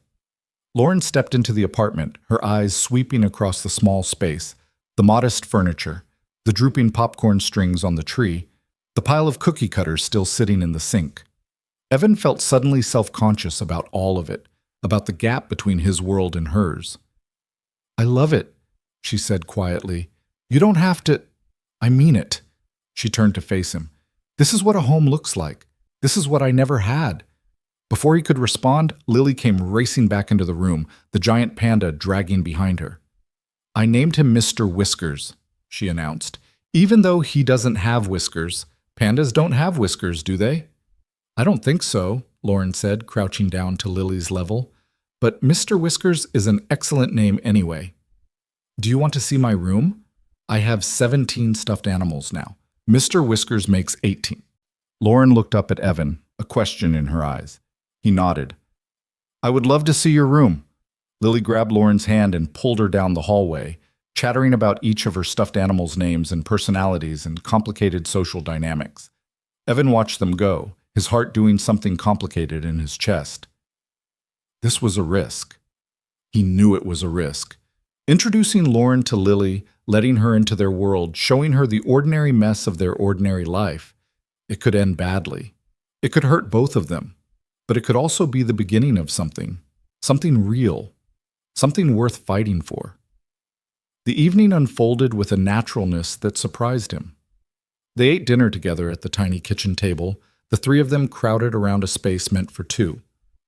Lauren stepped into the apartment, her eyes sweeping across the small space, the modest furniture, the drooping popcorn strings on the tree, the pile of cookie cutters still sitting in the sink. Evan felt suddenly self-conscious about all of it, about the gap between his world and hers. I love it, she said quietly. You don't have to. I mean it. She turned to face him. This is what a home looks like. This is what I never had. Before he could respond, Lily came racing back into the room, the giant panda dragging behind her. I named him Mr. Whiskers, she announced. Even though he doesn't have whiskers, pandas don't have whiskers, do they? I don't think so, Lauren said, crouching down to Lily's level. But Mr. Whiskers is an excellent name anyway. Do you want to see my room? I have 17 stuffed animals now. Mr. Whiskers makes 18. Lauren looked up at Evan, a question in her eyes. He nodded. I would love to see your room. Lily grabbed Lauren's hand and pulled her down the hallway, chattering about each of her stuffed animals' names and personalities and complicated social dynamics. Evan watched them go, his heart doing something complicated in his chest. This was a risk. He knew it was a risk. Introducing Lauren to Lily, letting her into their world, showing her the ordinary mess of their ordinary life, it could end badly. It could hurt both of them, but it could also be the beginning of something real, something worth fighting for. The evening unfolded with a naturalness that surprised him. They ate dinner together at the tiny kitchen table, the three of them crowded around a space meant for two.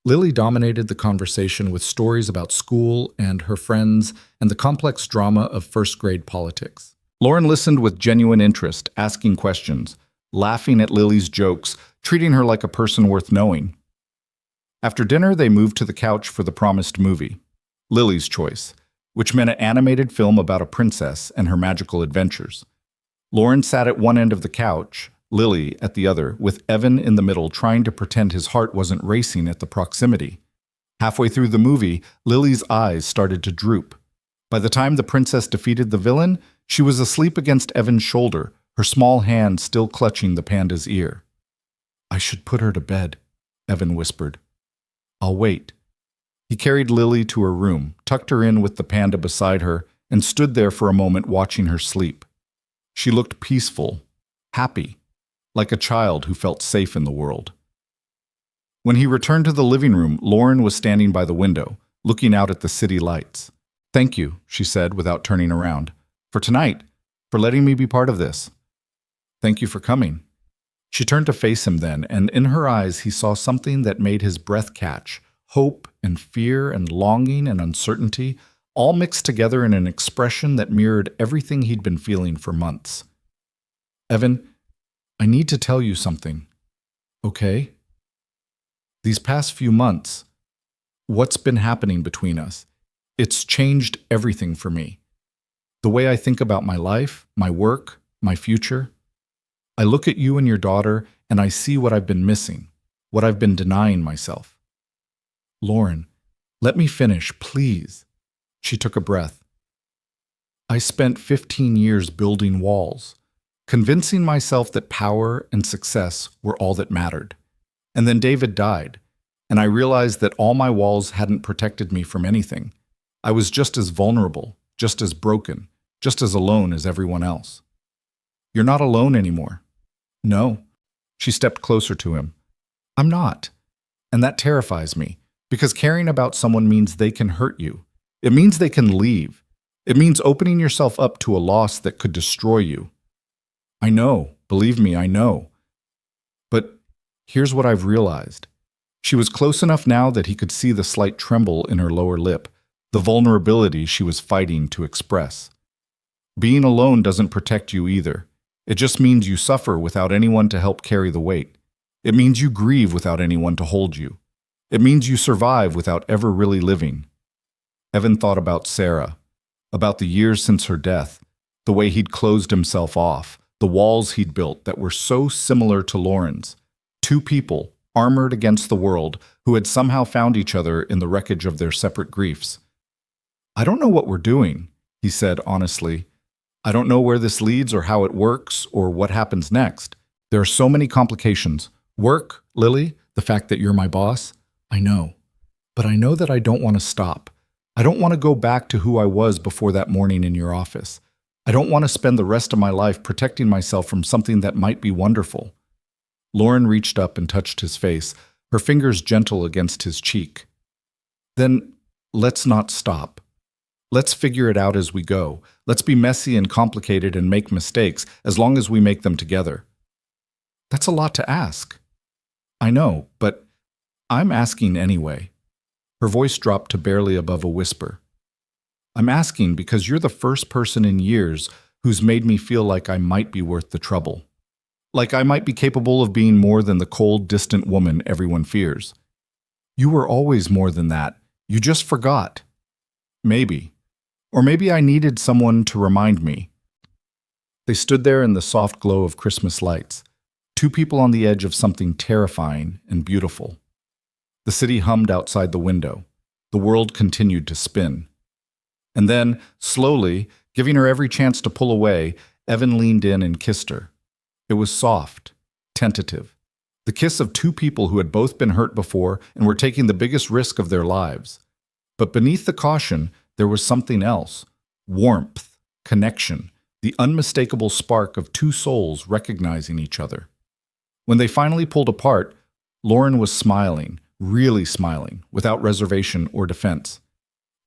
Lily dominated the conversation with stories about school and her friends and the complex drama of first-grade politics. Lauren listened with genuine interest, asking questions, laughing at Lily's jokes, treating her like a person worth knowing. After dinner, they moved to the couch for the promised movie, Lily's choice, which meant an animated film about a princess and her magical adventures. Lauren sat at one end of the couch, Lily at the other, with Evan in the middle trying to pretend his heart wasn't racing at the proximity. Halfway through the movie, Lily's eyes started to droop. By the time the princess defeated the villain, she was asleep against Evan's shoulder, her small hand still clutching the panda's ear. "I should put her to bed," Evan whispered. "I'll wait." He carried Lily to her room, tucked her in with the panda beside her, and stood there for a moment watching her sleep. She looked peaceful, happy, like a child who felt safe in the world. When he returned to the living room, Lauren was standing by the window, looking out at the city lights. "Thank you," she said without turning around, "for tonight, for letting me be part of this." "Thank you for coming." She turned to face him then, and in her eyes he saw something that made his breath catch, hope and fear and longing and uncertainty, all mixed together in an expression that mirrored everything he'd been feeling for months. "Evan, I need to tell you something. Okay? These past few months, what's been happening between us, it's changed everything for me. The way I think about my life, my work, my future. I look at you and your daughter, and I see what I've been missing, what I've been denying myself." "Lauren, let me finish, please." She took a breath. "I spent 15 years building walls, convincing myself that power and success were all that mattered. And then David died, and I realized that all my walls hadn't protected me from anything. I was just as vulnerable, just as broken, just as alone as everyone else." "You're not alone anymore." "No." She stepped closer to him. "I'm not. And that terrifies me, because caring about someone means they can hurt you. It means they can leave. It means opening yourself up to a loss that could destroy you. I know, believe me, I know. But here's what I've realized." She was close enough now that he could see the slight tremble in her lower lip, the vulnerability she was fighting to express. "Being alone doesn't protect you either. It just means you suffer without anyone to help carry the weight. It means you grieve without anyone to hold you. It means you survive without ever really living." Evan thought about Sarah, about the years since her death, the way he'd closed himself off, the walls he'd built that were so similar to Lauren's. Two people, armored against the world, who had somehow found each other in the wreckage of their separate griefs. "I don't know what we're doing," he said honestly. "I don't know where this leads or how it works or what happens next. There are so many complications. Work, Lily, the fact that you're my boss. I know. But I know that I don't want to stop. I don't want to go back to who I was before that morning in your office. I don't want to spend the rest of my life protecting myself from something that might be wonderful." Lauren reached up and touched his face, her fingers gentle against his cheek. "Then let's not stop. Let's figure it out as we go. Let's be messy and complicated and make mistakes, as long as we make them together." "That's a lot to ask." "I know, but I'm asking anyway." Her voice dropped to barely above a whisper. "I'm asking because you're the first person in years who's made me feel like I might be worth the trouble. Like I might be capable of being more than the cold, distant woman everyone fears. You were always more than that. You just forgot. Maybe. Or maybe I needed someone to remind me." They stood there in the soft glow of Christmas lights, two people on the edge of something terrifying and beautiful. The city hummed outside the window. The world continued to spin. And then, slowly, giving her every chance to pull away, Evan leaned in and kissed her. It was soft, tentative. The kiss of two people who had both been hurt before and were taking the biggest risk of their lives. But beneath the caution, there was something else. Warmth, connection, the unmistakable spark of two souls recognizing each other. When they finally pulled apart, Lauren was smiling, really smiling, without reservation or defense.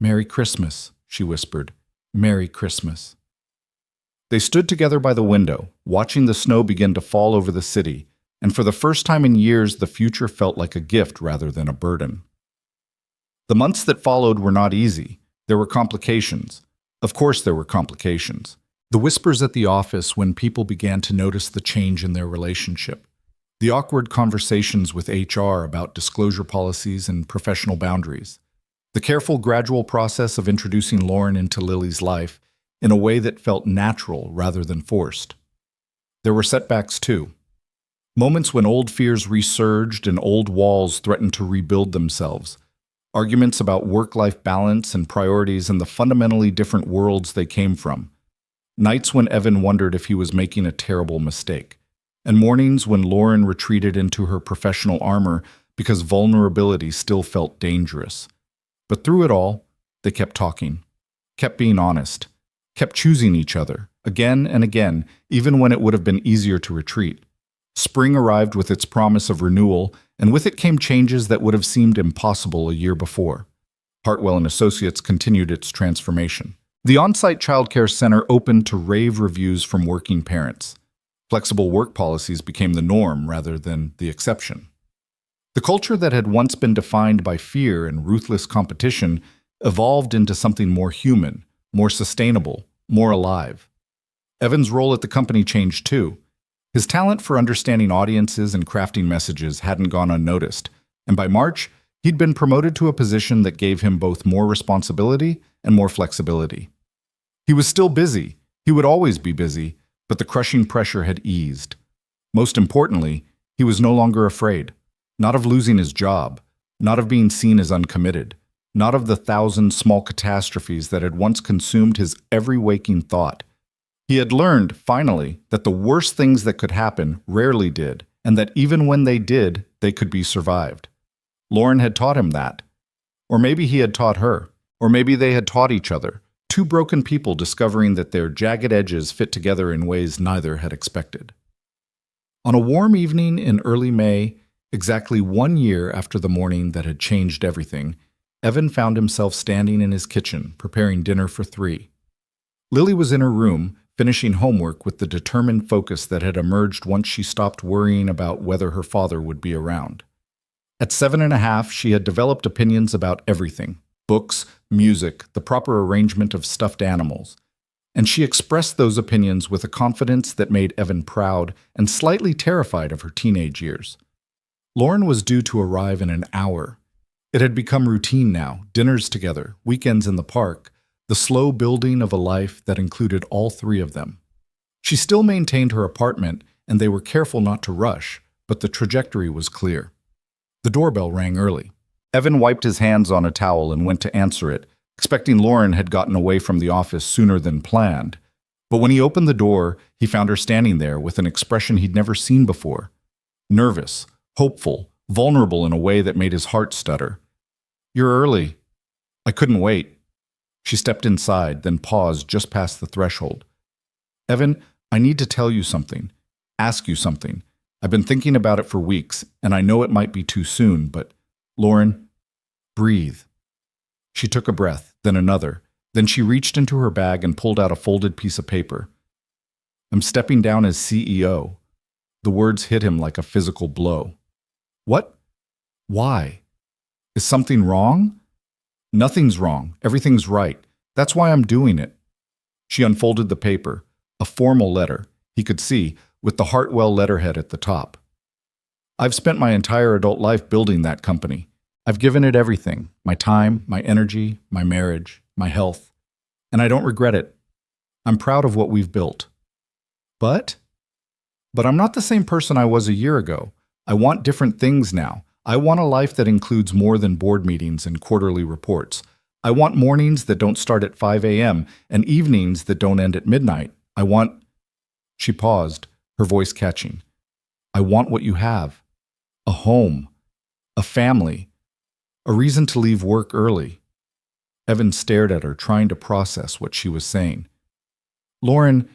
"Merry Christmas," she whispered. "Merry Christmas." They stood together by the window, watching the snow begin to fall over the city, and for the first time in years, the future felt like a gift rather than a burden. The months that followed were not easy. There were complications. Of course, there were complications. The whispers at the office when people began to notice the change in their relationship. The awkward conversations with HR about disclosure policies and professional boundaries. The careful, gradual process of introducing Lauren into Lily's life in a way that felt natural rather than forced. There were setbacks too. Moments when old fears resurged and old walls threatened to rebuild themselves. Arguments about work-life balance and priorities in the fundamentally different worlds they came from. Nights when Evan wondered if he was making a terrible mistake. And mornings when Lauren retreated into her professional armor because vulnerability still felt dangerous. But through it all, they kept talking, kept being honest, kept choosing each other, again and again, even when it would have been easier to retreat. Spring arrived with its promise of renewal, and with it came changes that would have seemed impossible a year before. Hartwell and Associates continued its transformation. The on-site childcare center opened to rave reviews from working parents. Flexible work policies became the norm rather than the exception. The culture that had once been defined by fear and ruthless competition evolved into something more human, more sustainable, more alive. Evan's role at the company changed too. His talent for understanding audiences and crafting messages hadn't gone unnoticed, and by March, he'd been promoted to a position that gave him both more responsibility and more flexibility. He was still busy. He would always be busy, but the crushing pressure had eased. Most importantly, he was no longer afraid. Not of losing his job, not of being seen as uncommitted, not of the 1,000 small catastrophes that had once consumed his every waking thought. He had learned, finally, that the worst things that could happen rarely did, and that even when they did, they could be survived. Lauren had taught him that. Or maybe he had taught her. Or maybe they had taught each other. Two broken people discovering that their jagged edges fit together in ways neither had expected. On a warm evening in early May, exactly 1 year after the morning that had changed everything, Evan found himself standing in his kitchen, preparing dinner for 3. Lily was in her room, finishing homework with the determined focus that had emerged once she stopped worrying about whether her father would be around. At 7.5, she had developed opinions about everything: books, music, the proper arrangement of stuffed animals. And she expressed those opinions with a confidence that made Evan proud and slightly terrified of her teenage years. Lauren was due to arrive in an hour. It had become routine now, dinners together, weekends in the park, the slow building of a life that included all 3 of them. She still maintained her apartment, and they were careful not to rush, but the trajectory was clear. The doorbell rang early. Evan wiped his hands on a towel and went to answer it, expecting Lauren had gotten away from the office sooner than planned. But when he opened the door, he found her standing there with an expression he'd never seen before. Nervous, hopeful, vulnerable in a way that made his heart stutter. "You're early." "I couldn't wait." She stepped inside, then paused just past the threshold. "Evan, I need to tell you something, ask you something. I've been thinking about it for weeks, and I know it might be too soon, but Lauren, breathe." She took a breath, then another. Then she reached into her bag and pulled out a folded piece of paper. "I'm stepping down as CEO." The words hit him like a physical blow. "What? Why? Is something wrong?" "Nothing's wrong. Everything's right. That's why I'm doing it." She unfolded the paper, a formal letter, he could see, with the Hartwell letterhead at the top. "I've spent my entire adult life building that company. I've given it everything, my time, my energy, my marriage, my health. And I don't regret it. I'm proud of what we've built. But I'm not the same person I was a year ago. I want different things now. I want a life that includes more than board meetings and quarterly reports. I want mornings that don't start at 5 a.m. and evenings that don't end at midnight. I want—" She paused, her voice catching. "I want what you have. A home. A family. A reason to leave work early." Evan stared at her, trying to process what she was saying. "Lauren,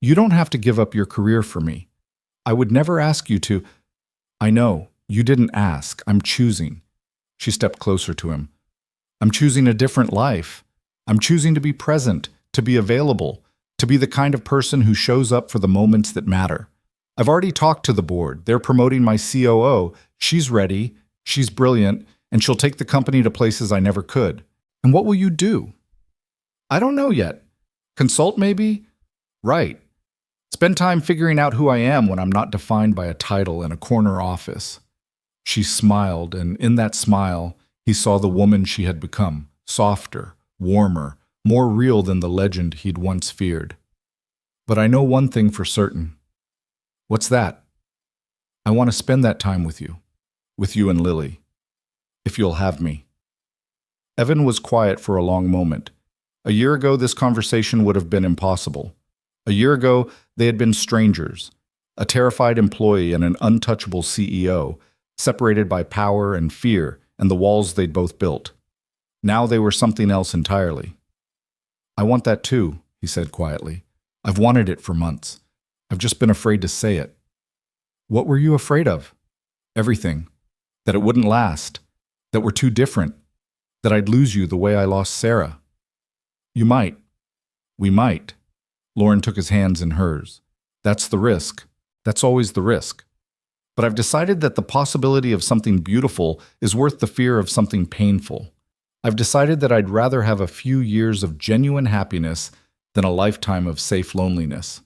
you don't have to give up your career for me. I would never ask you to—" "I know. You didn't ask. I'm choosing. She stepped closer to him. I'm choosing a different life. I'm choosing to be present, to be available, to be the kind of person who shows up for the moments that matter. I've already talked to the board. They're promoting my COO. She's ready. She's brilliant, and she'll take the company to places I never could. And what will you do? I don't know yet. Consult, maybe? Right. Spend time figuring out who I am when I'm not defined by a title in a corner office. She smiled, and in that smile, he saw the woman she had become, softer, warmer, more real than the legend he'd once feared. But I know one thing for certain. What's that? I want to spend that time with you and Lily, if you'll have me. Evan was quiet for a long moment. A year ago, this conversation would have been impossible. A year ago, they had been strangers, a terrified employee and an untouchable CEO, separated by power and fear and the walls they'd both built. Now they were something else entirely. I want that too, he said quietly. I've wanted it for months. I've just been afraid to say it. What were you afraid of? Everything. That it wouldn't last. That we're too different. That I'd lose you the way I lost Sarah. You might. We might. Lauren took his hands in hers. That's the risk. That's always the risk. But I've decided that the possibility of something beautiful is worth the fear of something painful. I've decided that I'd rather have a few years of genuine happiness than a lifetime of safe loneliness.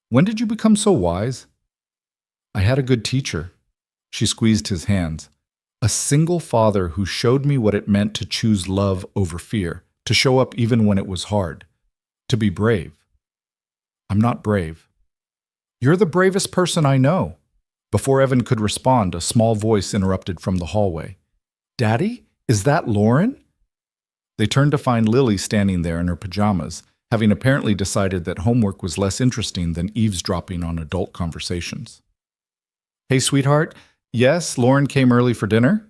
When did you become so wise? I had a good teacher. She squeezed his hands. A single father who showed me what it meant to choose love over fear, to show up even when it was hard, to be brave. I'm not brave. You're the bravest person I know. Before Evan could respond, a small voice interrupted from the hallway. Daddy, is that Lauren? They turned to find Lily standing there in her pajamas, having apparently decided that homework was less interesting than eavesdropping on adult conversations. Hey, sweetheart. Yes, Lauren came early for dinner?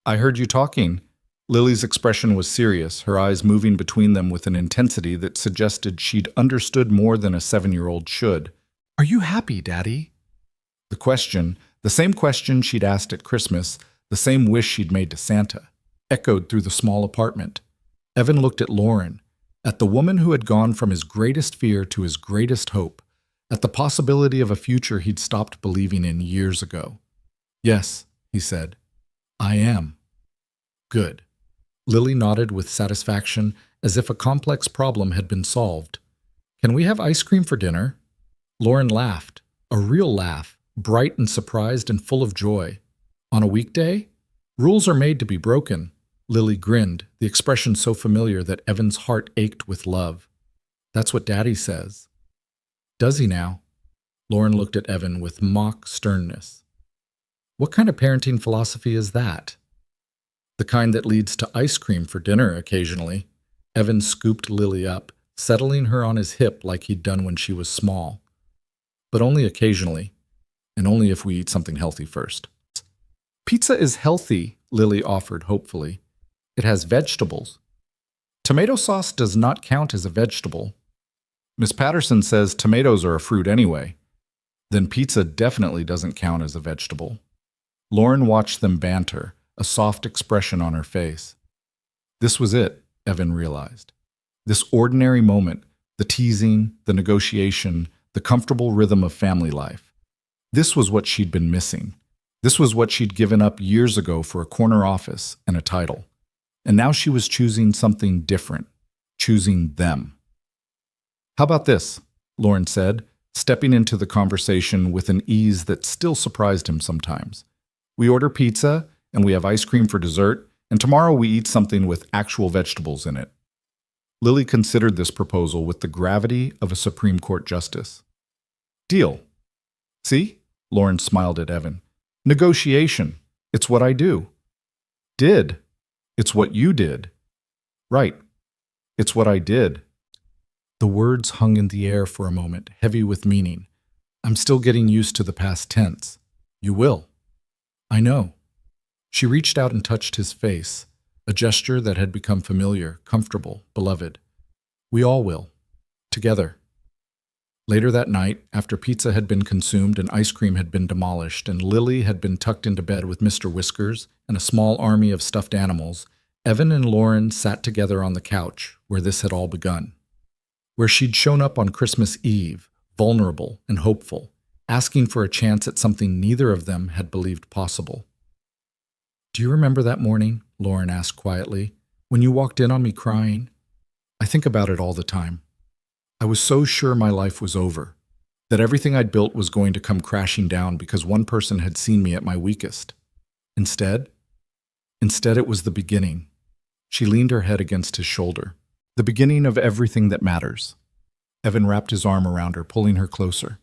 I heard you talking. Lily's expression was serious, her eyes moving between them with an intensity that suggested she'd understood more than a 7-year-old should. Are you happy, Daddy? The question, the same question she'd asked at Christmas, the same wish she'd made to Santa, echoed through the small apartment. Evan looked at Lauren, at the woman who had gone from his greatest fear to his greatest hope, at the possibility of a future he'd stopped believing in years ago. Yes, he said, I am. Good. Lily nodded with satisfaction, as if a complex problem had been solved. Can we have ice cream for dinner? Lauren laughed, a real laugh, bright and surprised and full of joy. On a weekday? Rules are made to be broken. Lily grinned, the expression so familiar that Evan's heart ached with love. That's what Daddy says. Does he now? Lauren looked at Evan with mock sternness. What kind of parenting philosophy is that? The kind that leads to ice cream for dinner occasionally. Evan scooped Lily up, settling her on his hip like he'd done when she was small. But only occasionally, and only if we eat something healthy first. Pizza is healthy, Lily offered hopefully. It has vegetables. Tomato sauce does not count as a vegetable. Miss Patterson says tomatoes are a fruit anyway. Then pizza definitely doesn't count as a vegetable. Lauren watched them banter, a soft expression on her face. This was it, Evan realized. This ordinary moment, the teasing, the negotiation, the comfortable rhythm of family life. This was what she'd been missing. This was what she'd given up years ago for a corner office and a title. And now she was choosing something different, choosing them. How about this? Lauren said, stepping into the conversation with an ease that still surprised him sometimes. We order pizza, and we have ice cream for dessert, and tomorrow we eat something with actual vegetables in it. Lily considered this proposal with the gravity of a Supreme Court justice. Deal. See? Lauren smiled at Evan. Negotiation. It's what I do. Did. It's what you did. Right. It's what I did. The words hung in the air for a moment, heavy with meaning. I'm still getting used to the past tense. You will. I know. She reached out and touched his face, a gesture that had become familiar, comfortable, beloved. We all will. Together. Later that night, after pizza had been consumed and ice cream had been demolished and Lily had been tucked into bed with Mr. Whiskers and a small army of stuffed animals, Evan and Lauren sat together on the couch where this had all begun. Where she'd shown up on Christmas Eve, vulnerable and hopeful, asking for a chance at something neither of them had believed possible. "Do you remember that morning?" Lauren asked quietly, "when you walked in on me crying? I think about it all the time. I was so sure my life was over, that everything I'd built was going to come crashing down because one person had seen me at my weakest. Instead it was the beginning." She leaned her head against his shoulder. "The beginning of everything that matters." Evan wrapped his arm around her, pulling her closer.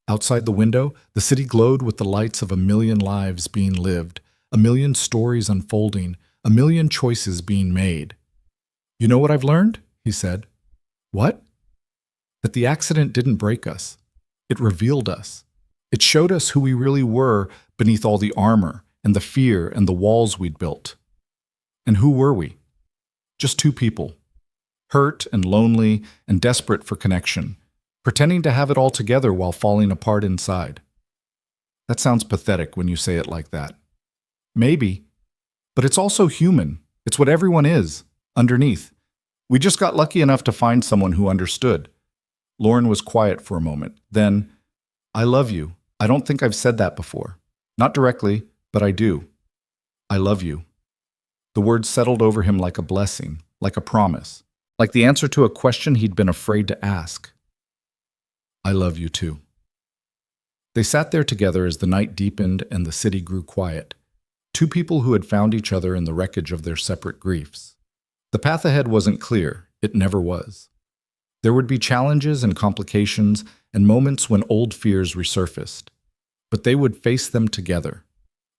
Outside the window, the city glowed with the lights of a million lives being lived, a million stories unfolding, a million choices being made. "You know what I've learned?" he said. "What?" "That the accident didn't break us. It revealed us. It showed us who we really were beneath all the armor and the fear and the walls we'd built." And who were we? Just two people, hurt and lonely and desperate for connection, pretending to have it all together while falling apart inside. That sounds pathetic when you say it like that. Maybe, but it's also human. It's what everyone is, underneath. We just got lucky enough to find someone who understood. Lauren was quiet for a moment. Then, "I love you. I don't think I've said that before. Not directly, but I do. I love you." The words settled over him like a blessing, like a promise, like the answer to a question he'd been afraid to ask. "I love you too." They sat there together as the night deepened and the city grew quiet. Two people who had found each other in the wreckage of their separate griefs. The path ahead wasn't clear. It never was. There would be challenges and complications and moments when old fears resurfaced. But they would face them together.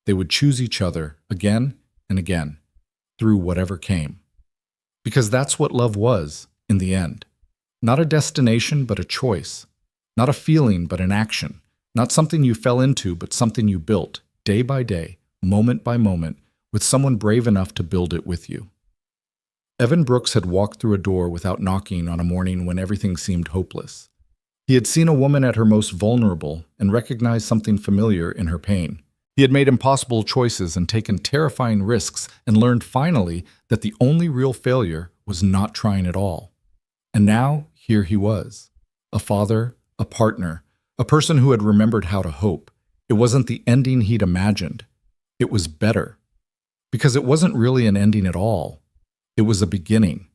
They would choose each other again and again, through whatever came. Because that's what love was, in the end. Not a destination, but a choice. Not a feeling, but an action. Not something you fell into, but something you built, day by day, moment by moment, with someone brave enough to build it with you. Evan Brooks had walked through a door without knocking on a morning when everything seemed hopeless. He had seen a woman at her most vulnerable and recognized something familiar in her pain. He had made impossible choices and taken terrifying risks and learned finally that the only real failure was not trying at all. And now, here he was. A father, a partner, a person who had remembered how to hope. It wasn't the ending he'd imagined. It was better. Because it wasn't really an ending at all. It was a beginning.